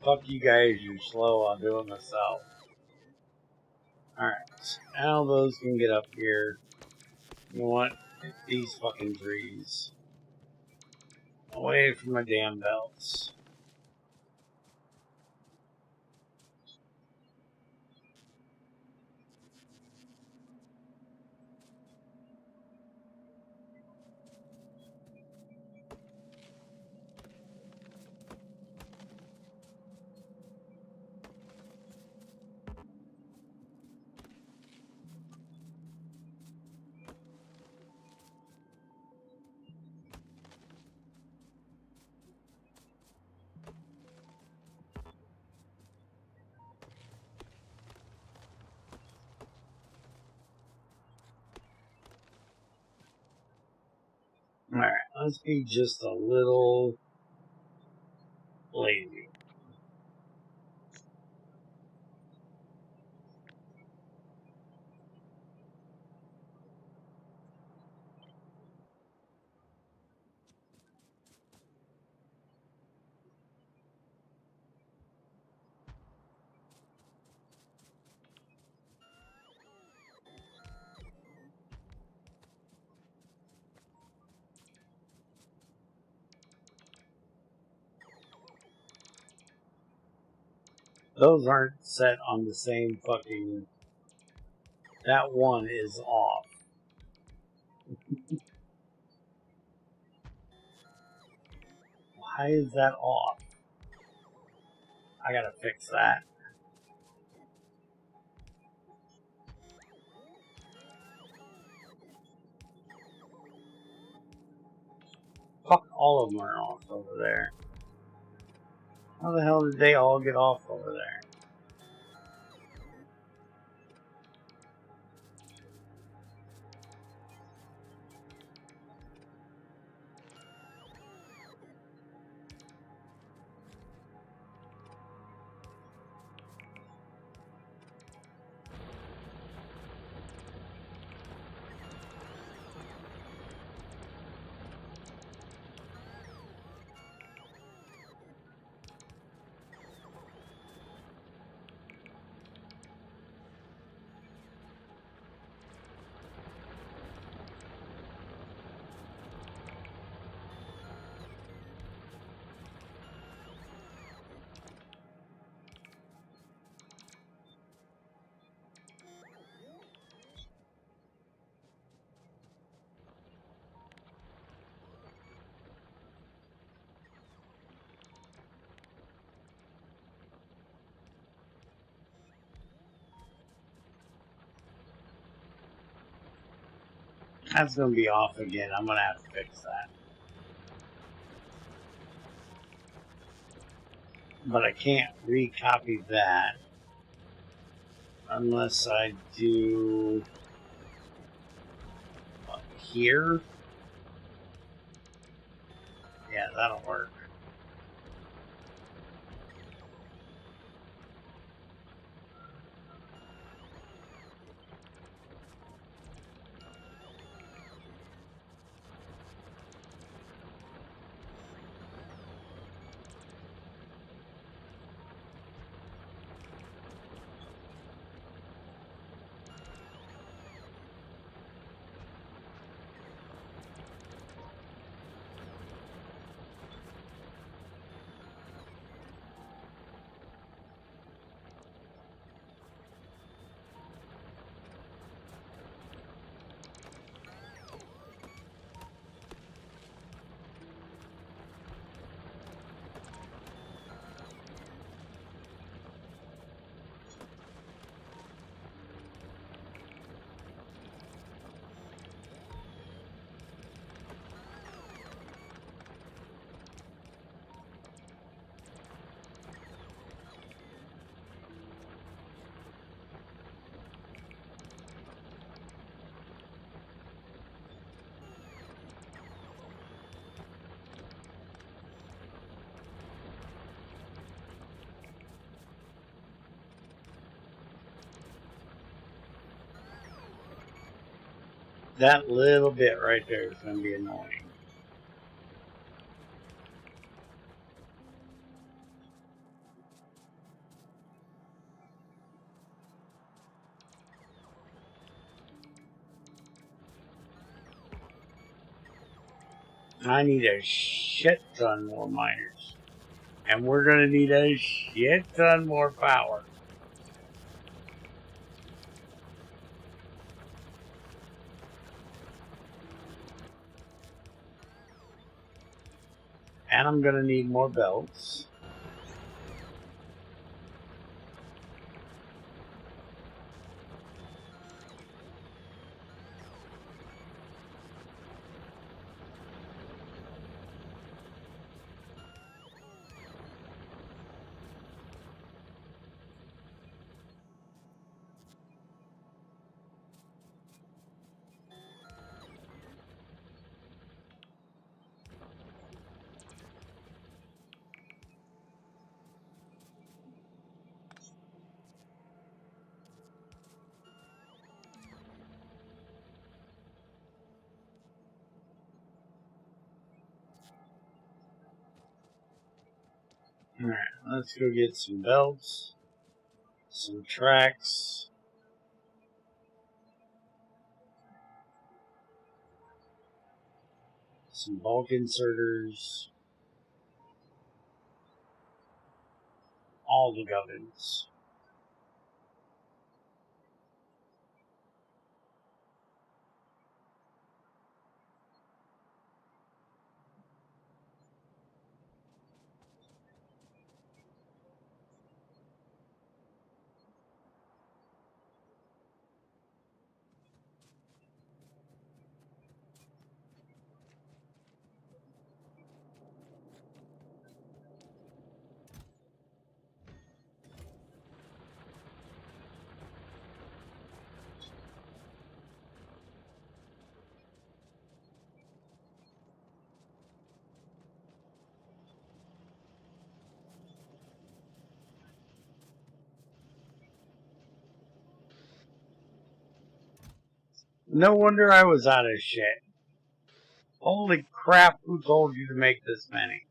Fuck you guys, you're slow, I'll do it myself. Alright, so now those can get up here. You know what? These fucking trees. Away from my damn belts. Alright, let's be just a little lazy. Those aren't set on the same fucking... That one is off. Why is that off? I gotta fix that. Fuck, all of them are off over there. How the hell did they all get off over there? That's gonna be off again. I'm gonna have to fix that. But I can't recopy that unless I do here. Yeah, that'll work. That little bit right there is going to be annoying. I need a shit ton more miners. And we're going to need a shit ton more power. And I'm going to need more belts. Alright, let's go get some belts, some tracks, some bulk inserters, all the gubbins. No wonder I was out of shit. Holy crap, who told you to make this many?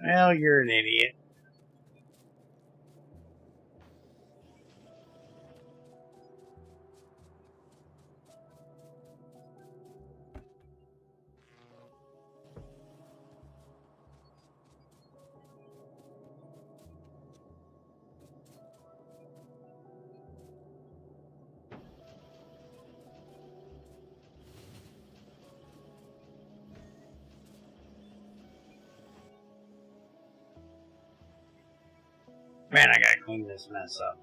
Well, you're an idiot. Man, I gotta clean this mess up.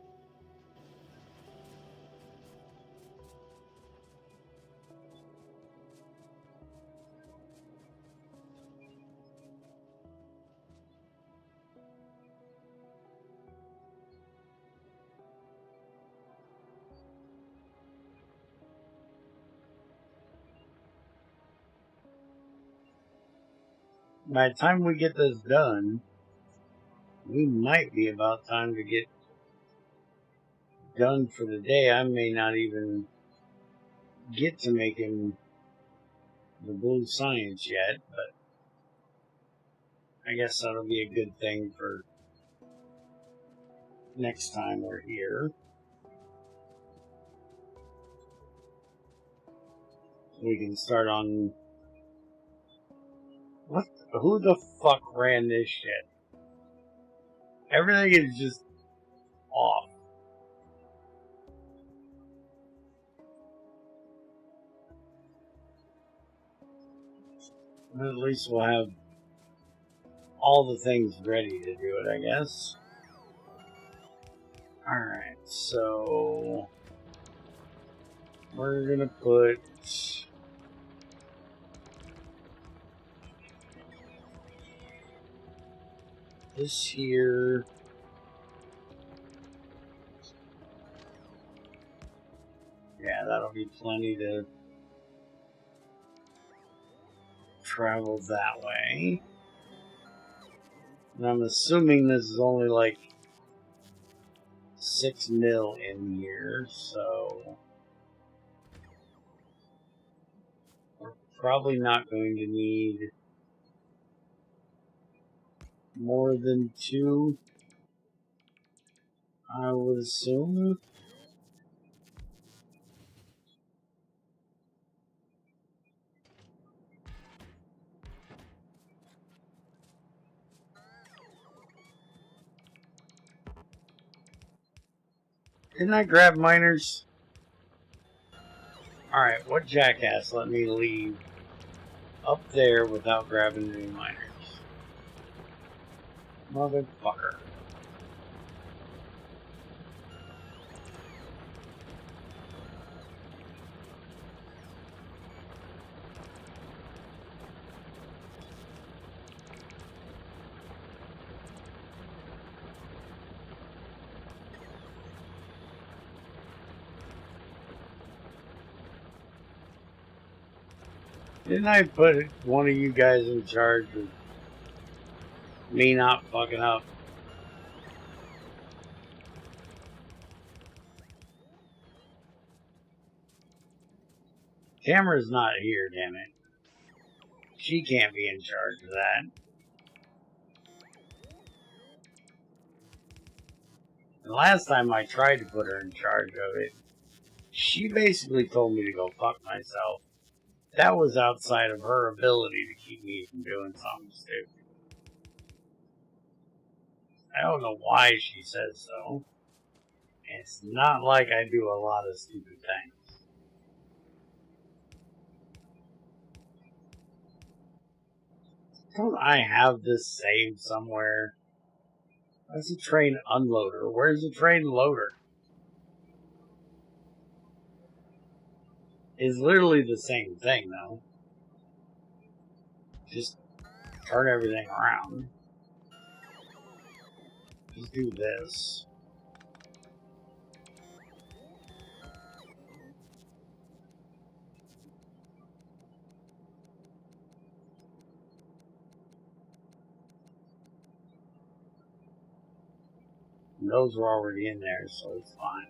By the time we get this done, we might be about time to get done for the day. I may not even get to making the blue science yet, but I guess that'll be a good thing for next time we're here. We can start on... What? Who the fuck ran this shit? Everything is just off. At least we'll have all the things ready to do it, I guess. Alright, so... we're gonna put... this here... yeah, that'll be plenty to travel that way. And I'm assuming this is only like 6 mil in here, so we're probably not going to need more than 2, I would assume. Didn't I grab miners? Alright, what jackass let me leave up there without grabbing any miners? Motherfucker. Didn't I put one of you guys in charge of me not fucking up? Tamara's not here, damn it. She can't be in charge of that. And last time I tried to put her in charge of it, she basically told me to go fuck myself. That was outside of her ability to keep me from doing something stupid. I don't know why she says so. It's not like I do a lot of stupid things. Don't I have this saved somewhere? That's a train unloader. Where's the train loader? It's literally the same thing, though. Just turn everything around. Just do this. And those were already in there, so it's fine.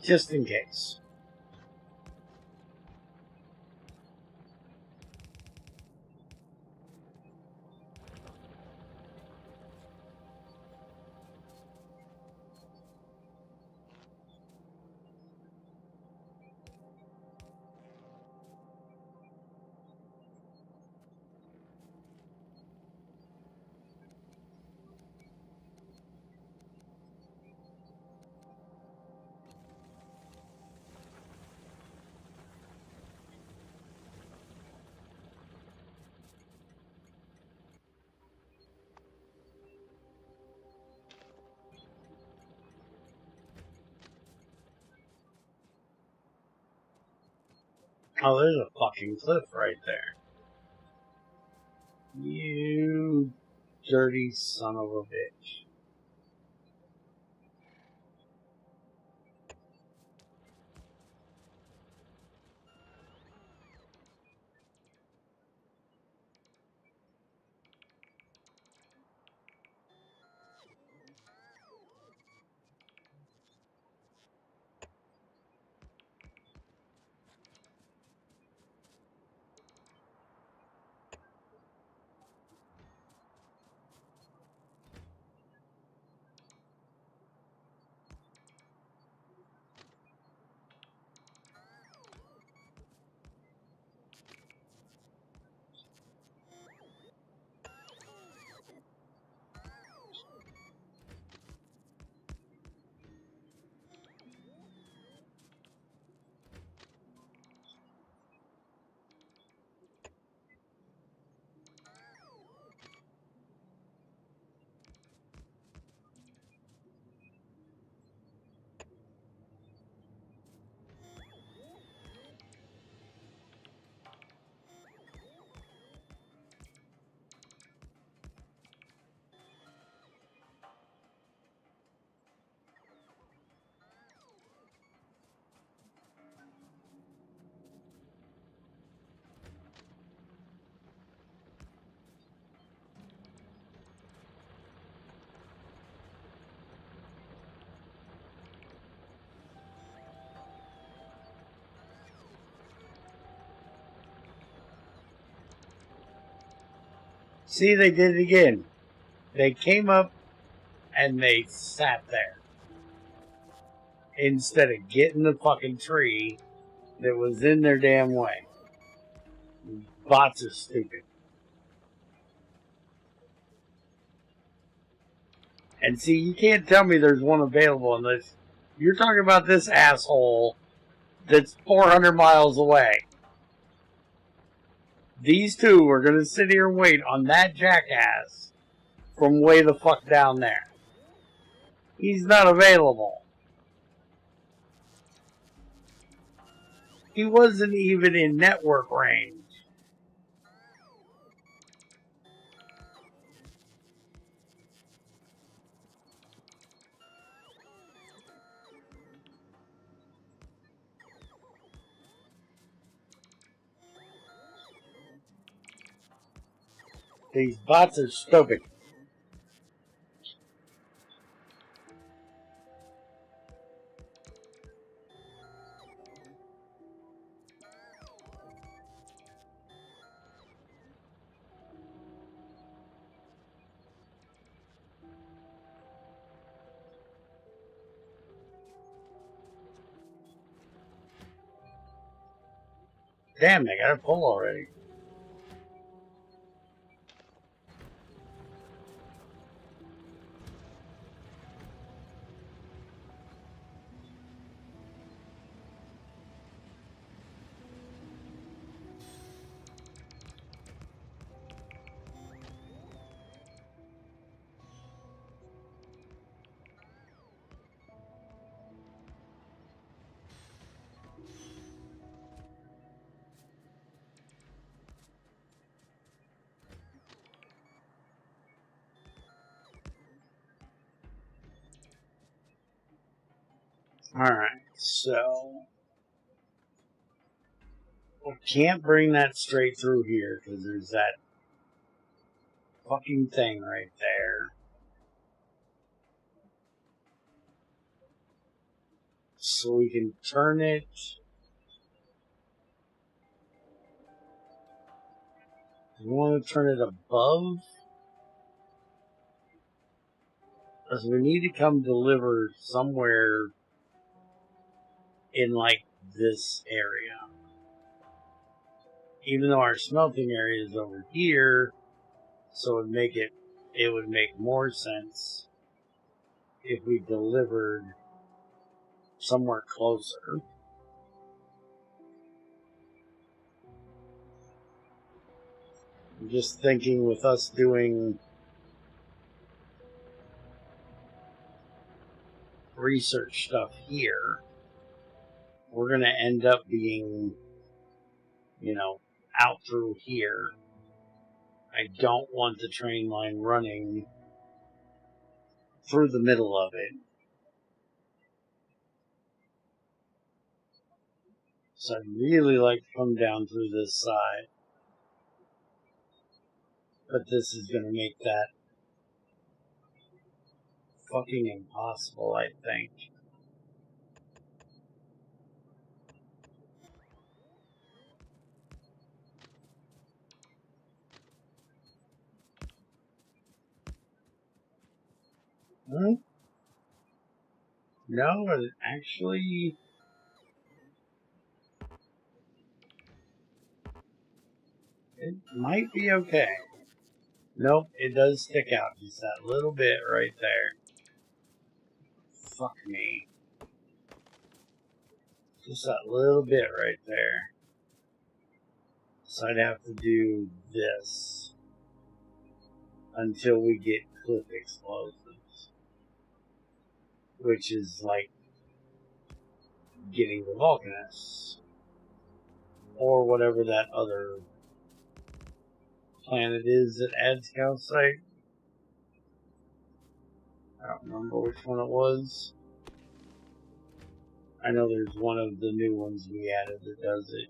Just in case. Oh, there's a fucking cliff right there. You dirty son of a bitch. See, they did it again. They came up and they sat there. Instead of getting the fucking tree that was in their damn way. Bots are stupid. And see, you can't tell me there's one available unless you're talking about this asshole that's 400 miles away. These two are going to sit here and wait on that jackass from way the fuck down there. He's not available. He wasn't even in network range. These bots are stupid. Damn, they got a pull already. Alright, so we can't bring that straight through here because there's that fucking thing right there. So we can turn it. We want to turn it above. Because we need to come deliver somewhere in like this area. Even though our smelting area is over here, so it would make more sense if we delivered somewhere closer. I'm just thinking with us doing research stuff here, we're going to end up being, out through here. I don't want the train line running through the middle of it. So I'd really like to come down through this side. But this is going to make that fucking impossible, I think. No, actually, it might be okay. Nope, it does stick out just that little bit right there. Fuck me. Just that little bit right there. So I'd have to do this until we get cliff explosives. Which is like getting the Vulcanists. Or whatever that other planet is that adds calcite. I don't remember which one it was. I know there's one of the new ones we added that does it.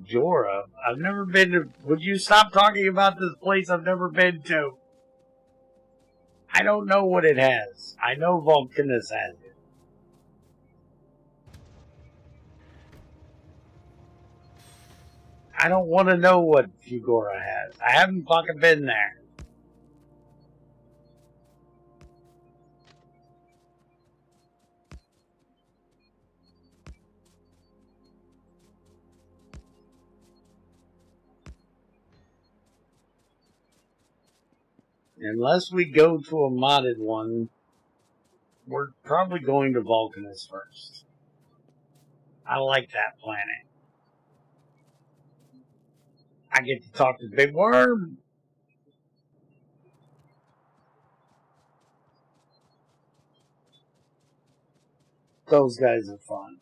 Jora, I've never been to. Would you stop talking about this place I've never been to? I don't know what it has. I know Vulcanus has it. I don't want to know what Fugora has. I haven't fucking been there. Unless we go to a modded one, we're probably going to Vulcanus first. I like that planet. I get to talk to Big Worm. Those guys are fun.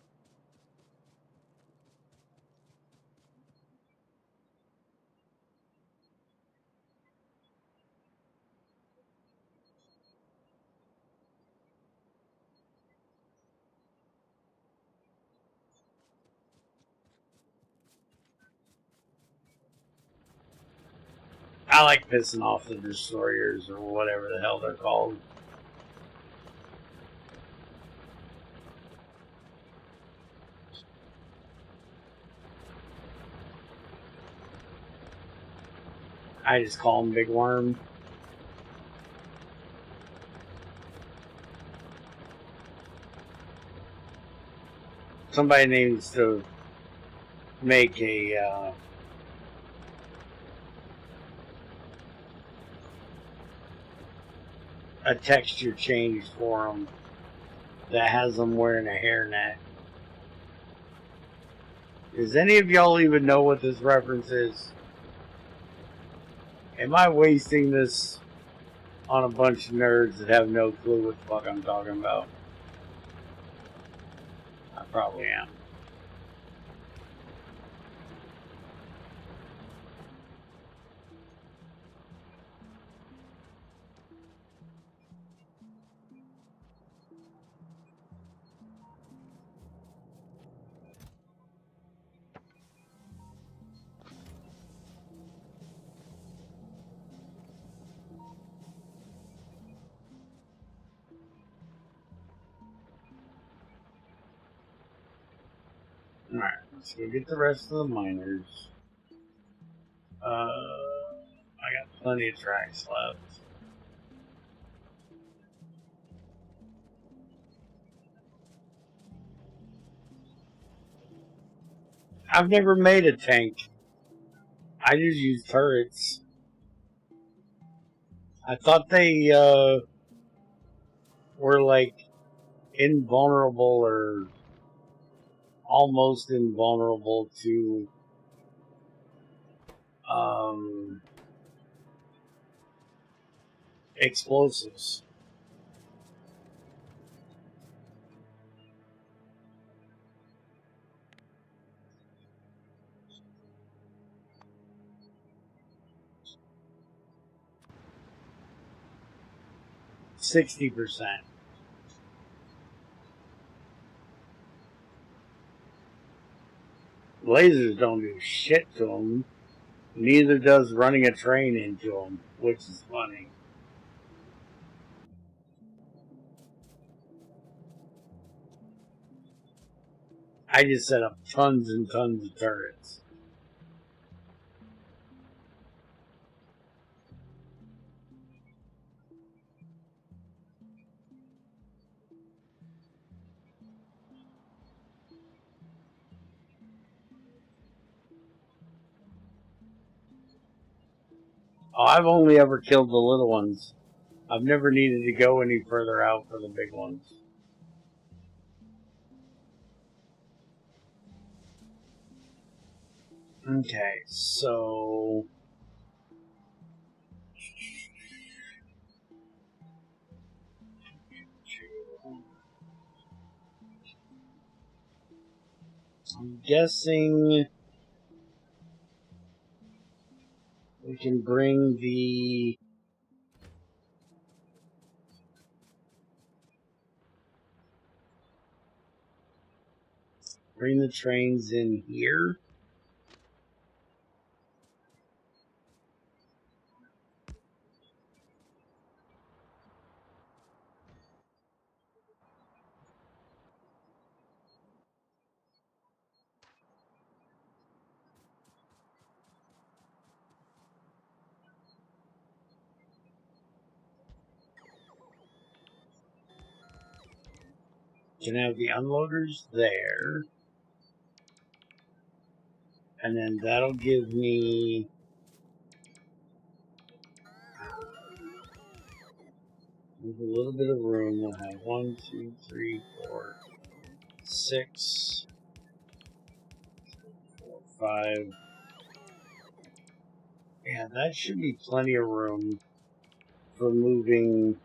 I like pissing off the destroyers or whatever the hell they're called. I just call him Big Worm. Somebody needs to make a texture change for him that has him wearing a hairnet. Does any of y'all even know what this reference is? Am I wasting this on a bunch of nerds that have no clue what the fuck I'm talking about? I probably am. Alright, let's go get the rest of the miners. I got plenty of tracks left. I've never made a tank. I just use turrets. I thought they were like invulnerable or almost invulnerable to explosives. %60. Lasers don't do shit to them. Neither does running a train into them, which is funny. I just set up tons and tons of turrets. Oh, I've only ever killed the little ones. I've never needed to go any further out for the big ones. Okay, so I'm guessing we can bring the trains in here. Can have the unloaders there. And then that'll give me with a little bit of room. We'll have 1, 2, 3, 4, 6, 4, 5. Yeah, that should be plenty of room for moving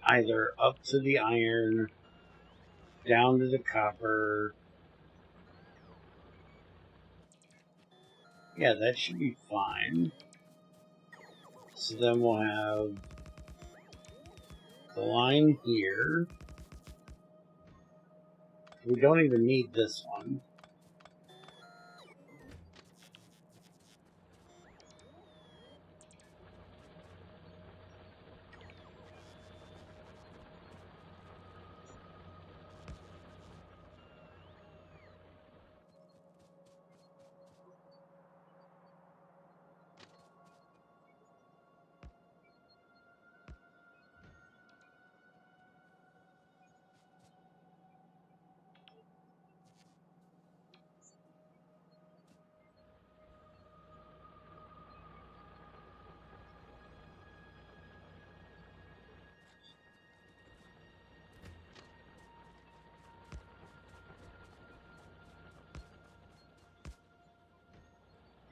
either up to the iron, down to the copper. Yeah, that should be fine. So then we'll have the line here. We don't even need this one.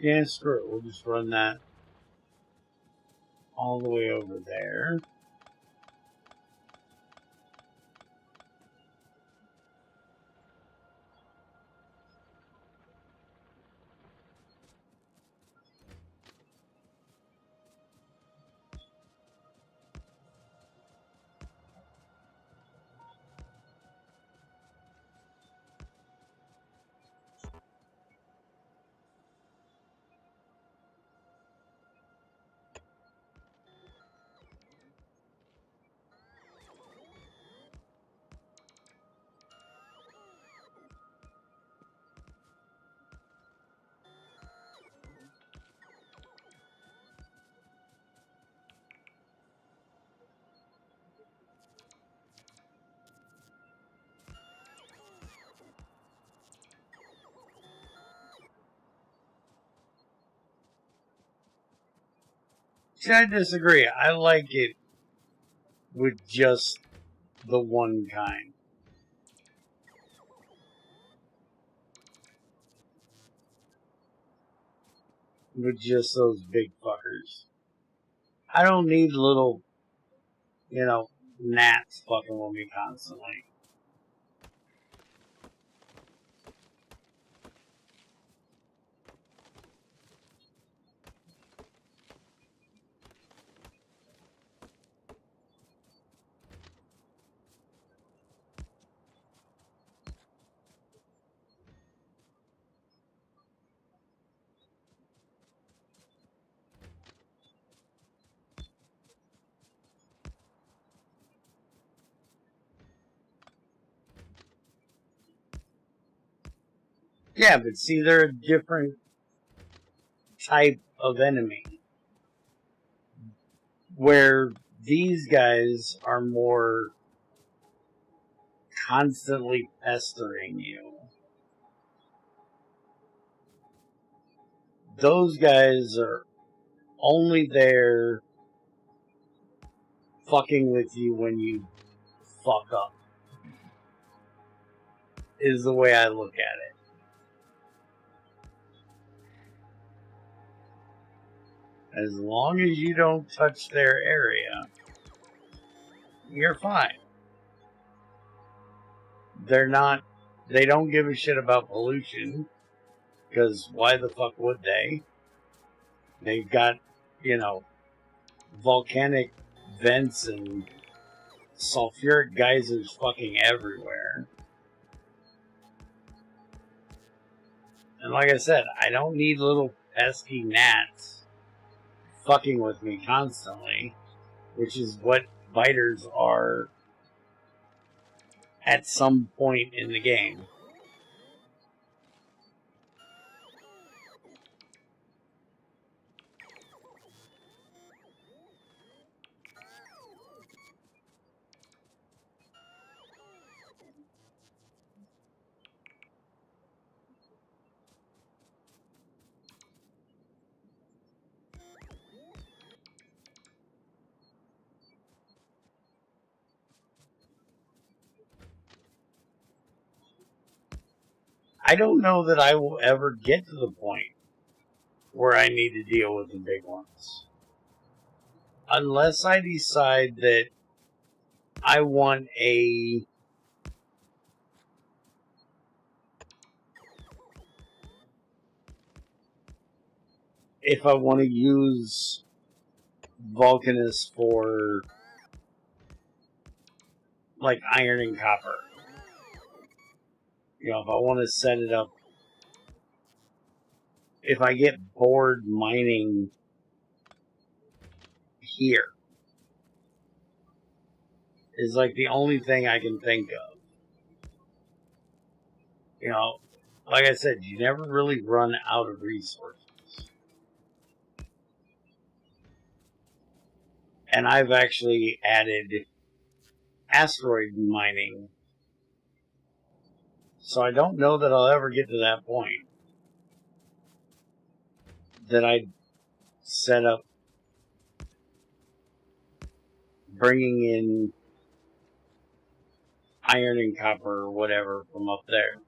Yeah, screw it. We'll just run that all the way over there. See, I disagree. I like it with just the one kind. With just those big fuckers. I don't need little, gnats fucking with me constantly. Yeah, but see, they're a different type of enemy. Where these guys are more constantly pestering you. Those guys are only there fucking with you when you fuck up. Is the way I look at it. As long as you don't touch their area, you're fine. They don't give a shit about pollution, because why the fuck would they? They've got, volcanic vents and sulfuric geysers fucking everywhere. And like I said, I don't need little pesky gnats fucking with me constantly, which is what biters are at some point in the game. I don't know that I will ever get to the point where I need to deal with the big ones. Unless I decide that I want if I want to use Vulcanus for like iron and copper. If I want to set it up, if I get bored mining here, is like the only thing I can think of. Like I said, you never really run out of resources. And I've actually added asteroid mining. So I don't know that I'll ever get to that point that I set up bringing in iron and copper or whatever from up there.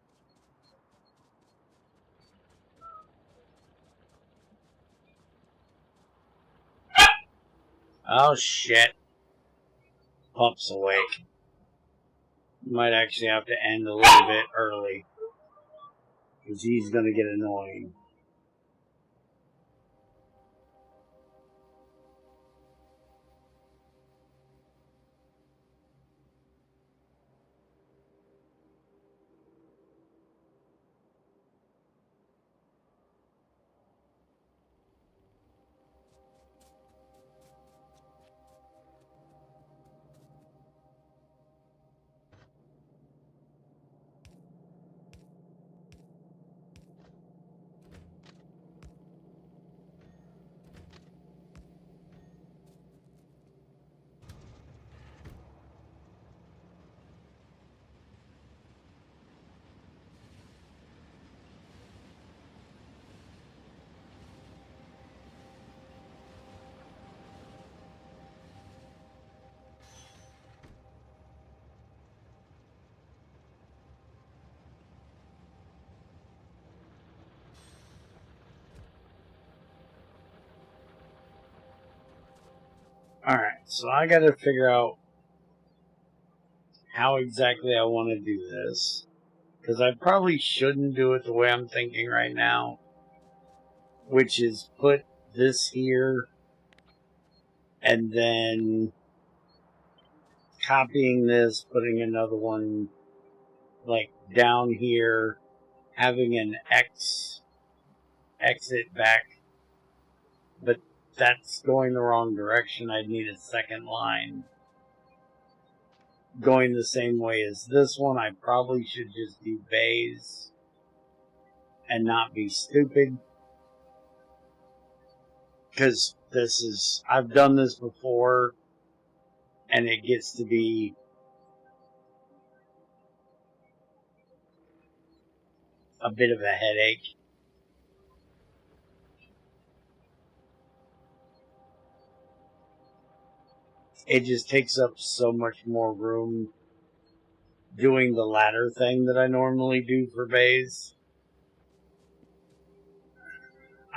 Oh shit. Pup's awake. Might actually have to end a little bit early. Because he's going to get annoying. Alright, so I got to figure out how exactly I want to do this. Because I probably shouldn't do it the way I'm thinking right now. Which is put this here. And then copying this, putting another one like down here. Having an exit back. But that's going the wrong direction. I'd need a second line. Going the same way as this one, I probably should just do bays and not be stupid. Because I've done this before, and it gets to be a bit of a headache. It just takes up so much more room doing the ladder thing that I normally do for bays.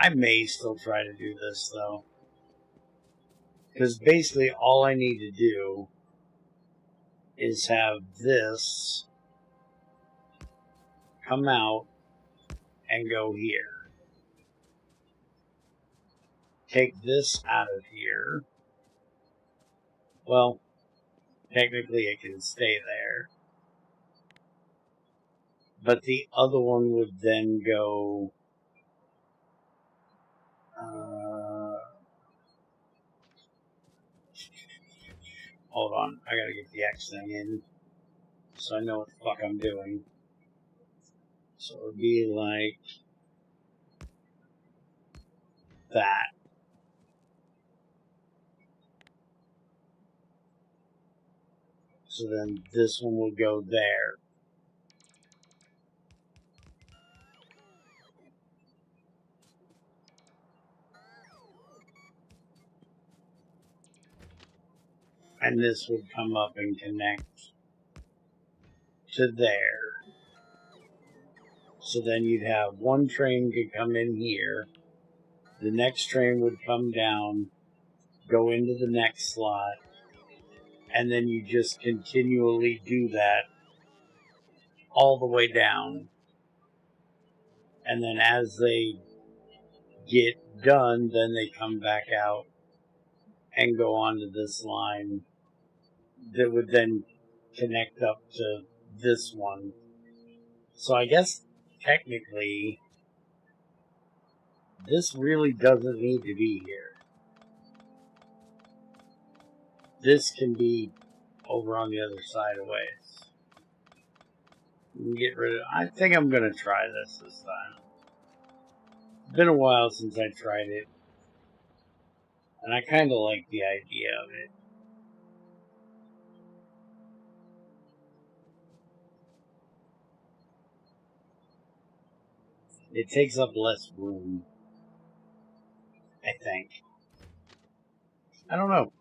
I may still try to do this, though. Because basically all I need to do is have this come out and go here. Take this out of here. Well, technically it can stay there. But the other one would then go... hold on, I gotta get the X thing in so I know what the fuck I'm doing. So it would be like that. So then this one will go there. And this would come up and connect to there. So then you'd have one train could come in here. The next train would come down, go into the next slot, and then you just continually do that all the way down. And then as they get done, then they come back out and go onto this line that would then connect up to this one. So I guess technically this really doesn't need to be here. This can be over on the other side of ways. Get rid of. I think I'm gonna try this time. It's been a while since I tried it, and I kind of like the idea of it. It takes up less room, I think. I don't know.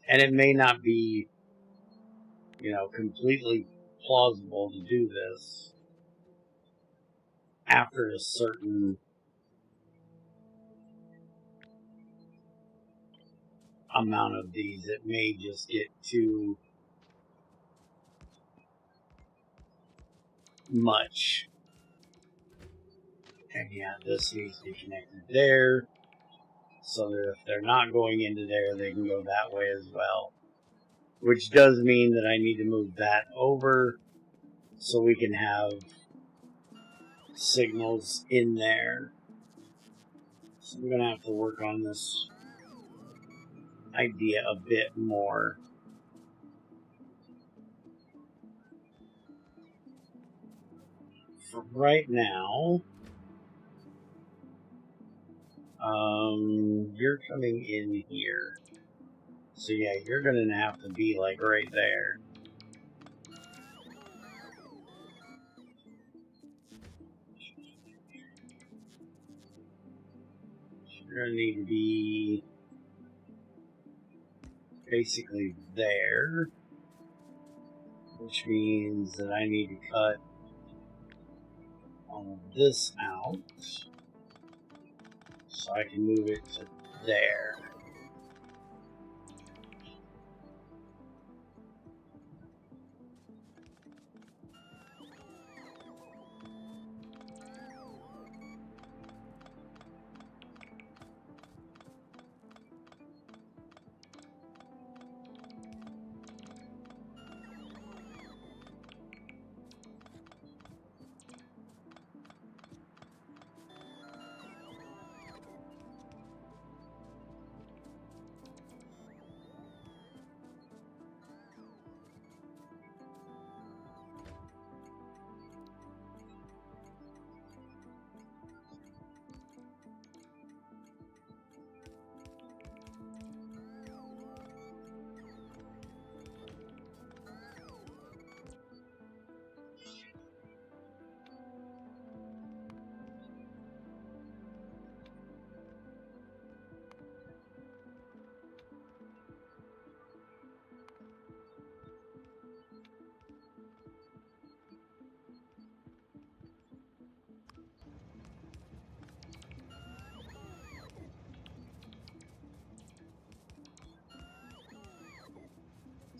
And it may not be, completely plausible to do this after a certain amount of these. It may just get too much. And yeah, this needs to be connected there, so that if they're not going into there, they can go that way as well. Which does mean that I need to move that over so we can have signals in there. So I'm going to have to work on this idea a bit more. For right now, you're coming in here. So yeah, you're going to have to be like right there. You're going to need to be basically there, which means that I need to cut all of this out so I can move it to there.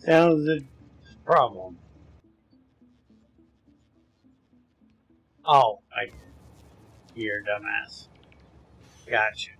That was the problem. Oh, you're a dumbass. Gotcha.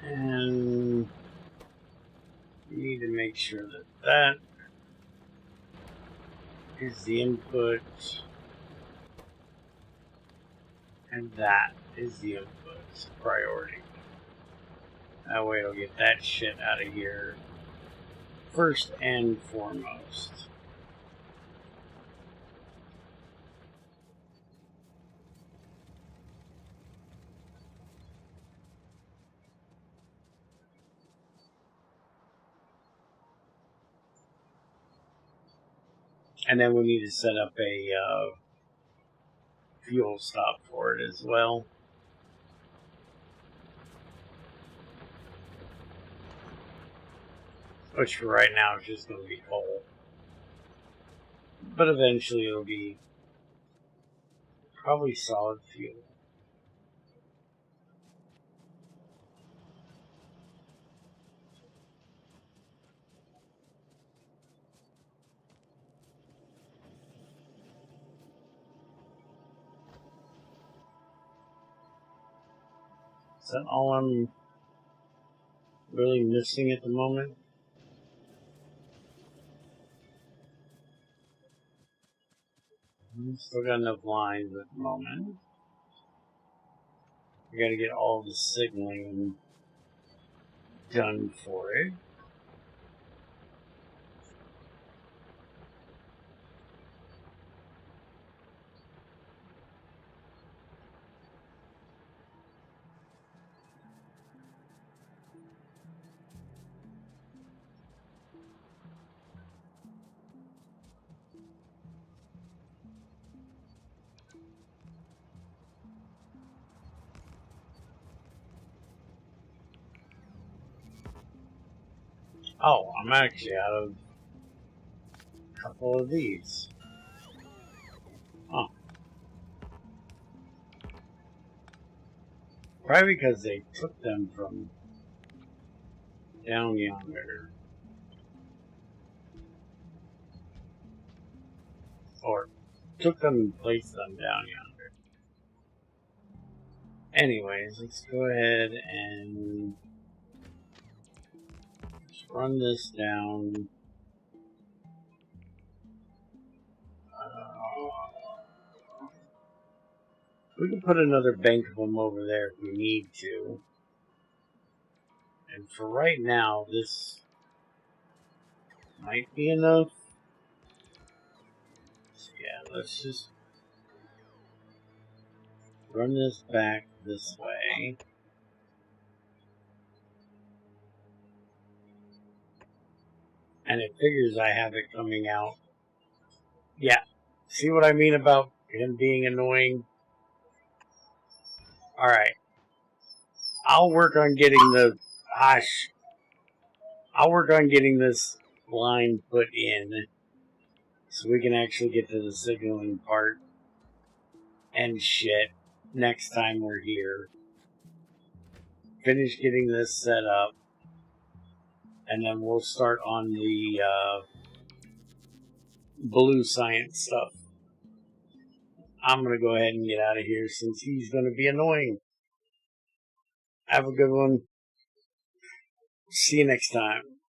And you need to make sure that that is the input and that is the input priority. That way it'll get that shit out of here first and foremost. And then we need to set up a fuel stop for it as well. Which for right now is just going to be coal. But eventually it'll be probably solid fuel. Is that all I'm really missing at the moment? Still got enough lines at the moment. We got to get all the signaling done for it. Oh, I'm actually out of a couple of these. Oh. Probably because they took them from down yonder. Or took them and placed them down yonder. Anyways, let's go ahead and just run this down. We can put another bank of them over there if we need to. And for right now, this might be enough. So yeah, let's just run this back this way. And it figures I have it coming out. Yeah. See what I mean about him being annoying? Alright. I'll work on getting the... I'll work on getting this line put in so we can actually get to the signaling part and shit next time we're here. Finish getting this set up, and then we'll start on the blue science stuff. I'm going to go ahead and get out of here since he's going to be annoying. Have a good one. See you next time.